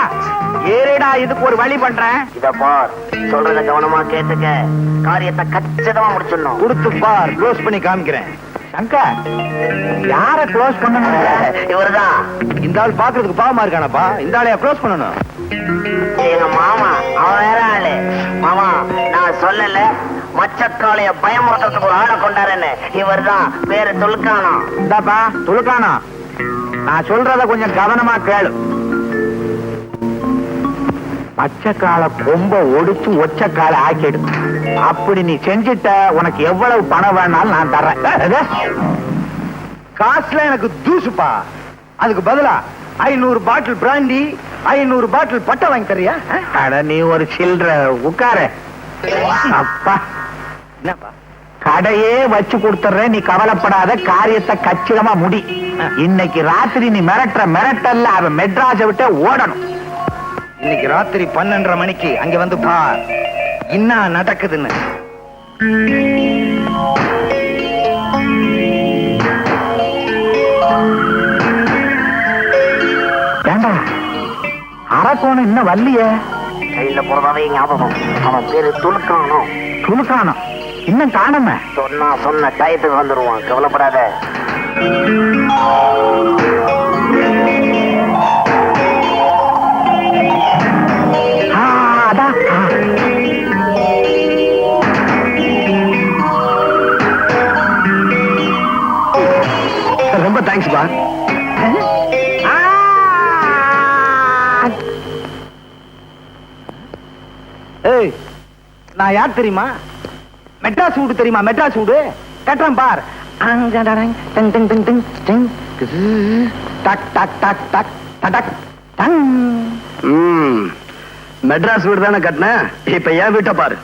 ஏறிடா, இதுக்கு ஒரு வழி பண்றேன். இத பார், சொல்றத கவனமா கேட்டுக்க. காரியத்தை கச்சிதமா முடிச்சிடணும். கொடுத்து பார், க்ளோஸ் பண்ணி காமிக்கிறேன். சங்கர், யார க்ளோஸ் பண்ணணும்? இவருதான். இந்த ஆள் பாக்குறதுக்கு பாவமா இருக்கானப்பா. இந்த ஆளையா க்ளோஸ் பண்ணணும்? எங்க மாமா, அவன் வேற ஆளு. மாமா, நான் சொல்லல மச்சக்காளைய பயமுறுத்துறதுக்கு ஒரு ஆளை கொண்டாருன்னு. இவர்தான், பேரு துலுக்கானம். இந்தாப்பா துலுக்கானம், நான் சொல்றத கொஞ்சம் கவனமா கேளு. பச்சைக்கால கொம்ப ஒடிச்சு ஒச்சக்கால ஆக்கிடு. அப்படி நீ செஞ்சிட்ட, உனக்கு எவ்வளவு பணம் வேணாலும் நான் தர்றேன். காசுல எனக்கு தூசுப்பா. அதுக்கு பதிலா 500 பாட்டில் பிராண்டி, 500 பாட்டில் பட்டை வாங்கி தரியா? அட நீ ஒரு சில்ற உட்கார. அப்பா, என்னப்பா, கடையே வச்சு கொடுத்துறேன், நீ கவலைப்படாத. காரியத்தை கச்சிதமா முடி. இன்னைக்கு ராத்திரி நீ மிரட்டல்ல அவன் மெட்ராஸை விட்டு ஓடணும். இன்னைக்கு ராத்திரி 12:30 மணிக்கு அங்க வந்து பார் என்ன நடக்குதுன்னு. ஏண்டா, அரக்கோணம் இன்னும் வரலையே? கையில போறதாவே ஞாபகம். அவன் பேரு துலுக்கானம். துலுக்கானம் இன்னும் காணுமே. சொன்ன டயத்துக்கு வந்துருவான், கவலைப்படாத. நான் யார் தெரியுமா? மெட்ராஸ் வீடு தெரியுமா? மெட்ராஸ் வீடு கட்டுறேன் பார். மெட்ராஸ் வீடு தானே கட்டின, இப்ப ஏன் வீட்டை பாரு.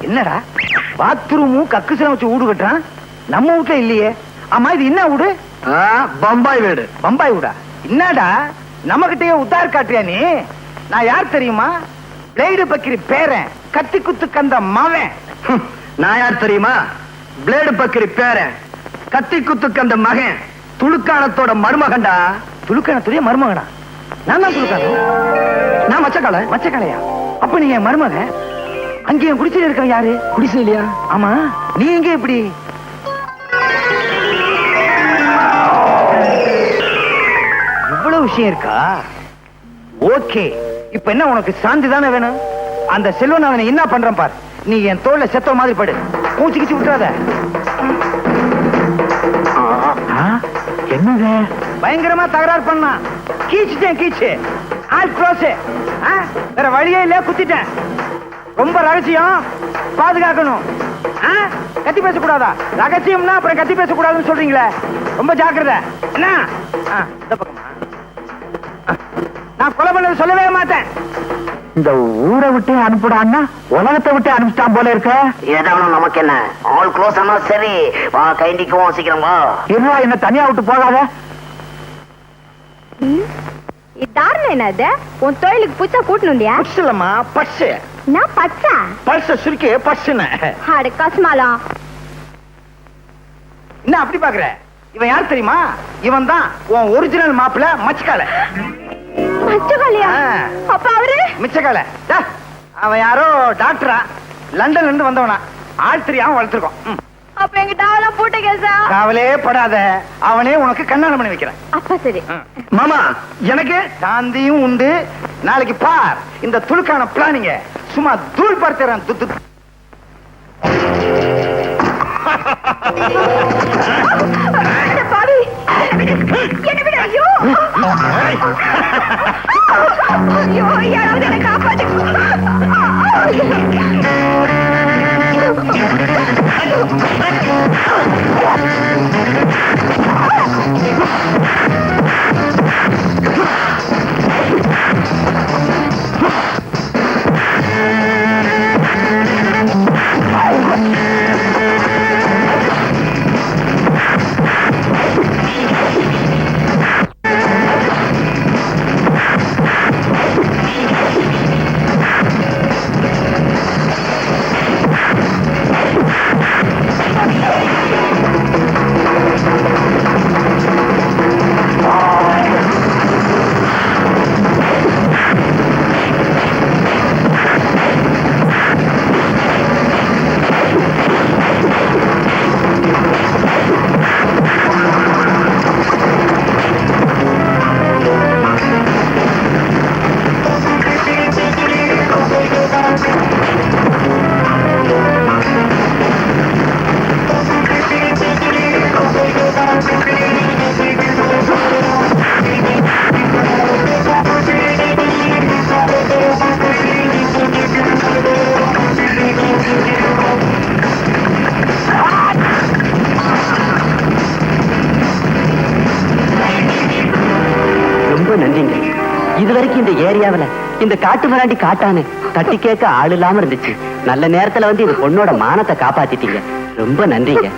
என்னடா பாத்ரூமும் கக்குசலம் வச்சு வீடு கட்டுறான், நம்ம வீட்டுல இல்லையே. ஆமா இது என்ன வீடு? பம்பாய் வீடு. பம்பாய் வீடா? என்னடா நம்ம கிட்டயே உத்தார் காட்டுறியா நீ? நான் யார் தெரியுமா? பிளேடு பக்கிரி பேரன், கத்தி குத்து கந்த மவன். நான் யார் தெரியுமா? பிளேடு பக்கிரி பேரன், கத்தி குத்து கந்த மகன், துளுக்கானத்தோட மருமகன்டா. துளுக்கானத்துடைய மருமகனா? நான் தான் துளுக்கானம். நான் மச்சக்கால. மச்சக்காலையா? அப்ப நீங்க மருமகன். அங்கே குடிசையில இருக்க யாரு? குடிசையிலையா? ஆமா. நீ எங்க இப்படி? இவ்வளவு விஷயம் இருக்கா? ஓகே, இப்ப என்ன உனக்கு சாந்தி தானே வேணும்? அந்த செல்வநாதனை என்ன பண்றேன் பார். நீ என் தோல்ல செத்த மாதிரி படு, மூச்சு கிச்சு விட்டுறாத. என்னங்க பயங்கரமா தகராறு பண்ணா? கீச்சுட்டேன் கீச்சு. All close. வேற வழியே இல்ல, குத்திட்டேன். ரொம்ப ரகசியம், பாதுகாக்கணும். கத்தி பேசக்கூடாதா? ரகசியம்னா அப்புறம் கத்தி பேசக்கூடாதுன்னு சொல்றீங்களே, ரொம்ப ஜாக்கிரதை. என்ன இந்த பக்கமா? நான் கொலை பண்ணது சொல்லவே மாட்டேன். இந்த ஊரை விட்டு அனுப்பிடான்னா உலகத்தை விட்டு அனுப்பிட்டான் போல இருக்க. ஏதாவது நமக்கு என்ன, ஆல் க்ளோஸ் ஆனா சரி, வா கைண்டிக்குவோம், சீக்கிரம் வா. இருவா, என்ன தனியா விட்டு போகாத. இதாரணம் என்னது? உன் தொழிலுக்கு புதுசா கூட்டணுண்டியா? பர்ஸ் இல்லம்மா, பர்ஸ். நான் பச்சா பர்ஸ் சுருக்கி பர்ஸ்னு. அட கஸ்மாலா. என்ன அப்படி பாக்குற? இவன் யார் தெரியுமா? இவன் தான் உன் ஒரிஜினல் மாப்பிள்ள மச்சக்கால. மச்சக்காலையா? அப்ப அவரு மிச்சக்கால. அவன் யாரோ டாக்டரா, லண்டன்ல இருந்து வந்தவனா. ஆள் தெரியாம வளர்த்துருக்கோம். அப்ப எங்க டாவெல்லாம் பூட்ட கேசா? காவலே படாத, அவனே உனக்கு கண்ணாலம் பண்ணி வைக்கிறேன். அப்ப சரி. மாமா, எனக்கு சாந்தியும் உண்டு. நாளைக்கு பார் இந்த துளுக்கான பிளானிங்க. சும்மா தூள் பார்த்துறேன். பாவி, என்ன விட. ஐயோ ஐயோ, யாராவது என்ன காப்பாத்து. இதுவரைக்கும் இந்த ஏரியாவில இந்த காட்டு மிராண்டி காட்டானு தட்டி கேட்க ஆள் இல்லாம இருந்துச்சு. நல்ல நேரத்துல வந்து இது பொண்ணோட மானத்தை காப்பாத்திட்டீங்க. ரொம்ப நன்றிங்க.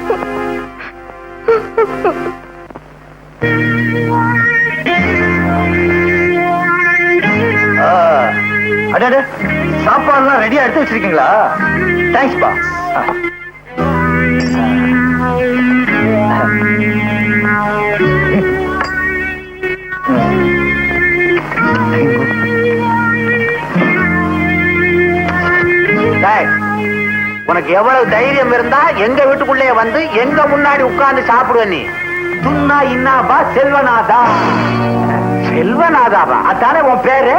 சாப்பாடுலாம் ரெடியா எடுத்து வச்சிருக்கீங்களா? தேங்க்ஸ் பா. உனக்கு எவ்வளவு தைரியம் இருந்தா எங்க வீட்டுக்குள்ளே வந்து எங்க முன்னாடி உட்கார்ந்து சாப்பிடுவ நீ? துன்னா இன்னாபா செல்வநாதா. செல்வநாதாவா? அதானே உன் பேரு?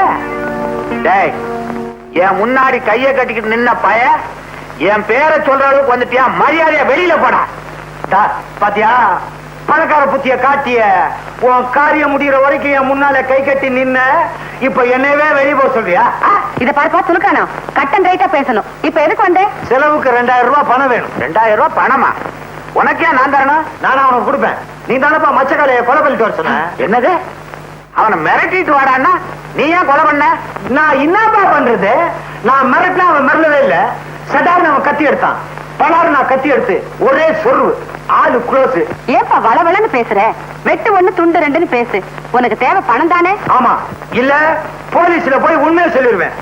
டேய், என் முன்னாடி கைய கட்டிக்கிட்டு நின்ன பய என் பேரை சொல்ற அளவுக்கு வந்துட்டியா? மரியாதையா வெளியில போடா. பாத்தியா, பணக்கார புத்திய காட்டிய உன் காரியம் முடிகிற வரைக்கும் என் முன்னால கை கட்டி நின்ன இப்ப என்னவே வெளியே போக சொல்றியா? இத பார்ப்பா துலுக்கானா கட்டன் ரைட்டா பேசணும். இப்ப எதுக்கு வந்தே? செலவுக்கு 2000 ரூபாய் பணம் வேணும். 2000 ரூபாய் பணமா? உனக்கே நான் தரணும்? நானும் அவனுக்கு கொடுப்பேன். நீ தானப்பா மச்சக்காலைய கொலை பண்ணிட்டு வர சொன்ன. என்னது? அவனை மிரட்டிட்டு வாடான்னா நீ ஏன் கொலை பண்ண? நான் என்னப்பா பண்றது? நான் மிரட்டினா அவன் மிரளவே இல்ல. சடார்னு அவன் கத்தி எடுத்தான். பலாறு நான் கத்தி எடுத்து ஒரே சொருவு. ஆளு க்ளோஸ். ஏப்பா வளவளன்னு பேசுற? வெட்டு ஒண்ணு துண்டு ரெண்டுன்னு பேசு. உனக்கு தேவை பணம் தானே? ஆமா, இல்ல போலீஸ்ல போய் உண்மையை சொல்லிடுவேன்.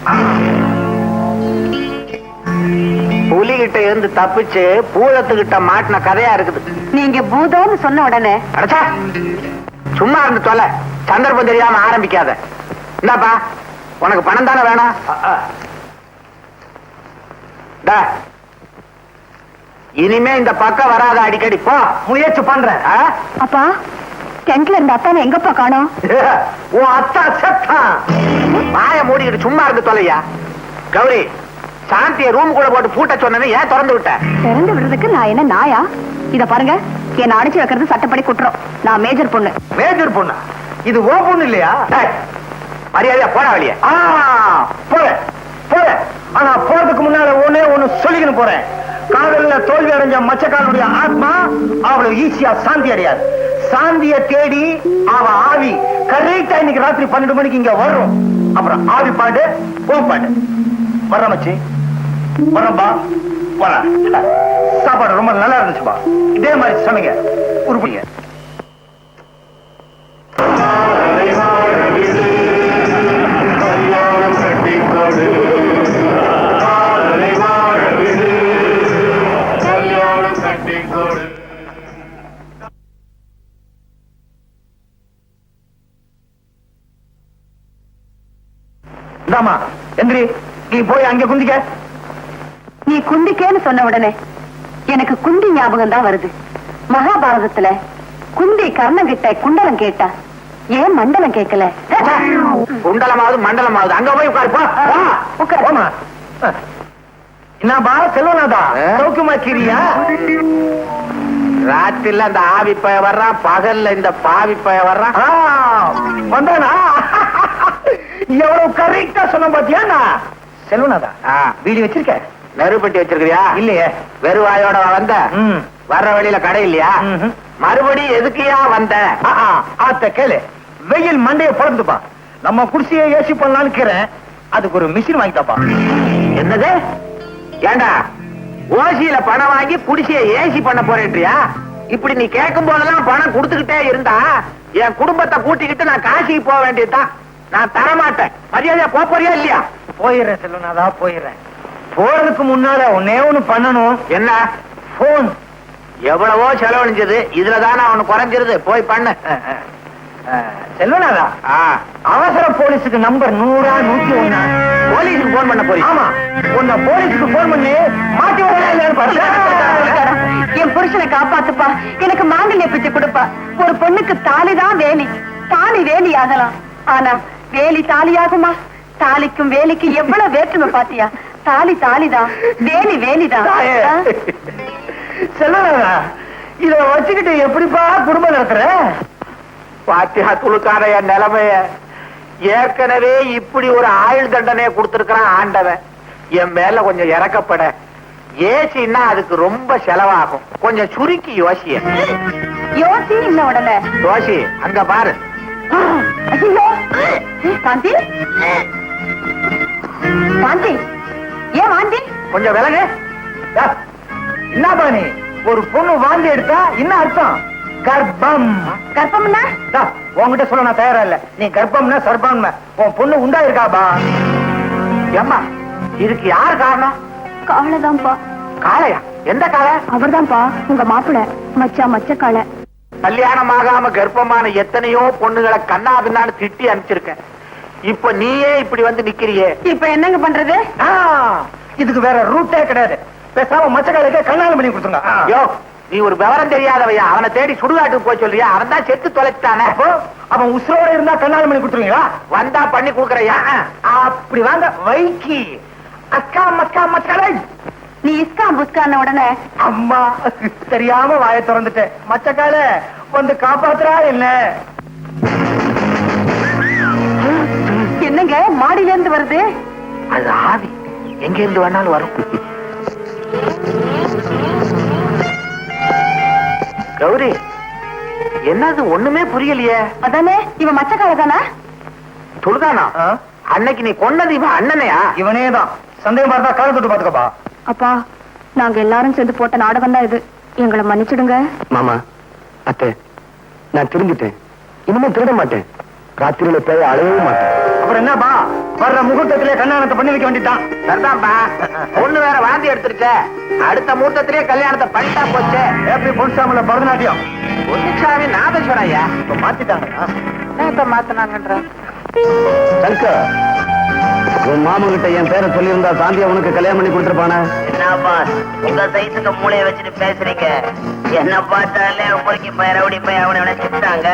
புலிகிட்ட இருந்து தப்பிச்சு பூதத்துக்கிட்ட மாட்டின கதையா இருக்குது. நீங்க பூதம்னு சொன்ன உடனே அடச்சா, சும்மா இருந்து தொலை. சந்தர்ப்பம் தெரியாம ஆரம்பிக்காத. இந்தாப்பா, உனக்கு பணம் தானே வேணும்? இனிமே இந்த பக்கம் வராத, அடிக்கடி போ. முயற்சி பண்றேன். அப்பா டென்ட்ல இருந்த அத்தானை எங்கப்பா காணோம்? உன் அத்தா செத்தான். வாய மூடிக்கிட்டு சும்மா இருந்து தொலையா. கௌரி, சாந்திய ரூம் கூட போட்டு பூட்ட சொன்னது ஏன் திறந்து விட்ட? திறந்து விடுறதுக்கு நான் என்ன நாயா? இத பாருங்க, என்ன அடிச்சு வைக்கிறது சட்டப்படி குற்றம். நான் மேஜர் பொண்ணு. மேஜர் பொண்ணா? இது ஓ பொண்ணு இல்லையா? மரியாதையா போட வெளியே. போறேன் போறேன். ஆனா போறதுக்கு முன்னால ஒண்ணு சொல்லிக்கணும் போறேன். காதல்ல தோல்வி அடைஞ்ச மச்சக்காரனுடைய ஆத்மா அவ்வளவு ஈஸியா சாந்தி அடையாது. சாந்திய தேடி அவ ஆவி கரெக்டா இன்னைக்கு ராத்திரி 12 மணிக்கு இங்க வரும். அப்புறம் ஆவி பாடு போ பாடு. வர்ற மச்சி, வரம்பா, வர. சாப்பாடு ரொம்ப நல்லா இருந்துச்சுப்பா. இதே மாதிரி சொன்னீங்க உருப்படிங்க. இந்தாமா எந்திரி, நீ போய் அங்க குந்திக்க. நீ குந்திக்கேன்னு சொன்ன உடனே எனக்கு குந்தி ஞாபகம் தான் வருது. மகாபாரதத்துல குந்தி கர்ணன் கிட்ட குண்டலம் கேட்டா, ஏன் மண்டலம் கேட்கல? குண்டலமாவது மண்டலமாவது அங்க போய் உட்காரு. போமா. என்னப்பா செல்வனாதா, சௌக்கியமா கிரியா? ராத்திரில அந்த ஆவி பய வர்றான், பகல்ல இந்த பாவி பய வர்றான். வந்தானா? எவ்வளவு கரெக்டா சொன்ன பாத்தியா? செல்வனாதா, வீடு வச்சிருக்க? நெருப்பட்டி வச்சிருக்கியா? இல்லையே. வெறுவாயோட வந்த? வர்ற வழியில கடை இல்லையா? மறுபடியும் எதுக்கியா வந்த? ஆத்த கேளு. வெயில் மண்டைய பொழந்துப்பா. நம்ம குடிசையை ஏசி பண்ணலான்னு இருக்கிறேன். அதுக்கு ஒரு மிஷின் வாங்கிட்டாப்பா. என்னது? ஏண்டா ஓசியில பணம் வாங்கி குடிசையை ஏசி பண்ண போறேன்றியா? இப்படி நீ கேட்கும் போதெல்லாம் பணம் கொடுத்துக்கிட்டே இருந்தா என் குடும்பத்தை கூட்டிக்கிட்டு நான் காசிக்கு போக வேண்டியதுதான். நான் தரமாட்டேன். மரியாதையா போறியா இல்லையா? போயிடுறேன் செல்வனாதா, போயிடுறேன். போறதுக்கு முன்னால ஒன்னே ஒண்ணு பண்ணணும். என்ன? போன். எவ்வளவோ செலவழிஞ்சது, இதுலதானே அவனு குறைஞ்சிருது. போய் பண்ணு. செல்வனாதா, அவசர போலீஸுக்கு நம்பர் 100 101. போலீஸுக்கு போன் பண்ண போறீங்க? ஆமா, உன்னை போலீஸுக்கு போன் பண்ணி மாட்டி என் புருஷனை காப்பாத்துப்பா. எனக்கு மாங்கல்ய பிச்சை கொடுப்பா. ஒரு பொண்ணுக்கு தாலிதான் வேலி. தாலி வேலி ஆகலாம், ஆனா வேலி தாலியாகுமா? தாலிக்கும் வேலிக்கு எவ்வளவு வேற்றுமை பாத்தியா? தாலி தாலிதான், வேலி வேலிதான். செல்வனாதா, இத வச்சுக்கிட்டு எப்படிப்பா குடும்பம் நடத்துற? பாத்தியா துளுக்கான என் நிலைமைய. ஏற்கனவே இப்படி ஒரு ஆயுள் தண்டனையை கொடுத்திருக்கிறான் ஆண்டவன். என் மேல கொஞ்சம் இறக்கப்பட. ஏசின்னா அதுக்கு ரொம்ப செலவாகும். கொஞ்சம் சுருக்கி யோசிய. யோசி இல்ல உடனே யோசி. அங்க பாரு. காந்தி, காந்தி, ஏன் வாந்தி? கொஞ்சம் விலகு. என்னப்பா நீ? ஒரு பொண்ணு வாந்தி எடுத்தா என்ன அர்த்தம்? கர்ப்பம். கர்ப்பம்னா? உன்கிட்ட சொல்ல நான் தயாரா இல்ல. நீ கர்ப்பம்னா சர்ப்பம். உன் பொண்ணு உண்டா இருக்காப்பா? ஏம்மா, இதுக்கு யார் காரணம்? காளைதான்ப்பா. காளையா? எந்த காளை? அவர்தான்ப்பா உங்க மாப்பிள்ள. மச்ச காளை. கல்யாணம் ஆகாம கர்ப்பமான எத்தனையோ பொண்ணுகளை கண்ணா பின்னான்னு திட்டி அனுப்பிச்சிருக்கேன். இப்ப நீயே இப்படி வந்து நிக்கிறியே. இப்ப என்னங்க பண்றது? இதுக்கு வேற ரூட்டே கிடையாது. பேசாம மச்சக்காலுக்கு கல்யாணம் பண்ணி கொடுத்துங்க. யோ, நீ ஒரு விவரம் தெரியாதவையா? அவனை தேடி சுடுகாட்டுக்கு போய் சொல்றியா? அவன் தான் செத்து தொலைச்சிட்டானே. அவன் உசுரோட இருந்தா கல்யாணம் பண்ணி கொடுத்துருவீங்களா? வந்தா பண்ணி கொடுக்கறையா? அப்படி வாங்க வைக்கி. அக்கா மக்கா மச்சக்காலை. நீ இஸ்காம் புஸ்கான உடனே அம்மா தெரியாம வாயை திறந்துட்டேன். மச்சக்கால வந்து காப்பாத்துறா என்ன? என்னங்க மாடியில இருந்து வருது? அது ஆவி எங்க இருந்து வேணாலும் வரும். கௌரி, என்னது ஒண்ணுமே புரியலையே. அதானே இவன் மச்சக்கார தானா? துடுதானா? அன்னைக்கு நீ கொன்னது இவன் அண்ணனையா? இவனே தான். சந்தேகம் பார்த்தா கால தொட்டு பாத்துக்கப்பா. அப்பா, நாங்க எல்லாரும் சேர்ந்து போட்ட நாடகம் தான் இது. எங்களை மன்னிச்சிடுங்க. மாமா, அத்தை, நான் திரும்பிட்டேன். இனிமே திருட மாட்டேன். ராத்திரியில பேய அழகவும் மாட்டேன். அப்புறம் என்னப்பா, வர்ற முகூர்த்தத்திலே கல்யாணத்தை பண்ணி வைக்க வேண்டியதான். சரிதான்ப்பா. பொண்ணு வேற வாந்தி எடுத்துருச்ச, அடுத்த முகூர்த்தத்திலே கல்யாணத்தை பண்ணிட்டா போச்சு. எப்படி பொன்சாமில பரதநாட்டியம் பொன்னிச்சாமி நாதேஸ்வராயா இப்ப மாத்திட்டாங்க. இப்ப மாத்தினாங்கன்ற சங்கர், உன் மாமன் கிட்ட என் பேரை சொல்லியிருந்தா சாந்தியா உனக்கு கல்யாணம் பண்ணி கொடுத்துருப்பானே. என்னப்பா உங்க சைஸுக்கு மூளைய வச்சுட்டு பேசுறீங்க? என்ன பார்த்தாலே உங்களுக்கு ரவுடி போய் அவனை நினைச்சுட்டாங்க.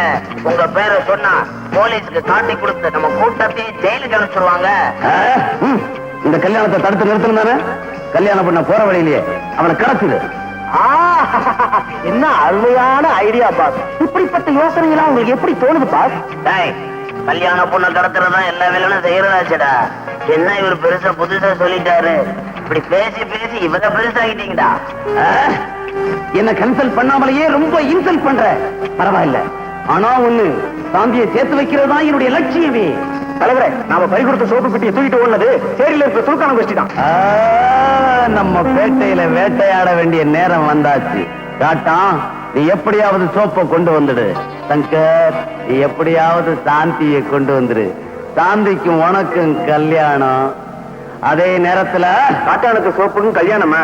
உங்க பேரை சொன்னா போலீஸுக்கு காட்டி கொடுத்து நம்ம கூட்டத்தையே ஜெயிலுக்கு அனுப்பிச்சிருவாங்க. இந்த கல்யாணத்தை தடுத்து நிறுத்தணும் தானே? கல்யாணம் பண்ண போற வழியிலேயே அவனை கடத்துது. என்ன அருமையான ஐடியா பாஸ். இப்படிப்பட்ட யோசனை எல்லாம் உங்களுக்கு எப்படி தோணுது பாஸ்? கல்யாண பொண்ணை கடத்துறதா எல்லா வேலையும் செய்யறதாச்சடா. என்ன இவர் பெருசா புதுசா சொல்லிட்டாரு. இப்படி பேசி பேசி இவங்க பெருசாகிட்டீங்கடா. என்ன கன்சல்ட் பண்ணாமலேயே ரொம்ப இன்சல்ட் பண்ற. பரவாயில்ல, ஆனா ஒண்ணு, சாந்தியை சேர்த்து வைக்கிறதா என்னுடைய லட்சியமே. தலைவரே, நாம பறி கொடுத்த சோப்பு பெட்டியை தூக்கிட்டு ஓடுனது சேரியில இருக்கிற துருக்கான கோஷ்டி தான். நம்ம பேட்டையில வேட்டையாட வேண்டிய நேரம் வந்தாச்சு. காட்டான், நீ எப்படியாவது சோப்பை கொண்டு வந்துடு. சங்கர், நீ எப்படியாவது சாந்தியை கொண்டு வந்துரு. சாந்திக்கும் உனக்கும் கல்யாணம். அதே நேரத்துல காட்டானுக்கு சோப்புக்கும் கல்யாணமா?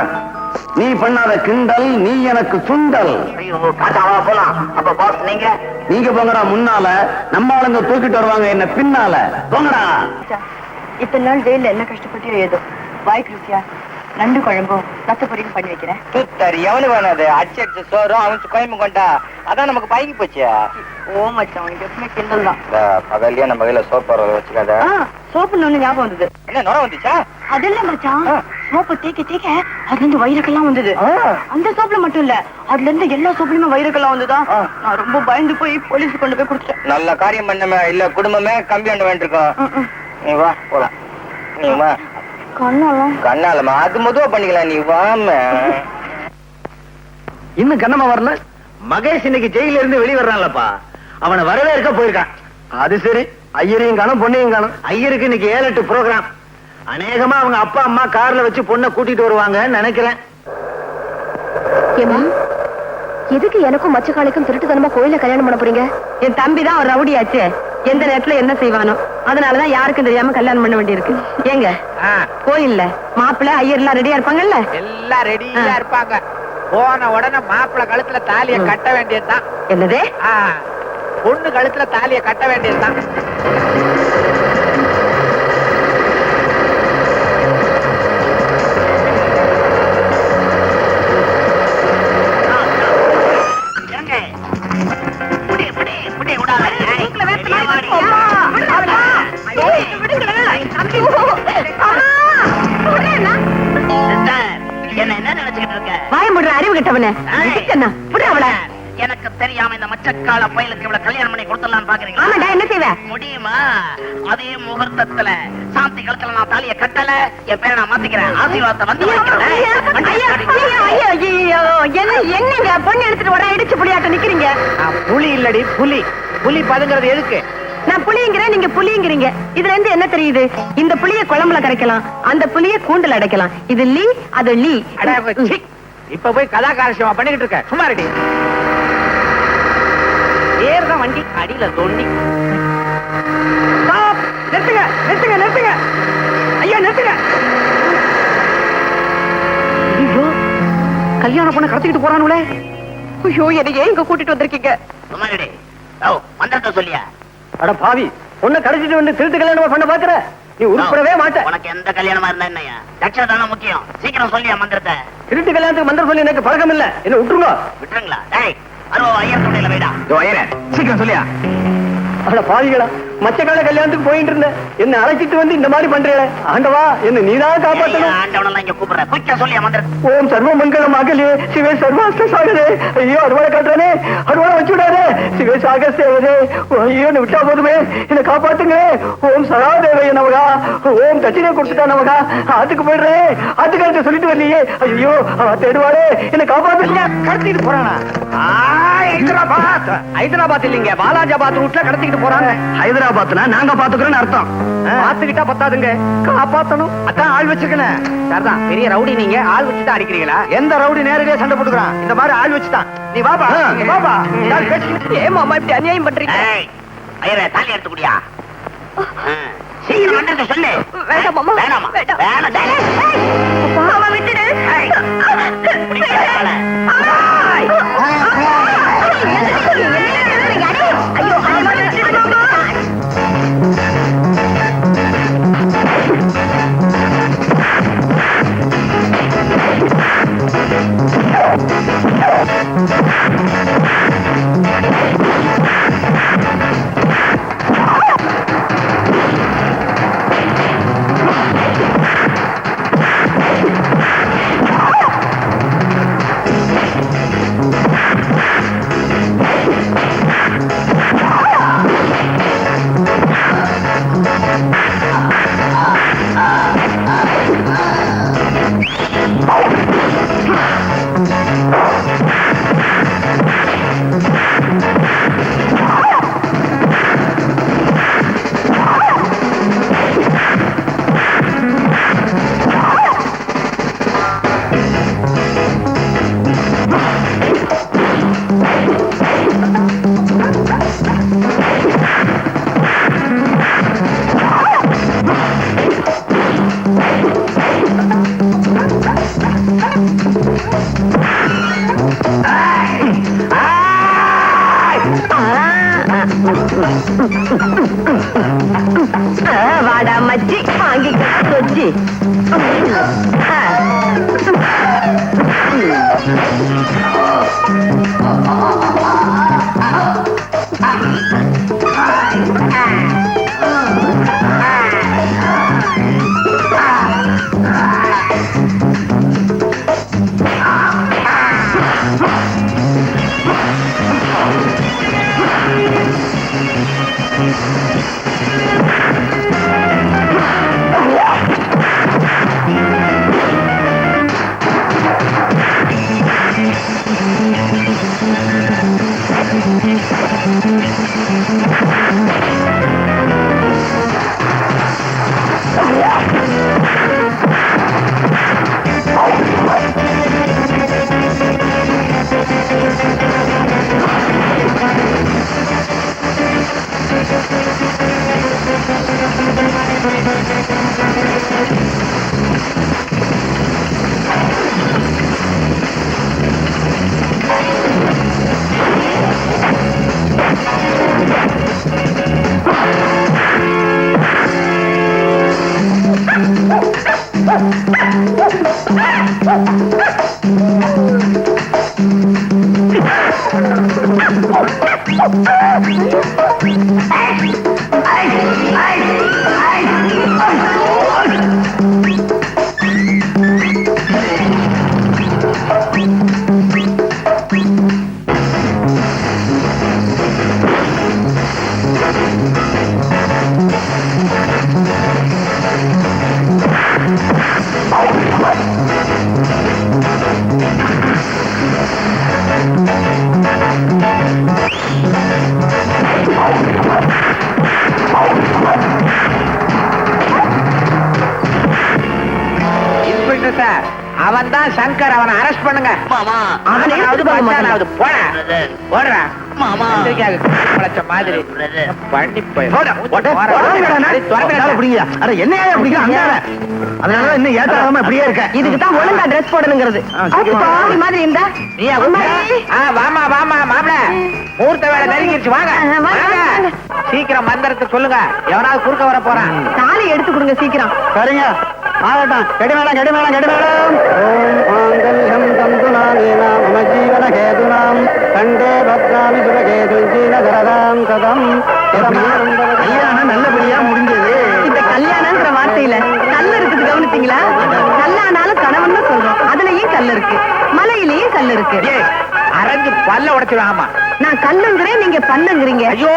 நீ பண்ணாத கிண்டல், நீ எனக்கு சுண்டல். ஐயோ, காட்டாவா போலாம். அப்ப பாஸ் நீங்க நீங்க போங்கடா முன்னால, நம்ம ஆளுங்க தூக்கிட்டு வருவாங்க என்ன பின்னால. போங்கடா. இத்தனை நாள் ஜெயில என்ன கஷ்டப்பட்டியோ ஏதோ வாய்க்கு ருசியா நண்டு குழம்பும் ரத்த பொரியும் பண்ணி வைக்கிறேன். தூத்தர் எவனு வேணாது. அடிச்சு சோறும் அவன் கோயம்பு கொண்டா, அதான் நமக்கு பழகி போச்சு. ஓ மச்சான், உனக்கு எப்பவுமே கிண்டல் தான். பகல்லையே நம்ம கையில சோப்பு வச்சுக்காத. சோப்புன்னு ஒண்ணு ஞாபகம் வந்தது. என்ன நுர வந்துச்சா? அது இல்ல மச்சான், சோப்பு தேய்க்க தேய்க்க அதுல இருந்து வைரக்கெல்லாம் வந்தது. அந்த சோப்புல மட்டும் இல்ல, அதுல இருந்து எல்லா சோப்புலயுமே வைரக்கெல்லாம் வந்ததா. நான் ரொம்ப பயந்து போய் போலீஸ் கொண்டு போய் கொடுத்துட்டேன். நல்ல காரியம் பண்ணமே, இல்ல குடும்பமே கம்ப்ளைண்ட் வேண்டிருக்கோம். நீ வா போலாம். நீ வா. கண்ணாலமா அது மதுவா பண்ணிக்கலாம். நீ வாம. இன்னும் கண்ணமா வரல. மகேஷ் இன்னைக்கு ஜெயில இருந்து வெளியே வர்றான்லப்பா. அவனை வரவேற்க போயிருக்கான். அது சரி, ஐயரையும் காணும் பொண்ணையும் காணும். ஐயருக்கு இன்னைக்கு 7-8 ப்ரோக்ராம். அநேகமா அவங்க அப்பா அம்மா கார்ல வச்சு பொண்ணை கூட்டிட்டு வருவாங்கன்னு நினைக்கிறேன். ஏமா, எதுக்கு எனக்கும் மச்சக்காளிக்கும் திருட்டுத்தனமா கோயில கல்யாணம் பண்ண போறீங்க? என் தம்பி தான் ஒரு ரவுடியாச்சே, எந்த நேரத்துல என்ன செய்வானோ. அதனாலதான் யாருக்கும் தெரியாம கல்யாணம் பண்ண வேண்டியிருக்கு. ஏங்க, கோயில்ல மாப்பிள்ளை ஐயர் எல்லாம் ரெடியா இருப்பாங்கல்ல? எல்லாம் ரெடியா இருப்பாங்க. போன உடனே மாப்பிள்ளை கழுத்துல தாலிய கட்ட வேண்டியதுதான். என்னது? பொண்ணு கழுத்துல தாலிய கட்ட வேண்டியதுதான். என்ன நினைச்சுக்கிட்டு இருக்க? வாயமுடுற அறிவு கிட்டவன எனக்கு தெரியாம இந்த மச்சக்கால பயலுக்கு இவ்வளவு கல்யாணம் பண்ணி கொடுத்துடலாம் பாக்குறீங்களா? என்ன செய்வேன்? முடியுமா? அதே முகூர்த்தத்துல சாந்தி கழுத்துல நான் தாலிய கட்டல, என் பேரை நான் மாத்திக்கிறேன். ஆசீர்வாதத்தை வந்து என்னங்க பொண்ணு எடுத்துட்டு வர இடிச்சு புளியாட்ட நிக்கிறீங்க? புலி இல்லடி புலி. புலி பதுங்கிறது எதுக்கு? நான் புளிங்கிறேன், நீங்க புளிங்கிறீங்க. இதுல இருந்து என்ன தெரியுது? இந்த புளிய குழம்புல கரைக்கலாம், அந்த புளிய கூண்டுல அடைக்கலாம். இது லீ, அது லீ. இப்ப போய் கதாகாரசியமா பண்ணிக்கிட்டு இருக்க. சும்மா ரெடி. ஏறுதான் வண்டி, அடியில தோண்டி. நிறுத்துங்க நிறுத்துங்க நிறுத்துங்க. ஐயா நிறுத்துங்க. ஐயோ, கல்யாணம் பண்ண கடத்திக்கிட்டு போறானுங்களே. ஐயோ, என்னை ஏன் இங்க கூட்டிட்டு வந்திருக்கீங்க? சும்மா ரெடி. மந்திரத்தை சொல்லியா? அட பாவி, பொண்ணை கடைச்சிட்டு வந்து திருட்டு கல்யாணம் பண்ண பாக்குற? நீ உருப்படவே மாட்ட. உனக்கு எந்த கல்யாணமா இருந்தா என்னையா? லட்சம் தானே முக்கியம். சீக்கிரம் சொல்லியா மந்திரத்தை. திருட்டு கல்யாணத்துக்கு மந்திரம் சொல்லி எனக்கு பழக்கம் இல்ல. என்ன விட்டுருங்க. விட்டுருங்களா? டேய், அருவா ஐயர் தொண்டையில வைடா. சீக்கிரம் சொல்லியா? அட பாவிகளா, மச்சக்கால கல்யாணத்துக்கு போயிட்டு இருந்தேன். என்ன அழைச்சிட்டு வந்து இந்த மாதிரி பண்றேன். ஆண்டவா என்ன நீதான் காப்பாத்தணும். ஆண்டவனெல்லாம் இங்க கூப்பிடுற குச்சா சொல்லி மந்திர. ஓம் சர்வ மங்கள மகளே சிவே சர்வாஸ்த சாகரே. ஐயோ அருவாளை காட்டுறானே, அருவாளை வச்சு விடாதே. சிவே சாகர் சேவரே. ஐயோ என்ன விட்டா போதுமே, என்ன காப்பாத்துங்க. ஓம் சராதேவைய நமகா. ஓம் தட்சிணை கொடுத்துட்டா நமகா. ஆத்துக்கு போயிடுறேன். ஆத்துக்காரத்தை சொல்லிட்டு வரலையே. ஐயோ தேடுவாரே, என்ன காப்பாத்துங்க. கடத்திட்டு போறானா? ஹைதராபாத் இல்லீங்க, வாலாஜாபாத் ரூட்ல கடத்திட்டு போறாங்க. ஹைதராபாத்னா நாங்க பாத்துக்கிறோம்னு அர்த்தம். பாத்துக்கிட்டா பத்தாதுங்க, காப்பாத்தணும். அதான் ஆள் வச்சிருக்கேன். சரிதான், பெரிய ரவுடி நீங்க. ஆள் வச்சுதான் அடிக்கிறீங்களா? எந்த ரவுடி நேரடியா சண்டை போட்டுக்கிறான்? இந்த மாதிரி ஆள் வச்சுதான். நீ வாபா வாபா. ஏமா இப்படி அநியாயம் பண்றீங்க? ஐயரே தாலி எடுத்து குடியா. சீக்கிரம் வந்து சொல்லு. வேண்டாம் மாமா. வேணாமா? வேண்டாம். வேணாம். மாமா விட்டுடு. வாடா மச்சி, வாங்கிக்க சொச்சி. இன்ஸ்பெக்டர் சார், அவன் தான் சங்கர். அவனை அரெஸ்ட் பண்ணுங்க. மாமா அவனாவது பச்சானாவது போட போடுற மாமா பழச்ச மாதிரி பண்ணி போய் அதனால இன்னும் ஏத்தாம இப்படியே இருக்க. இதுக்கு தான் ஒழுங்கா ட்ரெஸ் போடணுங்கிறது. பாவி மாதிரி இருந்தா நீ வாமா வாமா மாப்பிள, முகூர்த்த வேலை நெருங்கிருச்சு. வாங்க வாங்க, சீக்கிரம் மந்திரத்தை சொல்லுங்க. எவனாவது குறுக்க வர போறான். தாலி எடுத்து கொடுங்க சீக்கிரம். சரிங்க, ஆகட்டும். கெடுமேளம் கெடுமேளம் கெடுமேளம். ஓம் மாங்கல்யம் தந்துநாதேன மம ஜீவன கேதுனாம் கண்டே பத்ராமி சுபகேதுஞ்சீன தரதாம் கதம். கல்யாண பல்லு இருக்கு. அரைஞ்சு பல்ல உடைச்சிடும். ஆமா, நான் கல்லுங்கிறேன், நீங்க பல்லுங்கிறீங்க. ஐயோ